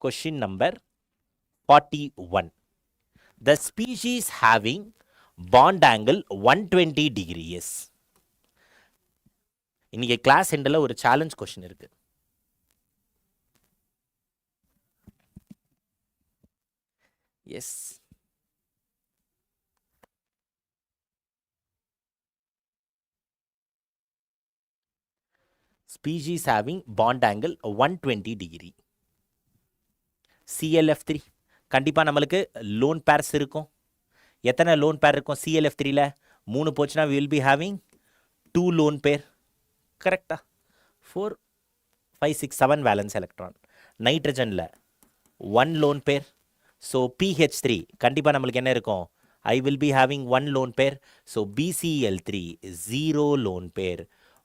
question number 41. The species having bond angle 120 degrees. இன்னைக்கு கிளாஸ் எண்டில் ஒரு சேலஞ்ச் கொஷின் இருக்கு. Yes, species having bond angle 120 degree. CLF3 கண்டிப்பாக நம்மளுக்கு லோன் பேர்ஸ் இருக்கும். எத்தனை லோன் பேர் இருக்கும் CLF3ல? 3 போச்சுன்னா we will be having 2 lone pair. கரெக்டா? 4 5 6 7 வேலன்ஸ் எலக்ட்ரான். நைட்ரஜனில் 1 லோன் பேர். ஸோ PH3 கண்டிப்பாக நம்மளுக்கு என்ன இருக்கும்? I will be having 1 lone pair. So BCl3 0 lone pair.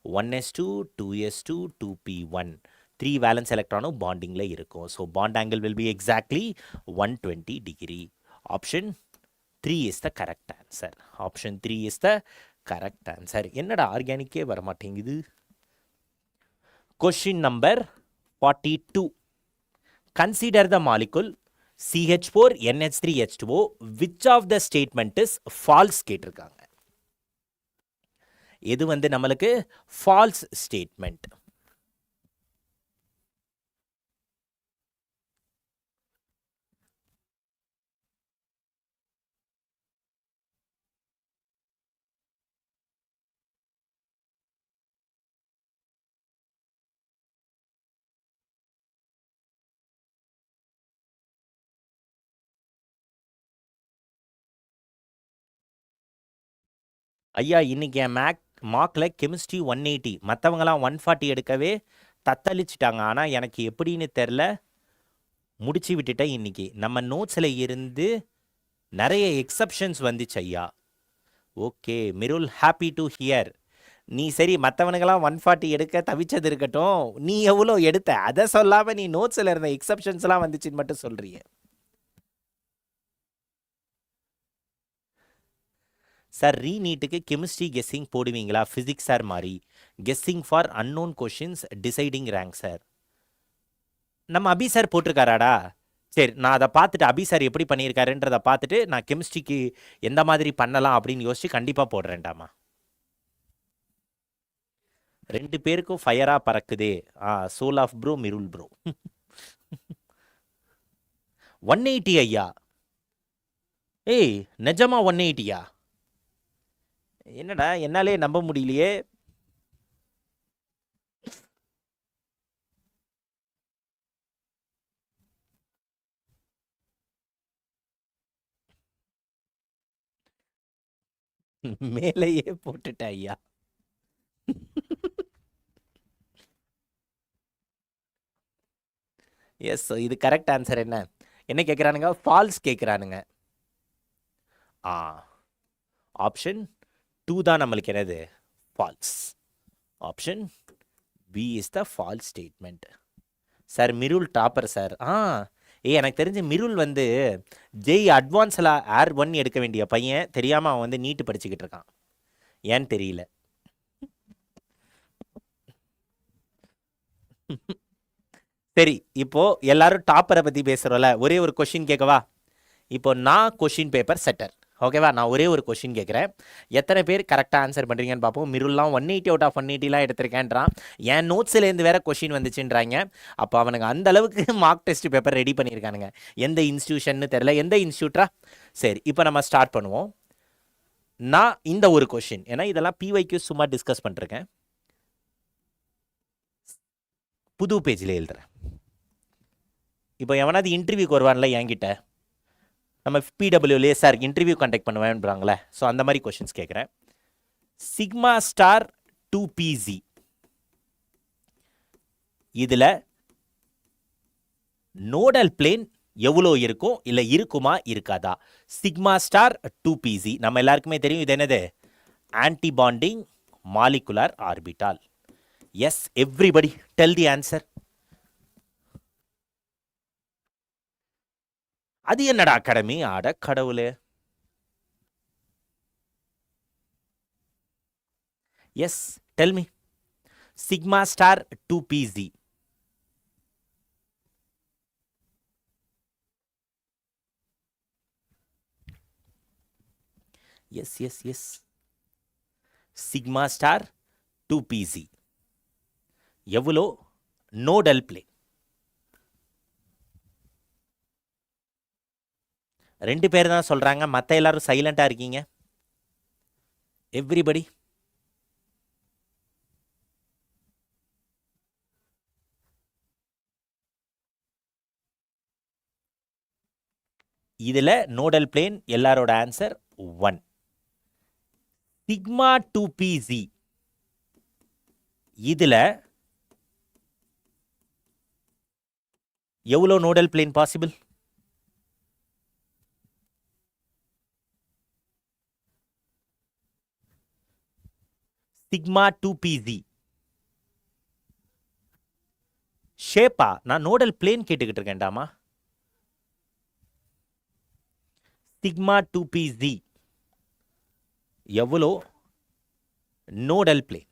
1s2 2s2 2p1. 3 valence electron bonding la irukum. So bond angle will be exactly 120 degree. Option 3 is the correct answer. Option 3 is the correct answer. என்னடா ஆர்கானிக்கே வர மாட்டேங்குது. Question number 42. Consider the molecule CH4 NH3 H2O. Which of the statement is false கேட்டிருக்காங்க. எது வந்து நம்மளுக்கு false statement? ஐயா இன்னைக்கு என் மார்க்கில் கெமிஸ்ட்ரி 180, மற்றவங்களாம் 140 எடுக்கவே தத்தளிச்சிட்டாங்க. ஆனால் எனக்கு எப்படின்னு தெரில, முடிச்சு விட்டுட்டேன். இன்னைக்கு நம்ம நோட்ஸில் இருந்து நிறைய எக்ஸப்ஷன்ஸ் வந்துச்சு ஐயா. Okay Mirul, happy to hear. நீ சரி மற்றவனுங்களாம் 140 எடுக்க தவிச்சது இருக்கட்டும், நீ எவ்வளோ எடுத்த அதை சொல்லாமல் நீ நோட்ஸில் இருந்த எக்ஸப்ஷன்ஸ்லாம் வந்துச்சுன்னு மட்டும் சொல்கிறிய. சார் ரீநீட்டுக்கு கெமிஸ்ட்ரி கெஸ்ஸிங் போடுவீங்களா? ஃபிசிக்ஸ் சார் மாதிரி guessing for unknown questions deciding rank sir. நம்ம அபி சார் போட்டிருக்காராடா? சரி, நான் அதை பார்த்துட்டு அபி சார் எப்படி பண்ணியிருக்காருன்றதை பார்த்துட்டு நான் கெமிஸ்ட்ரிக்கு எந்த மாதிரி பண்ணலாம் அப்படின்னு யோசிச்சு கண்டிப்பாக போடுறேன்டாமா. 2 பேருக்கும் ஃபயராக பறக்குதே. சோல் ஆஃப் ப்ரோ, மிருல் ப்ரோ. 180 ஐயா. ஏய் நிஜமா 180யா? என்னடா என்னாலே நம்ப முடியலையே. மேலேயே போட்டுட்ட ஐயா. எஸ், இது கரெக்ட் ஆன்சர். என்ன கேட்குறானுங்க? ஃபால்ஸ் கேட்குறானுங்க. ஆப்ஷன் 2 தான் நம்மளுக்கு என்னது? False. Option B is the false statement. Sir Mirul topper sir. எனக்கு தெரிஞ்ச மிருல் வந்து ஜெய் அட்வான்ஸில் R1 எடுக்க வேண்டிய பையன், தெரியாமல் அவன் வந்து நீட்டு படிச்சுக்கிட்டு இருக்கான். ஏன்னு தெரியல. சரி, இப்போ எல்லாரும் டாப்பரை பற்றி பேசுகிறோம்ல, ஒரே ஒரு கொஷின் கேட்கவா? இப்போ நான் கொஷின் பேப்பர் செட்டர், ஓகேவா? நான் ஒரே ஒரு கொஷின் கேட்குறேன், எத்தனை பேர் கரெக்டாக ஆன்சர் பண்ணுறீங்கன்னு பார்ப்போம். மிருல்லாம் 180 அவுட் ஆஃப் 180லாம் எடுத்திருக்கேன்றான். என் நோட்ஸ்லேருந்து வேற கொஷின் வந்துச்சுன்றாங்க. அப்போ அவனுங்க அந்த அளவுக்கு மார்க் டெஸ்ட் பேப்பர் ரெடி பண்ணியிருக்கானுங்க. எந்த இன்ஸ்டியூஷன்னு தெரில, எந்த இன்ஸ்டியூட்டா? சரி, இப்போ நம்ம ஸ்டார்ட் பண்ணுவோம். நான் இந்த ஒரு கொஷின், ஏன்னா இதெல்லாம் PYQs சும்மா டிஸ்கஸ் பண்ணிருக்கேன், புது பேஜில் எழுதுறேன். இப்போ எவனாவது இன்டர்வியூக்கு வருவான்ல என்கிட்ட, நம்ம PWலே சார் இன்டர்வியூ கண்டக்ட் பண்ணுவேன்றாங்களே, ஸோ அந்த மாதிரி கொஷின்ஸ் கேட்குறேன். சிக்மா ஸ்டார் 2PZ இதில் நோடல் பிளேன் எவ்வளோ இருக்கும் இல்லை இருக்குமா இருக்காதா? சிக்மா ஸ்டார் 2pz நம்ம எல்லாருக்குமே தெரியும். இது என்னது? Antibonding molecular orbital. Yes, everybody tell the answer. அது என்னடா அகாடமி? அட கடவுளே. Yes, tell me. Sigma star 2pz. Yes. Sigma star 2pz எவ்வளோ நோடல் பிளேன்? 2 பேர் தான் சொல்றாங்க, மற்ற எல்லாரும் சைலண்டா இருக்கீங்க. எவ்ரிபடி. இதுல நோடல் பிளேன் எல்லாரோட ஆன்சர் 1. சிக்மா 2pz இதுல எவ்வளோ nodal plane possible? Sigma 2pz ஷேப்பா? நான் நோடல் பிளேன் கேட்டுக்கிட்டு இருக்கேன்டாமா. சிக்மா 2pz எவ்வளோ நோடல் பிளேன்?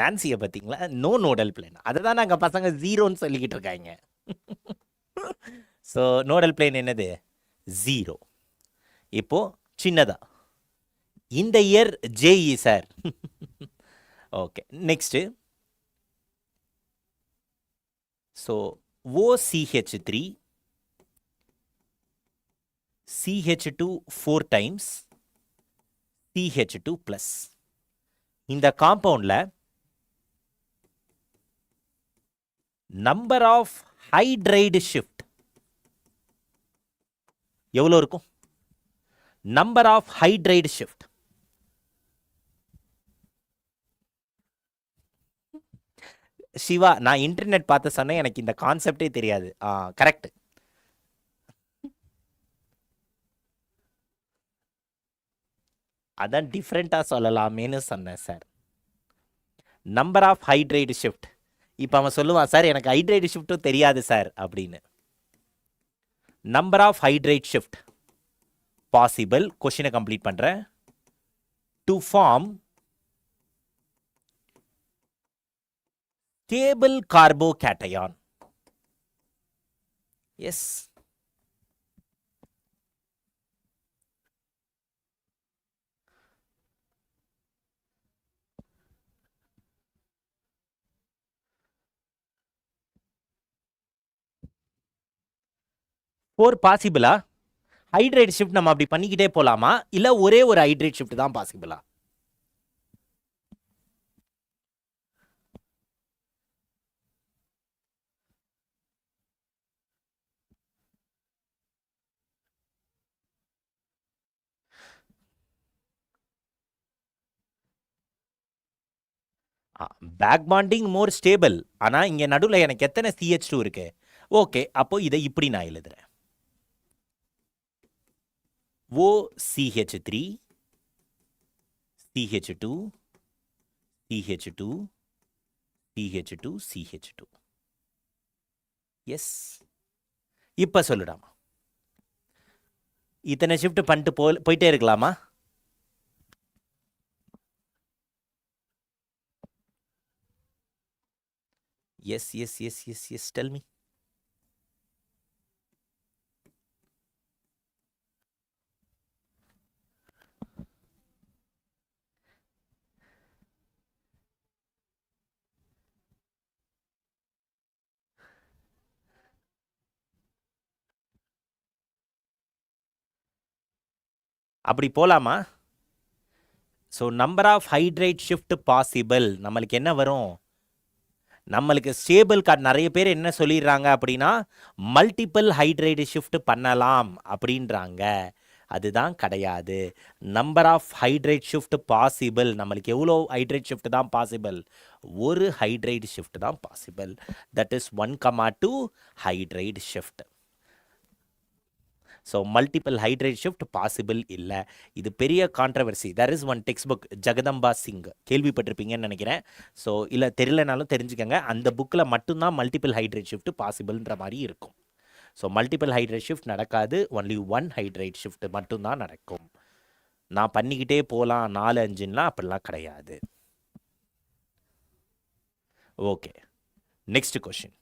நான்சியை பார்த்தீங்களா? No nodal plane. அதை தான் நாங்கள் பசங்க ஜீரோன்னு சொல்லிக்கிட்டு இருக்காங்க. ஸோ நோடல் பிளேன் என்னது? 0. இப்போ சின்னதா இந்த year JEE sir. Okay, next. So OCH3 CH2 4 times CH2 plus. இந்த காம்பவுண்ட்ல நம்பர் ஆஃப் ஹைட்ரைடு ஷிஃப்ட் எவ்வளோ இருக்கும்? Number of hydride shift. Siva, நான் இன்டர்நெட் பார்த்து சொன்னேன், எனக்கு இந்த கான்செப்டே தெரியாது. கரெக்ட். அதான் டிஃப்ரெண்ட்டாக சொல்லலாமேன்னு சொன்னேன் sir. Number of hydride shift. இப்போ அவன் சொல்லுவான், சார் எனக்கு ஹைட்ரைடு ஷிஃப்ட்டும் தெரியாது சார் அப்படின்னு. Number of hydride shift possible. கொஷினை கம்ப்ளீட் பண்ணுறேன். To form stable carbocation. Yes. Four பாசிபிளா? ஹைட்ரேட் ஷிஃப்ட் நம்ம அப்படி பண்ணிக்கிட்டே போலாமா, இல்ல ஒரே ஒரு ஹைட்ரேட் ஷிஃப்ட் தான் பாசிபிளா? Back bonding more stable. ஆனா இங்க நடுவில் எனக்கு எத்தனை CH2 இருக்கு? ஓகே, அப்போ இதை இப்படி நான் எழுதுறேன். OCH3 CH2 CH2 CH2 CH2. S. இப்ப சொல்லுடாமா, இத்தனை ஷிஃப்ட் பண்ணிட்டு போயிட்டே இருக்கலாமா? எஸ். Tell me. அப்படி போலாமா? So number of hydrate shift possible நம்மளுக்கு என்ன வரும்? நம்மளுக்கு ஸ்டேபிள் கார்டு நிறைய பேர் என்ன சொல்லிடுறாங்க அப்படின்னா மல்டிபிள் ஹைட்ரேட் ஷிஃப்ட் பண்ணலாம் அப்படின்றாங்க. அதுதான் கிடையாது. Number of hydrate shift possible நம்மளுக்கு எவ்வளோ ஹைட்ரேட் ஷிஃப்ட் தான் பாசிபிள்? ஒரு ஹைட்ரேட் ஷிஃப்ட் தான் possible. That is 1,2 hydride shift. So multiple hydride shift possible இல்லை. இது பெரிய controversy. There is one text book, Jagdamba Singh, கேள்விப்பட்டிருப்பீங்கன்னு நினைக்கிறேன். ஸோ இல்லை தெரியலனாலும் தெரிஞ்சுக்கங்க, அந்த புக்கில் மட்டும்தான் மல்டிபிள் ஹைட்ரேட் ஷிஃப்ட் பாசிபிள்ன்ற மாதிரி இருக்கும். ஸோ மல்டிபிள் ஹைட்ரேட் ஷிஃப்ட் நடக்காது, ஒன்லி ஒன் ஹைட்ரேட் ஷிஃப்ட் மட்டும்தான் நடக்கும். நான் பண்ணிக்கிட்டே போகலாம் 4, 5லாம் அப்படிலாம் கிடையாது. Okay, next question.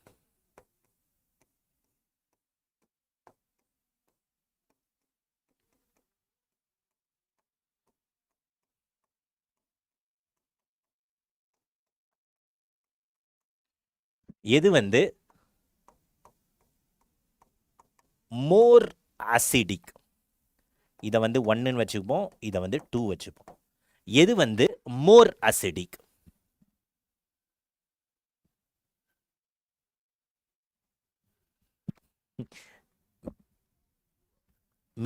எது வந்து மோர் அசிடிக்? இதை வந்து 1ன்னு வச்சுப்போம், இதை வந்து 2 வச்சுப்போம். எது வந்து மோர் அசிடிக்?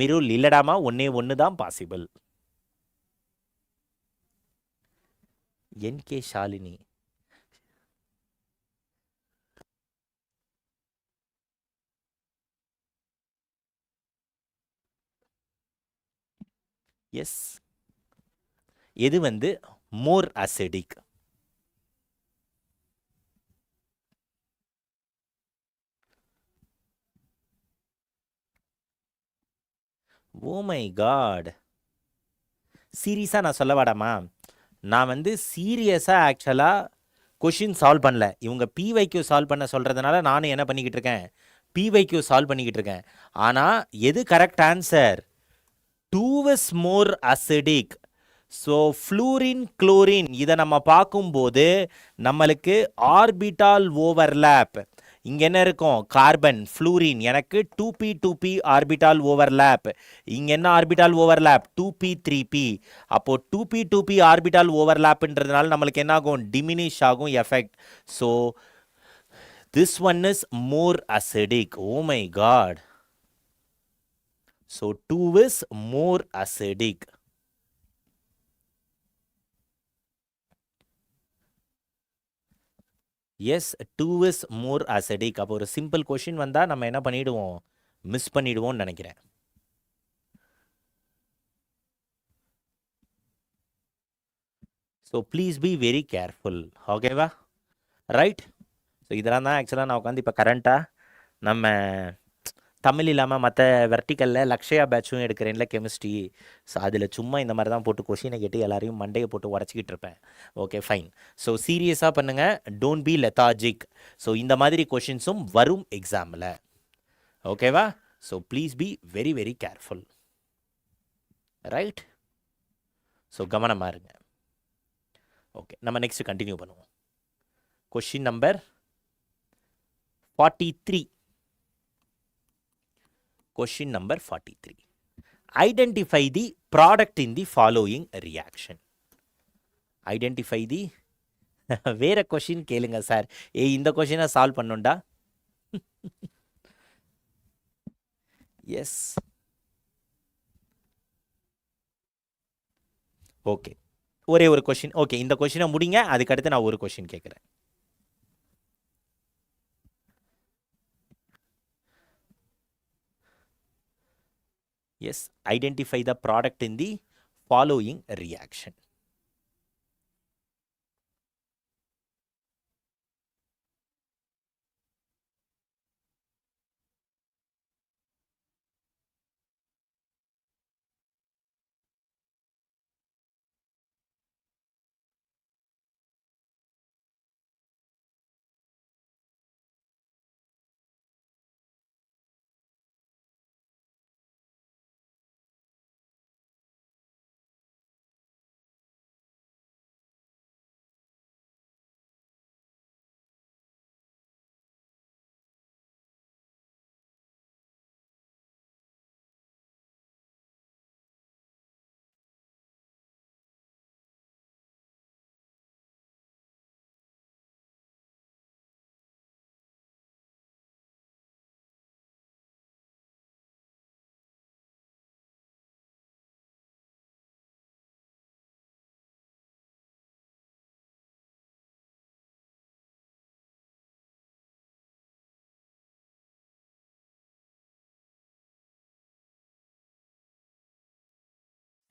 மிருல் இல்லடாமா, ஒன்னே ஒன்று தான் பாசிபிள். என்.கே. ஷாலினி. எஸ், எது வந்து மோர் அசிடிக்? ஓ மை காட், சீரியஸாக நான் சொல்ல வாடாமா, நான் வந்து சீரியஸாக ஆக்சுவலாக கொஷின் சால்வ் பண்ணல. இவங்க பிவைக்யூ சால்வ் பண்ண சொல்கிறதுனால நானும் என்ன பண்ணிக்கிட்டு இருக்கேன், பிவைக்யூ சால்வ் பண்ணிக்கிட்டு இருக்கேன். ஆனால் எது correct answer? 2 is more acidic. So fluorine chlorine இதை நம்ம பார்க்கும்போது நம்மளுக்கு ஆர்பிட்டால் ஓவர்லேப். இங்கே என்ன இருக்கும்? கார்பன் ஃப்ளூரின், எனக்கு 2p ஆர்பிட்டால் ஓவர்லேப். இங்கே என்ன ஆர்பிட்டால் ஓவர்லேப்? 2p அப்போது 2p ஆர்பிட்டால் ஓவர்லேப்ன்றதுனால நம்மளுக்கு என்ன ஆகும்? டிமினிஷ் ஆகும் effect. So this one is more acidic. Oh my god. So 2 is more acidic. Yes, 2 is more acidic. அப்போ ஒரு சிம்பிள் கொஷின் வந்தால் நம்ம என்ன பண்ணிடுவோம்? மிஸ் பண்ணிடுவோம்னு நினைக்கிறேன். So please be very careful. ஓகேவா? ரைட். ஸோ இதெல்லாம் தான் ஆக்சுவலாக நான் உட்காந்து இப்போ கரண்ட்டாக நம்ம தமிழ் இல்லாமல் மற்ற வெர்டிக்கலில் லக்ஷயா பேட்சும் எடுக்கிறேன்ல கெமிஸ்ட்ரி. ஸோ அதில் சும்மா இந்த மாதிரி தான் போட்டு கொஷினை கேட்டு எல்லாரையும் மண்டையை போட்டு உடச்சிக்கிட்டு இருப்பேன். Okay fine. ஸோ சீரியஸாக பண்ணுங்கள், டோன்ட் பி லெத்தாஜிக். ஸோ இந்த மாதிரி கொஷின்ஸும் வரும் எக்ஸாமில். ஓகேவா? So please be very very careful. Right. So கவனமாக இருங்க. ஓகே, நம்ம நெக்ஸ்ட் கண்டினியூ பண்ணுவோம். Question number 43. Question number 43. Identify the product in the following reaction. Identify the வேற கொஷின் கேளுங்க சார். இந்த கொஷினை சால்வ் பண்ணுண்டா. எஸ், ஓகே, ஒரே ஒரு கொஷின். ஓகே, இந்த கொஷினை முடிங்க, அதுக்கடுத்து நான் ஒரு கொஷின் கேட்குறேன். Yes, identify the product in the following reaction.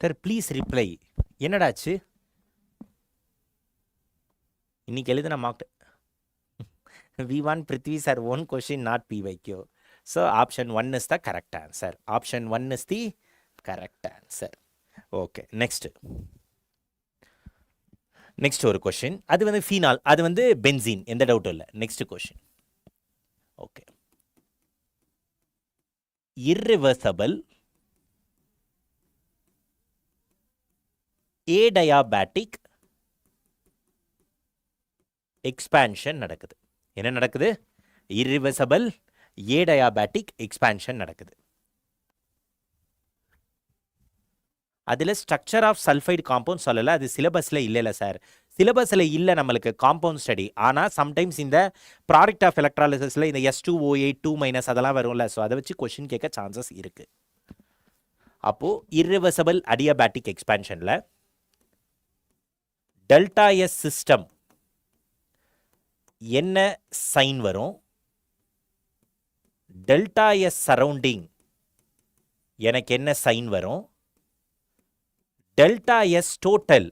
Sir please reply. என்னடாச்சு இன்னைக்கு எழுதுன mark? we want Prithvi Sir one question, not PYQ. So option 1 is the correct answer. Option 1 is the correct answer. Okay, next ஒரு question. அது வந்து phenol, அது வந்து benzene, எந்த டவுட்டும் இல்லை. Next question. Okay, irreversible adiabatic expansion நடக்குது. என்ன நடக்குது? irreversible adiabatic எக்ஸ்பான்ஷன் நடக்குது. அதில் ஸ்ட்ரக்சர் ஆஃப் சல்ஃபைடு காம்பவுண்ட் சொல்லலை, அது சிலபஸில் இல்லைல்ல சார். சிலபஸில் இல்லை நம்மளுக்கு காம்பவுண்ட் ஸ்டடி. ஆனால் சம்டைம்ஸ் இந்த ப்ராடக்ட் ஆஃப் எலக்ட்ராலிசிஸில் இந்த S2O8 2- அதெல்லாம் வரும்ல, ஸோ அதை வச்சு கொஷின் கேட்க சான்சஸ் இருக்குது. அப்போது irreversible adiabatic எக்ஸ்பான்ஷனில் டெல்டா எஸ் சிஸ்டம் என்ன சைன் வரும்? டெல்டா எஸ் சரௌண்டிங் எனக்கு என்ன சைன் வரும்? டெல்டா எஸ் டோட்டல்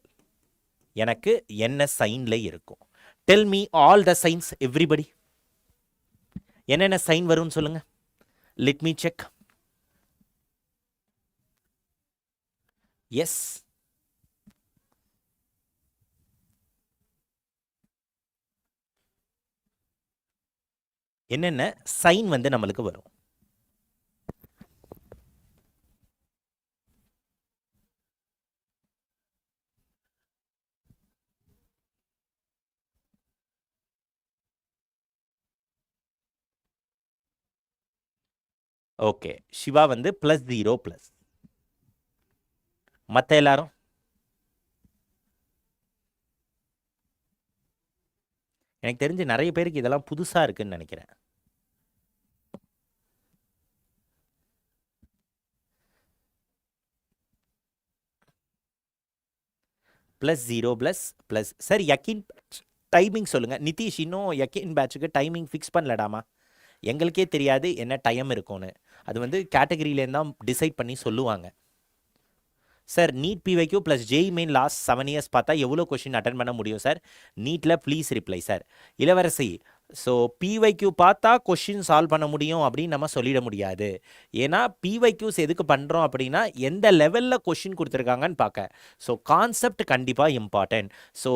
எனக்கு என்ன சைன்ல இருக்கும்? Tell me all the science everybody. என்னென்ன சைன் வரும்னு சொல்லுங்க. Let me check. எஸ், என்னென்ன சைன் வந்து நம்மளுக்கு வரும்? ஓகே, சிவா வந்து +0+. மற்ற எல்லாரும் எனக்கு தெரிஞ்சு நிறைய பேருக்கு இதெல்லாம் புதுசா இருக்குன்னு நினைக்கிறேன். +0++. சார் யக்கின் டைமிங் சொல்லுங்க. நிதிஷ், இன்னும் யக்கின் பேட்சுக்கு டைமிங் ஃபிக்ஸ் பண்ணலடாமா. எங்களுக்கே தெரியாது என்ன டைம் இருக்கும்னு. அது வந்து கேட்டகரியிலேருந்து தான் டிசைட் பண்ணி சொல்லுவாங்க. Sir NEET PYQ plus JEE main last 7 years பார்த்தா எவ்வளோ கொஷின் அட்டன் பண்ண முடியும் சார்? நீட்டில் please reply sir. Ilavarasi, so PYQ பார்த்தா கொஷின் சால்வ் பண்ண முடியும் அப்படின்னு நம்ம சொல்லிட முடியாது. ஏன்னா PYQs எதுக்கு பண்ணுறோம் அப்படின்னா எந்த லெவலில் கொஷின் கொடுத்துருக்காங்கன்னு பார்க்க. ஸோ கான்செப்ட் கண்டிப்பாக important. So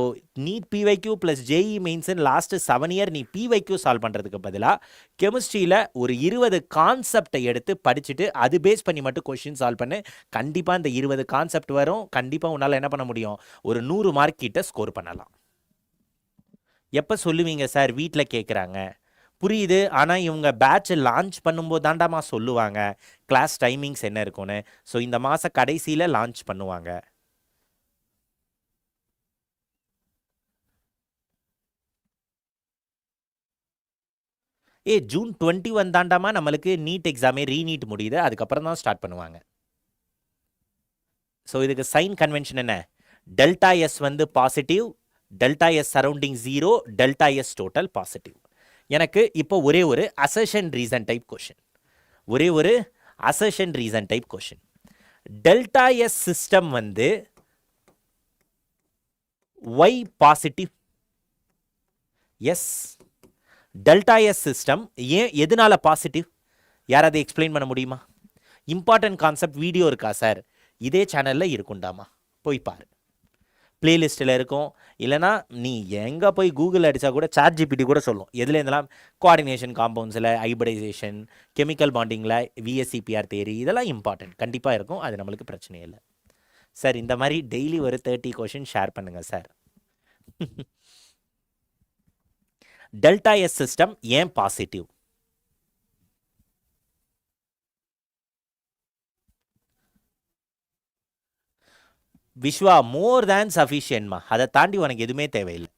NEET PYQ plus JEE மெயின்ஸ்ன்னு லாஸ்ட்டு 7 இயர் நீ PYQ சால்வ் பண்ணுறதுக்கு பதிலாக கெமிஸ்ட்ரியில் ஒரு 20 கான்செப்டை எடுத்து படிச்சுட்டு அது பேஸ் பண்ணி மட்டும் கொஷின் சால்வ் பண்ணு. கண்டிப்பாக இந்த 20 கான்செப்ட் வரும். கண்டிப்பாக உன்னால் என்ன பண்ண முடியும்? ஒரு 100 மார்க் கிட்ட ஸ்கோர் பண்ணலாம். எப்போ சொல்லுவீங்க சார்? வீட்டில் கேட்குறாங்க. புரியுது, ஆனால் இவங்க பேட்ச் லான்ச் பண்ணும்போது தாண்டாமா சொல்லுவாங்க கிளாஸ் டைமிங்ஸ் என்ன இருக்கும்னு. ஸோ இந்த மாத கடைசியில் லான்ச் பண்ணுவாங்க. ஜூன் 21 தாண்டாமா நம்மளுக்கு நீட் எக்ஸாமே ரீநீட் முடியுது. அதுக்கப்புறம் தான் ஸ்டார்ட் பண்ணுவாங்க. ஸோ இதுக்கு சைன் கன்வென்ஷன் என்ன? டெல்டா எஸ் வந்து positive, delta S surrounding 0, delta S total positive. எனக்கு இப்போ ஒரே ஒரு அசர்ஷன் ரீசன் டைப் கொஷின். ஒரே ஒரு assertion reason type question. Delta S system வந்து why positive? Yes, delta S system ஏன் எதனால பாசிட்டிவ்? யாராவது எக்ஸ்பிளைன் பண்ண முடியுமா? இம்பார்ட்டன்ட் கான்செப்ட் வீடியோ இருக்கா சார்? இதே சேனலில் இருக்குண்டாமா, போய் பாரு. பிளேலிஸ்ட்டில் இருக்கும். இல்லைனா நீ எங்கே போய் கூகுள் அடித்தா கூட ChatGPT கூட சொல்லும் எதில் இருந்தெல்லாம் கோஆர்டினேஷன் காம்பவுண்ட்ஸில், ஹைபிரிடைசேஷன், கெமிக்கல் பாண்டிங்கில், VSEPR தேரி, இதெல்லாம் இம்பார்ட்டன்ட் கண்டிப்பாக இருக்கும். அது நம்மளுக்கு பிரச்சனையே இல்லை சார். இந்த மாதிரி டெய்லி ஒரு 30 கொஷின் ஷேர் பண்ணுங்கள் சார். டெல்டா எஸ் சிஸ்டம் ஏன் பாசிட்டிவ்? விஸ்வா, மோர் தேன் சஃபிஷியன்ட்மா. அதை தாண்டி உனக்கு எதுவுமே தேவையில்லை.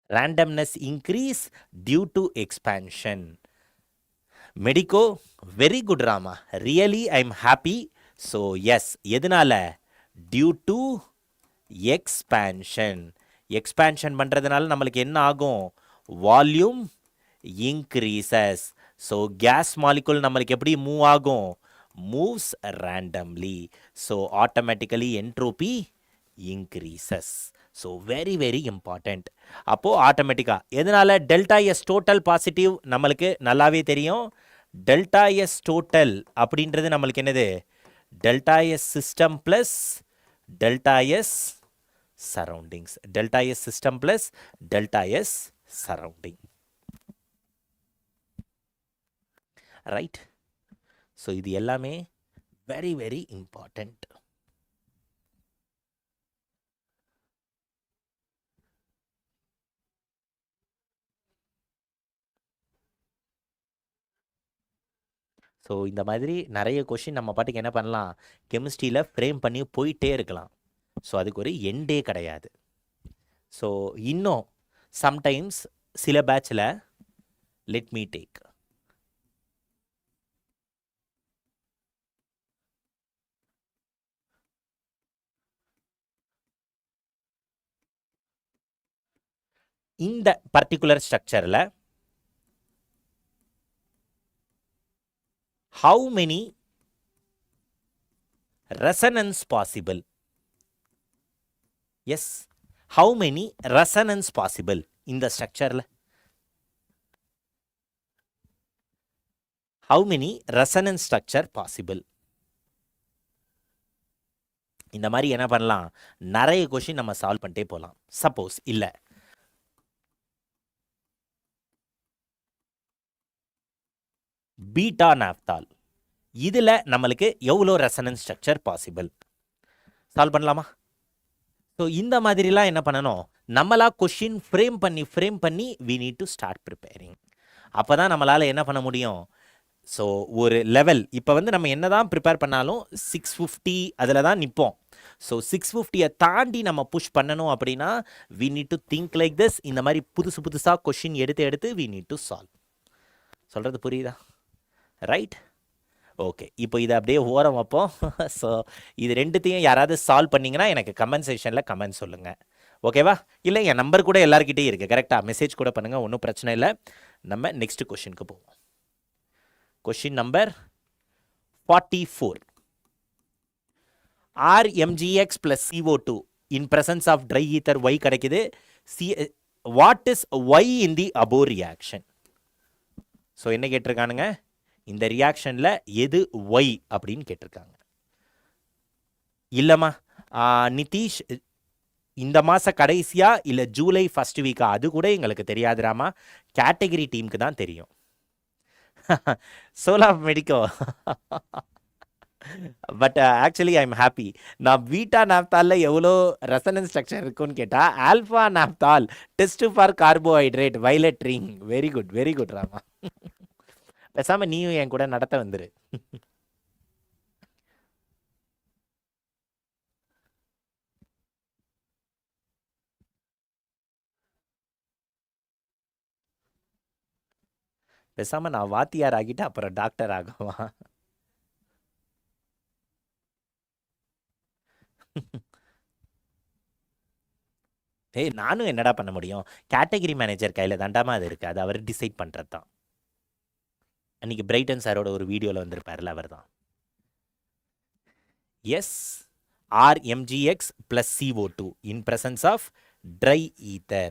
randomness increase due to expansion. Medico very good Rama, really I am happy. So yes, எதனால? Due to expansion. எக்ஸ்பேன்ஷன் பண்ணுறதுனால நம்மளுக்கு என்ன ஆகும்? Volume increases. So gas molecule நம்மளுக்கு எப்படி மூவ் ஆகும்? Moves randomly. So automatically entropy increases. So very very important. அப்போது ஆட்டோமேட்டிக்காக எதனால் டெல்டா எஸ் டோட்டல் பாசிட்டிவ் நம்மளுக்கு நல்லாவே தெரியும். டெல்டா எஸ் டோட்டல் அப்படின்றது நம்மளுக்கு என்னது? Delta S system plus delta S surroundings. Delta S system plus delta S surrounding. Right. So இது எல்லாமே வெரி வெரி இம்பார்ட்டண்ட். ஸோ இந்த மாதிரி நிறைய கொஷின் நம்ம பாட்டுக்கு என்ன பண்ணலாம்? கெமிஸ்ட்ரியில் ஃப்ரேம் பண்ணி போயிட்டே இருக்கலாம். ஸோ அதுக்கு ஒரு எண்டே கிடையாது. ஸோ இன்னும் சம்டைம்ஸ் சில பேட்சில் லெட் மீ டேக் இந்த பர்டிகுலர் ஸ்ட்ரக்சரில் how many resonance possible? Yes, how many resonance possible in the structure? How many resonance structure possible? இந்த மாதிரி என்ன பண்ணலாம்? நிறைய கொஷின் நம்ம சால்வ் பண்ணிட்டே போகலாம். சப்போஸ் இல்லை பீட்டா நாப்தால், இதில் நம்மளுக்கு எவ்வளோ ரெசனன்ஸ் ஸ்ட்ரக்சர் பாசிபிள்? சால்வ் பண்ணலாமா? ஸோ இந்த மாதிரிலாம் என்ன பண்ணணும்? நம்மளா கொஷின் ஃப்ரேம் பண்ணி we need to start preparing. அப்போ தான் நம்மளால் என்ன பண்ண முடியும்? ஸோ ஒரு லெவல் இப்போ வந்து நம்ம என்ன தான் ப்ரிப்பேர் பண்ணாலும் 650 அதில் தான் நிற்போம். ஸோ 650 தாண்டி நம்ம புஷ் பண்ணணும் அப்படின்னா we need to think like this. இந்த மாதிரி புதுசாக கொஷின் எடுத்து வி நீட் டு சால்வ். சொல்கிறது புரியுதா? ரைட். ஓகே, இப்போ இதை அப்படியே ஓரம் வைப்போம். ஸோ இது ரெண்டுத்தையும் யாராவது சால்வ் பண்ணிங்கன்னா எனக்கு கமெண்ட் செக்ஷனில் கமெண்ட் சொல்லுங்கள். ஓகேவா? இல்லை என் நம்பர் கூட எல்லாருக்கிட்டே இருக்குது, கரெக்டாக மெசேஜ் கூட பண்ணுங்கள், ஒன்றும் பிரச்சனை இல்லை. நம்ம நெக்ஸ்ட் கொஷினுக்கு போவோம். Question number 44. RMgX plus CO2 in presence of dry ether Y கிடைக்குது. What is Y in the above reaction? So என்ன கேட்டிருக்கானுங்க? இந்த ரியாக்ஷனில் எது ஒய் அப்படின்னு கேட்டிருக்காங்க. இல்லைம்மா நிதிஷ், இந்த மாதம் கடைசியா இல்லை ஜூலை ஃபர்ஸ்ட் வீக்கா அது கூட எங்களுக்கு தெரியாதுராமா, கேட்டகரி டீமுக்கு தான் தெரியும். Soul of medico. But actually I am happy. நான் பீட்டா நாப்தாலில் எவ்வளோ ரெசனன்ஸ் ஸ்ட்ரக்சர் இருக்குன்னு கேட்டால் alpha naphthol test for carbohydrate violet ring. Very good Rama. பேசாம நீயும் என் கூட நடத்த வந்துரு. பேசாம நான் வாத்தியார் ஆகிட்டு அப்புறம் டாக்டர் ஆகுமா? ஏய், நானும் என்னடா பண்ண முடியும்? கேட்டகரி மேனேஜர் கையில் தாண்டாமா அது இருக்குது, அது அவர் டிசைட் பண்ணுறது தான். அன்றைக்கி பிரைட்டன் சாரோட ஒரு வீடியோவில் வந்திருப்பார்ல, அவர் தான். Yes, RMgX plus CO2 in presence of dry ether.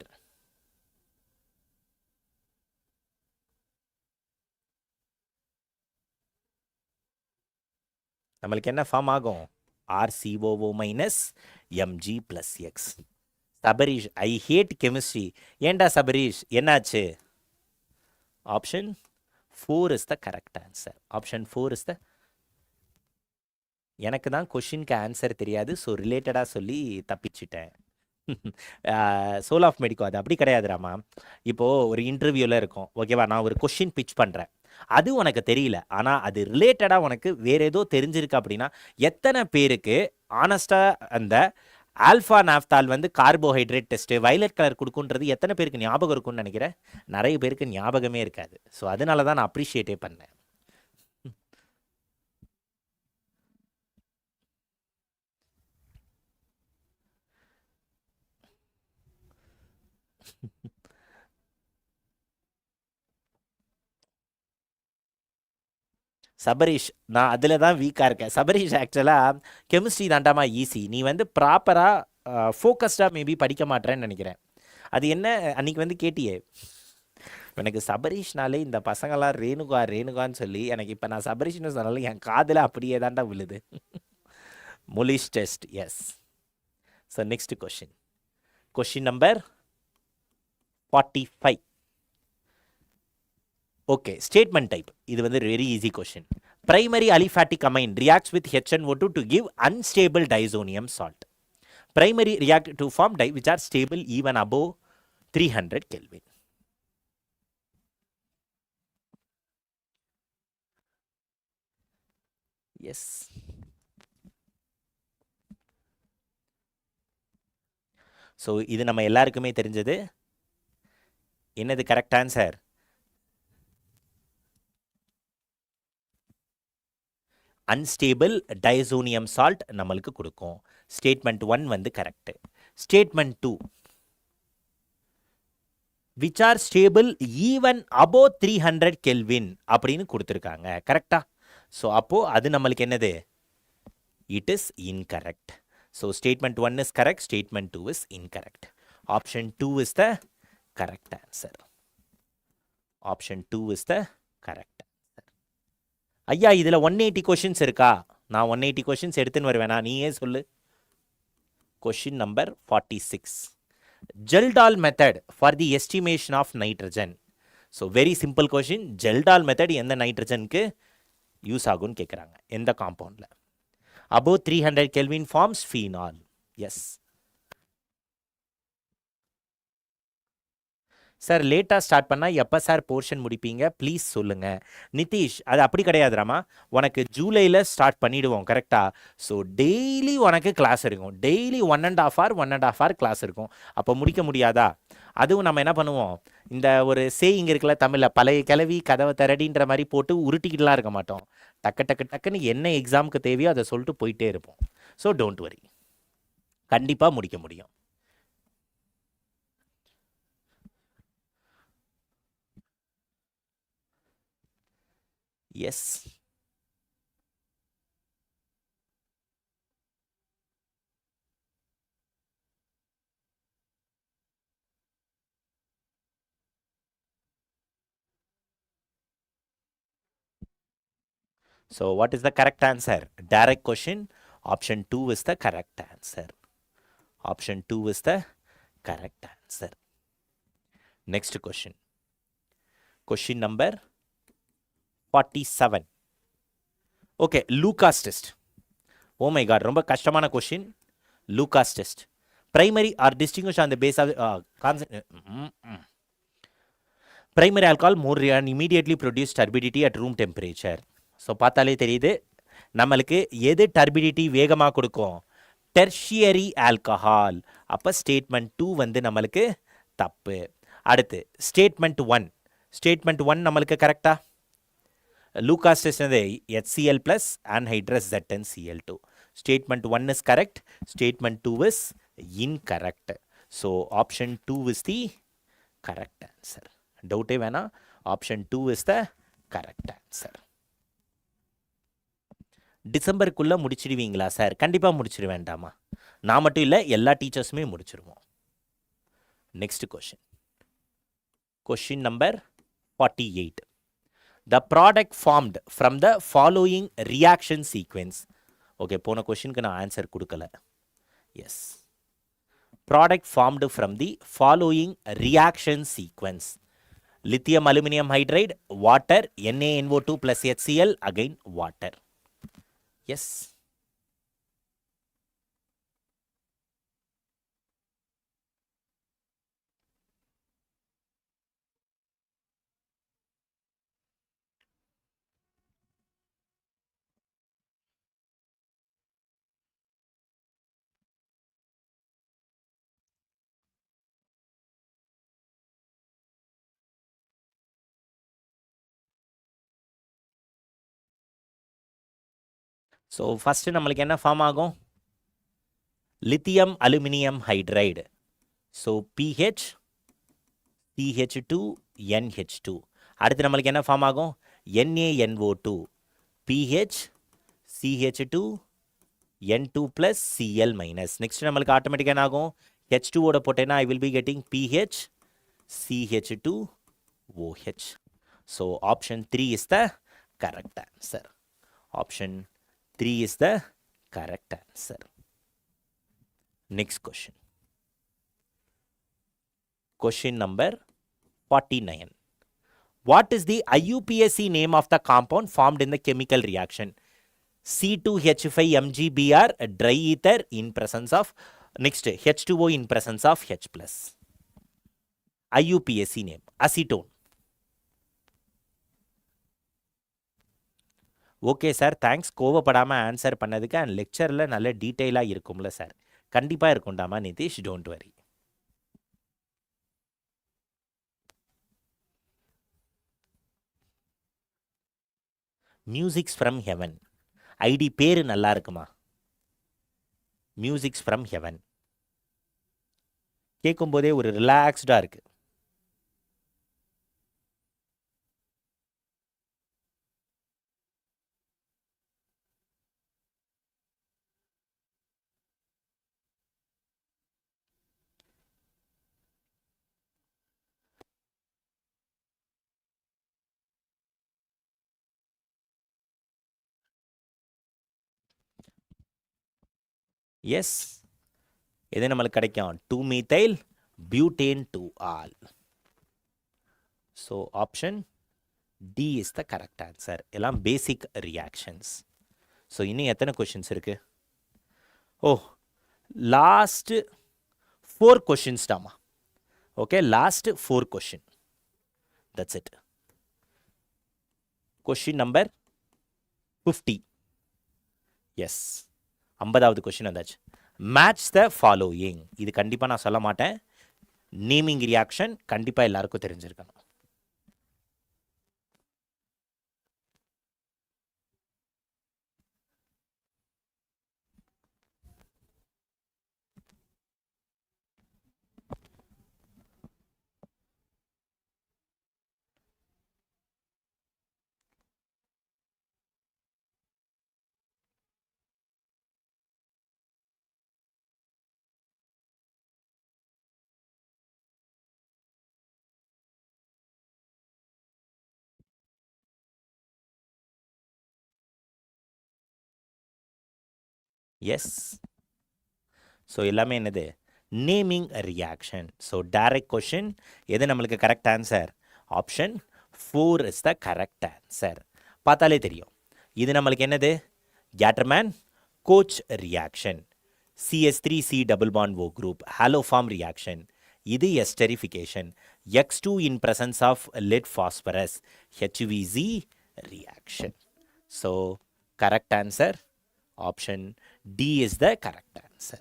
நம்மளுக்கு என்ன ஃபார்ம் ஆகும்? RCOO minus Mg plus X. Sabarish, I hate chemistry. ஏண்டா சபரீஷ், என்னாச்சு? Option 4 is the correct answer. Option 4 is the. எனக்கு தான் கொஷினுக்கு ஆன்சர் தெரியாது, ஸோ ரிலேட்டடாக சொல்லி தப்பிச்சிட்டேன். சோல் ஆஃப் மெடிக்கோ அது அப்படி கிடையாது ராமா. இப்போது ஒரு இன்டர்வியூவில் இருக்கும், ஓகேவா? நான் ஒரு கொஷின் பிச் பண்ணுறேன், அது உனக்கு தெரியல, ஆனால் அது ரிலேட்டடாக உனக்கு வேறு ஏதோ தெரிஞ்சிருக்கு அப்படின்னா எத்தனை பேருக்கு ஆனஸ்டாக அந்த ஆல்ஃபா நாப்தால் வந்து கார்போஹைட்ரேட் டெஸ்ட்டு வைலட் கலர் கொடுக்குன்றது எத்தனை பேருக்கு ஞாபகம் இருக்கும்னு நினைக்கிறேன்? நிறைய பேருக்கு ஞாபகமே இருக்காது. ஸோ அதனால தான் நான் அப்ரிஷியேட்டே பண்ணேன். சபரீஷ், நான் அதில் தான் வீக்காக இருக்கேன். சபரீஷ் ஆக்சுவலாக கெமிஸ்ட்ரி தாண்டாமா ஈஸி. நீ வந்து ப்ராப்பராக ஃபோக்கஸ்டாக மேபி படிக்க மாட்டேறேன்னு நினைக்கிறேன். அது என்ன அன்றைக்கி வந்து கேட்டியே, எனக்கு சபரீஷ்னாலே இந்த பசங்களாம் ரேணுகா ரேணுகான்னு சொல்லி எனக்கு இப்போ நான் சபரீஷ்னு சொன்னாலும் என் காதில் அப்படியே தாண்டா விழுது. முலிஷ் test, yes. So next question, question number 45. Okay, statement type. இது வந்து very easy question. Primary aliphatic amine reacts with HNO2 to give unstable diazonium salt. Primary react to form dye which are stable even above 300 Kelvin. Yes. So இது நம்ம எல்லாருக்குமே தெரிஞ்சது. என்னது correct answer? Unstable diazonium salt நம்மளுக்கு கொடுக்கும். Statement 1 வந்து correct. Statement 2, which are stable even above 300 Kelvin அப்படின்னு கொடுத்துருக்காங்க. கரெக்டா? ஸோ அப்போ அது நம்மளுக்கு என்னது? It is incorrect. So statement 1 is correct, statement 2 is incorrect. Option 2 is the correct answer. Option 2 is the correct answer. ஐயா இதில் 180 கொஷின்ஸ் இருக்கா? நான் 180 கொஷின்ஸ் எடுத்துன்னு வருவேனா? நீயே சொல்லு. Question number 46. Geldal method for the estimation of nitrogen. So very simple question. Geldal method எந்த நைட்ரஜனுக்கு use ஆகும்னு கேட்குறாங்க. எந்த காம்பவுண்டில்? above 300 Kelvin forms phenol. Yes sir. லேட்டாக ஸ்டார்ட் பண்ணால் எப்போ சார் போர்ஷன் முடிப்பீங்க ப்ளீஸ் சொல்லுங்கள். நிதிஷ், அது அப்படி கிடையாதுராமா. உனக்கு ஜூலையில் ஸ்டார்ட் பண்ணிவிடுவோம், கரெக்டாக? ஸோ டெய்லி உனக்கு கிளாஸ் இருக்கும். டெய்லி 1.5 hour கிளாஸ் இருக்கும். அப்போ முடிக்க முடியாதா? அதுவும் நம்ம என்ன பண்ணுவோம், இந்த ஒரு சேயிங் இருக்குல்ல தமிழில், பழைய கிளவி கதவை திரடின்ற மாதிரி போட்டு உருட்டிக்கிட்டுலாம் இருக்க மாட்டோம். டக்குன்னு என்ன எக்ஸாமுக்கு தேவையோ அதை சொல்லிட்டு போயிட்டே இருப்போம். ஸோ டோன்ட் வரி, கண்டிப்பாக முடிக்க முடியும். Yes. So what is the correct answer? Direct question. Option 2 is the correct answer. Option 2 is the correct answer. Next question. Question number 47. Okay, Lucas test. Oh my god, ரொம்ப கஷ்டமான question. Lucas test. Primary are distinguished on the base of primary alcohol more and immediately produce turbidity at room temperature. So பார்த்தாலே தெரியுது நம்மளுக்கு எது turbidity வேகமாக கொடுக்கும்? Tertiary alcohol. அப்போ statement 2 வந்து நம்மளுக்கு தப்பு. அடுத்து ஸ்டேட்மெண்ட் 1. ஸ்டேட்மெண்ட் 1 நம்மளுக்கு கரெக்டா? லூகாஸ் டெஸ்ட் வந்து HCl plus anhydrous ZnCl2. Statement 1 is correct. Statement 2 is incorrect. So option 2 is the correct answer. Doubt வேணா, option 2 is the correct answer. டிசம்பருக்குள்ளே முடிச்சிடுவீங்களா சார்? கண்டிப்பாக முடிச்சிட வேண்டாமா? நான் மட்டும் இல்லை, எல்லா டீச்சர்ஸுமே முடிச்சிருவோம். Next question, question number 48. The product formed from the following reaction sequence. Okay, போன கொஷினுக்கு நான் ஆன்சர் கொடுக்கல. Yes, product formed from the following reaction sequence. Lithium aluminium hydride, water, NaNO2 plus HCl, again water. Yes. So first நம்மளுக்கு என்ன form ஆகும்? Lithium aluminium hydride. So PH CH2 NH2. அடுத்து நம்மளுக்கு என்ன ஃபார்ம் ஆகும்? NaNO2 pH CH2 N2 plus Cl minus. Next நம்மளுக்கு ஆட்டோமேட்டிக்காக என்ன ஆகும்? H2 ஓட போட்டேன்னா I will be getting pH CH2 OH. So option 3 is the correct answer. Option 3 is the correct answer. Next question. Question number 49. What is the IUPAC name of the compound formed in the chemical reaction? C2H5MgBr dry ether in presence of, next H2O in presence of H plus. IUPAC name, acetone. Okay sir, thanks கோவப்படாமல் answer பண்ணதுக்கு. And லெக்சரில் நல்ல டீட்டெயிலாக இருக்கும்ல sir? கண்டிப்பாக இருக்கும்டாமா Nitish, don't worry. Musics from heaven ID பேர் நல்லா இருக்குமா? மியூசிக்ஸ் ஃப்ரம் ஹெவன் கேட்கும்போதே ஒரு ரிலாக்ஸ்டாக இருக்குது. எஸ், எது நம்மளுக்கு கிடைக்கும்? 2-methyl butane 2-all. So option D is the correct answer. எல்லாம் பேசிக் ரியாக்ஷன்ஸ். ஸோ இன்னும் எத்தனை கொஷின்ஸ் இருக்கு? ஓ, லாஸ்ட் 4 கொஷின்ஸ் தாமா. Okay, last 4 question. That's it. Question number 50. Yes, 50வது கொஷின் வந்தாச்சு. Match the following. இது கண்டிப்பாக நான் சொல்ல மாட்டேன். நேமிங் ரியாக்ஷன் கண்டிப்பாக எல்லாருக்கும் தெரிஞ்சிருக்கணும். எஸ், ஸோ எல்லாமே என்னது? Naming reaction. So direct question. எது நம்மளுக்கு correct answer? Option 4 is the correct answer. பார்த்தாலே தெரியும் இது நம்மளுக்கு என்னது? Gattermann Koch reaction. CS3C double bond O group haloform reaction. இது esterification. X2 in presence of lead phosphorus HVZ reaction. So correct answer option D is the correct answer.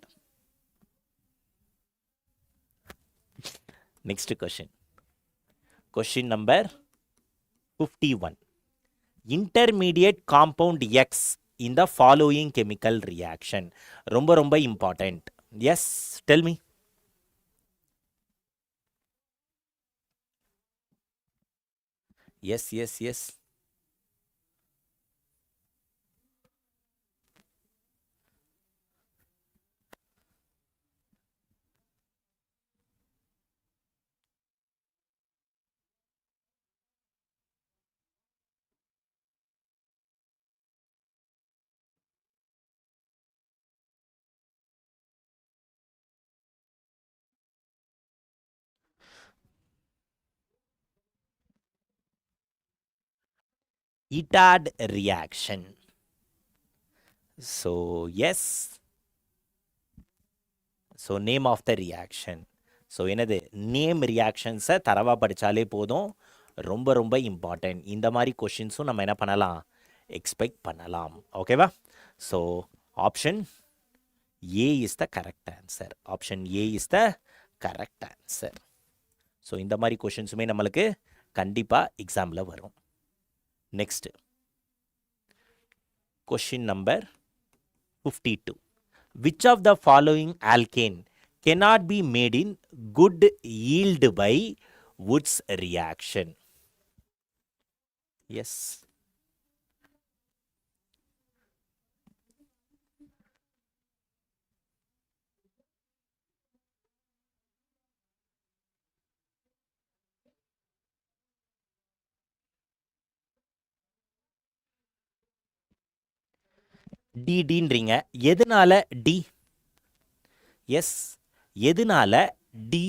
Next question. Question number 51. Intermediate compound X in the following chemical reaction. ரொம்ப important. Yes, tell me. Yes. Etard reaction. So yes. So name of the reaction. So என்னது? Name ரியாக்ஷன்ஸை தரவா படித்தாலே போதும். ரொம்ப important. இந்த மாதிரி கொஷின்ஸும் நம்ம என்ன பண்ணலாம்? எக்ஸ்பெக்ட் பண்ணலாம். ஓகேவா? So option A is the correct answer. Option A is the correct answer. So இந்த மாதிரி கொஷின்ஸுமே நம்மளுக்கு கண்டிப்பாக எக்ஸாமில் வரும். Next question number 52. Which of the following alkane cannot be made in good yield by Wood's reaction? Yes. டின்றீங்க. எதனால D? Yes, எதனால D?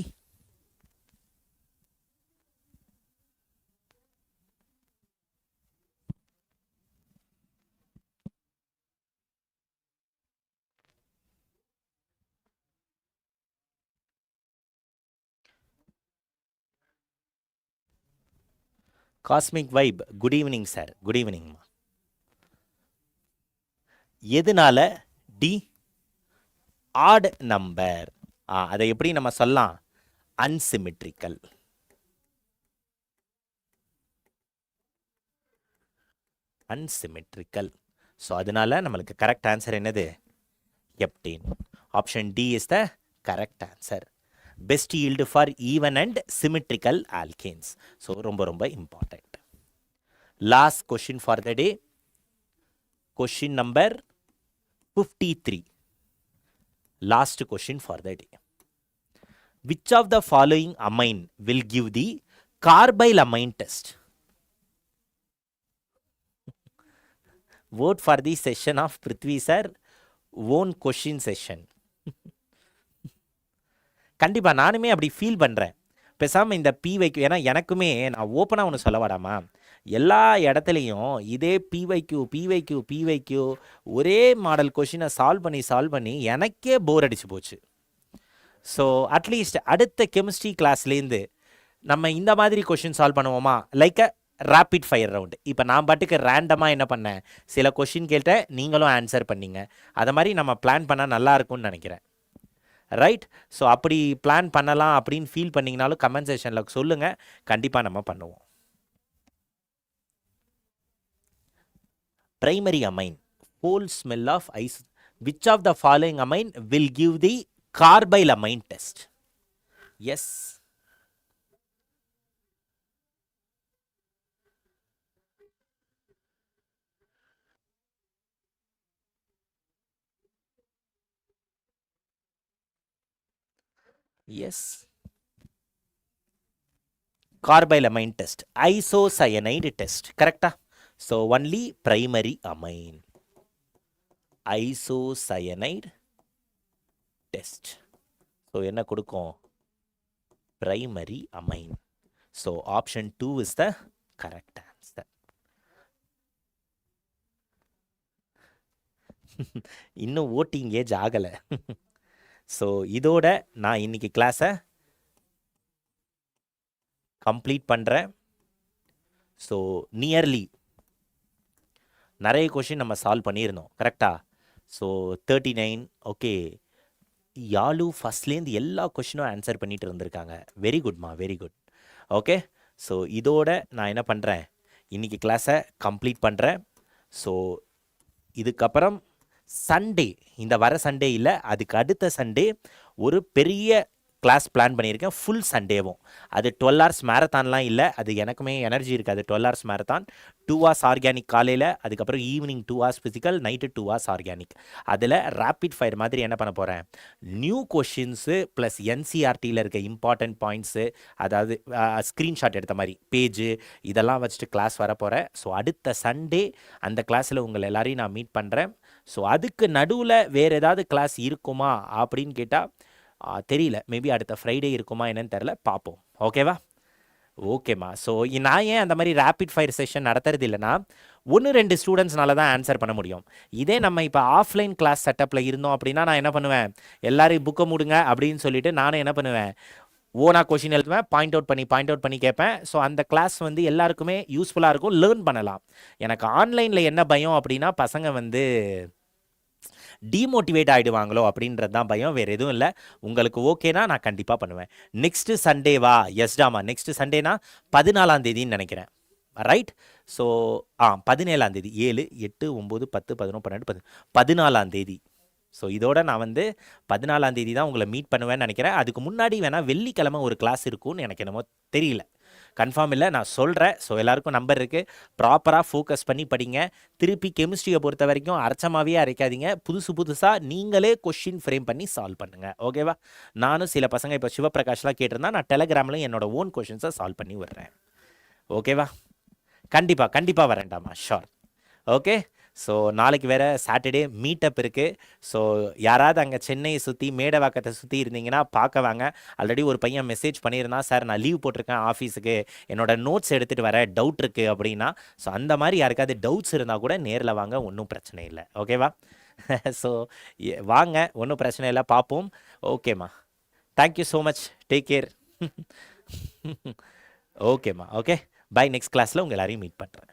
Cosmic vibe, good evening sir, good ஈவினிங்மா. எதனால டி? Add number. அதை எப்படி நம்ம சொல்லலாம்? அன்சிமெட்ரிக்கல். அன்சிமெட்ரிக்கல். ஸோ அதனால நம்மளுக்கு கரெக்ட் ஆன்சர் என்னது? Heptane. Option D is the correct answer. Best yield for even and symmetrical alkanes. So ரொம்ப ரொம்ப important. Last question for the day. Question number 53. Last question for the day. Which of the following amine will give the carbyl amine test? Vote for the session of Prithvi Sir own question session. கண்டிப்பா நானுமே அப்படி feel பண்ணுறேன். பேசாமல் இந்த PYQ, ஏன்னா எனக்குமே நான் ஓப்பனாக ஒன்று சொல்ல வாடாமா, எல்லா இடத்துலையும் இதே PYQ ஒரே மாடல் கொஷினை சால்வ் பண்ணி எனக்கே போர் அடிச்சு போச்சு. ஸோ அட்லீஸ்ட் அடுத்த கெமிஸ்ட்ரி கிளாஸ்லேருந்து நம்ம இந்த மாதிரி கொஷின் சால்வ் பண்ணுவோமா? லைக் அ ரேப்பிட் ஃபயர் ரவுண்டு. இப்போ நான் பாட்டுக்கு ரேண்டமாக என்ன பண்ணேன், சில கொஷின் கேட்டேன், நீங்களும் ஆன்சர் பண்ணீங்க. அதை மாதிரி நம்ம பிளான் பண்ணால் நல்லா இருக்கும்னு நினைக்கிறேன். ரைட்? ஸோ அப்படி பிளான் பண்ணலாம் அப்படின்னு ஃபீல் பண்ணிங்கனாலும் கமெண்ட் செக்ஷனில் சொல்லுங்கள், கண்டிப்பாக நம்ம பண்ணுவோம். Primary amine, whole smell of ice. Which of the following amine will give the carbyl amine test? Yes. Yes. Carbyl amine test. Isocyanide test. Correct? So only primary amine. Isocyanide test. So என்ன கொடுக்கும்? Primary amine. So option 2 is the correct answer. இன்னும் voting age ஆகலை. So இதோட நான் இன்னைக்கு கிளாஸை complete பண்ணுறேன். So nearly நிறைய கொஷின் நம்ம சால்வ் பண்ணியிருந்தோம். கரெக்டா? ஸோ 39. ஓகே, யாழு ஃபஸ்ட்லேருந்து எல்லா கொஷினும் ஆன்சர் பண்ணிட்டு இருந்திருக்காங்க. வெரி குட்மா, வெரி குட். ஓகே, ஸோ இதோட நான் என்ன பண்ணுறேன், இன்றைக்கி கிளாஸை கம்ப்ளீட் பண்ணுறேன். ஸோ இதுக்கப்புறம் சண்டே, இந்த வர சண்டே இல்லை, அதுக்கு அடுத்த சண்டே ஒரு பெரிய கிளாஸ் பிளான் பண்ணியிருக்கேன். ஃபுல் சண்டேவும். அது 12 hours மேரத்தான்லாம் இல்லை, அது எனக்குமே எனர்ஜி இருக்காது. 12 hours மேரத்தான், 2 hours ஆர்கானிக் காலையில், அதுக்கப்புறம் evening 2 hours physical, night 2 hours organic. அதில் ரேப்பிட் ஃபயர் மாதிரி என்ன பண்ண போகிறேன், நியூ கொஷின்ஸு ப்ளஸ் NCERTயில் இருக்க இம்பார்ட்டன்ட் பாயிண்ட்ஸு, அதாவது ஸ்க்ரீன்ஷாட் எடுத்த மாதிரி பேஜு, இதெல்லாம் வச்சுட்டு கிளாஸ் வர போகிறேன். ஸோ அடுத்த சண்டே அந்த கிளாஸில் உங்கள் எல்லாரையும் நான் மீட் பண்ணுறேன். ஸோ அதுக்கு நடுவில் வேறு ஏதாவது கிளாஸ் இருக்குமா அப்படின்னு கேட்டால் தெரியல. மேபி அடுத்த ஃப்ரைடே இருக்குமா என்னன்னு தெரில, பார்ப்போம். ஓகேவா? ஓகேம்மா. ஸோ நான் ஏன் அந்த மாதிரி ரேப்பிட் ஃபயர் செஷன் நடத்துறது இல்லைன்னா, 1-2 ஸ்டூடெண்ட்ஸ்னால தான் ஆன்சர் பண்ண முடியும். இதே நம்ம இப்போ ஆஃப்லைன் கிளாஸ் செட்டப்பில் இருந்தோம் அப்படின்னா நான் என்ன பண்ணுவேன், எல்லாரையும் புக்கை மூடுங்க அப்படின்னு சொல்லிட்டு நானும் என்ன பண்ணுவேன், ஓனா கொஷின் எழுதுவேன், பாயிண்ட் அவுட் பண்ணி கேட்பேன். ஸோ அந்த கிளாஸ் வந்து எல்லாருக்குமே யூஸ்ஃபுல்லாக இருக்கும், லேர்ன் பண்ணலாம். எனக்கு ஆன்லைனில் என்ன பயம் அப்படின்னா, பசங்க வந்து டிமோட்டிவேட் ஆகிடுவாங்களோ அப்படின்றது தான் பயம், வேறு எதுவும் இல்லை. உங்களுக்கு ஓகேனா நான் கண்டிப்பாக பண்ணுவேன். நெக்ஸ்ட்டு சண்டேவா? எஸ்டாமா, நெக்ஸ்ட்டு சண்டேனா 14ஆம் தேதின்னு நினைக்கிறேன். ரைட்? ஸோ 17ஆம் தேதி, 7, 8, 9, 10, 11, 12, 14ஆம் தேதி. ஸோ இதோட நான் வந்து 14ஆம் தேதி தான் உங்களை மீட் பண்ணுவேன்னு நினைக்கிறேன். அதுக்கு முன்னாடி வேணால் வெள்ளிக்கிழமை ஒரு கிளாஸ் இருக்கும்னு எனக்கு என்னமோ தெரியல, கன்ஃபார்ம் இல்லை, நான் சொல்கிறேன். ஸோ எல்லாருக்கும் நம்பர் இருக்குது, ப்ராப்பராக ஃபோக்கஸ் பண்ணி படிங்க. திருப்பி கெமிஸ்ட்ரியை பொறுத்த வரைக்கும் அரைச்சமாகவே அரைக்காதீங்க, புதுசாக நீங்களே கொஷின் ஃப்ரேம் பண்ணி சால்வ் பண்ணுங்கள். ஓகேவா? நானும் சில பசங்க இப்போ சிவபிரகாஷ்லாம் கேட்டிருந்தா நான் டெலகிராமில் என்னோட ஓன் கொஷின்ஸை சால்வ் பண்ணி விடுறேன். ஓகேவா? கண்டிப்பாக வரேன்டாமா, ஷோர். ஓகே, ஸோ நாளைக்கு வேறு சாட்டர்டே மீட்டப் இருக்குது. ஸோ யாராவது அங்கே சென்னையை சுற்றி மேடவாக்கத்தை சுற்றி இருந்தீங்கன்னா பார்க்க வாங்க. ஆல்ரெடி ஒரு பையன் மெசேஜ் பண்ணியிருந்தான், சார் நான் லீவ் போட்டிருக்கேன் ஆஃபீஸுக்கு, என்னோட நோட்ஸ் எடுத்துகிட்டு வர டவுட் இருக்குது அப்படின்னா. ஸோ அந்த மாதிரி யாருக்காவது டவுட்ஸ் இருந்தால் கூட நேரில் வாங்க, ஒன்றும் பிரச்சனை இல்லை. ஓகேவா? ஸோ வாங்க, ஒன்றும் பிரச்சனை இல்லை, பார்ப்போம். ஓகேம்மா, thank you so much, take care. ஓகேம்மா, ஓகே, பை. நெக்ஸ்ட் கிளாஸில் உங்கள் எல்லாரையும் மீட் பண்ணுறேன்.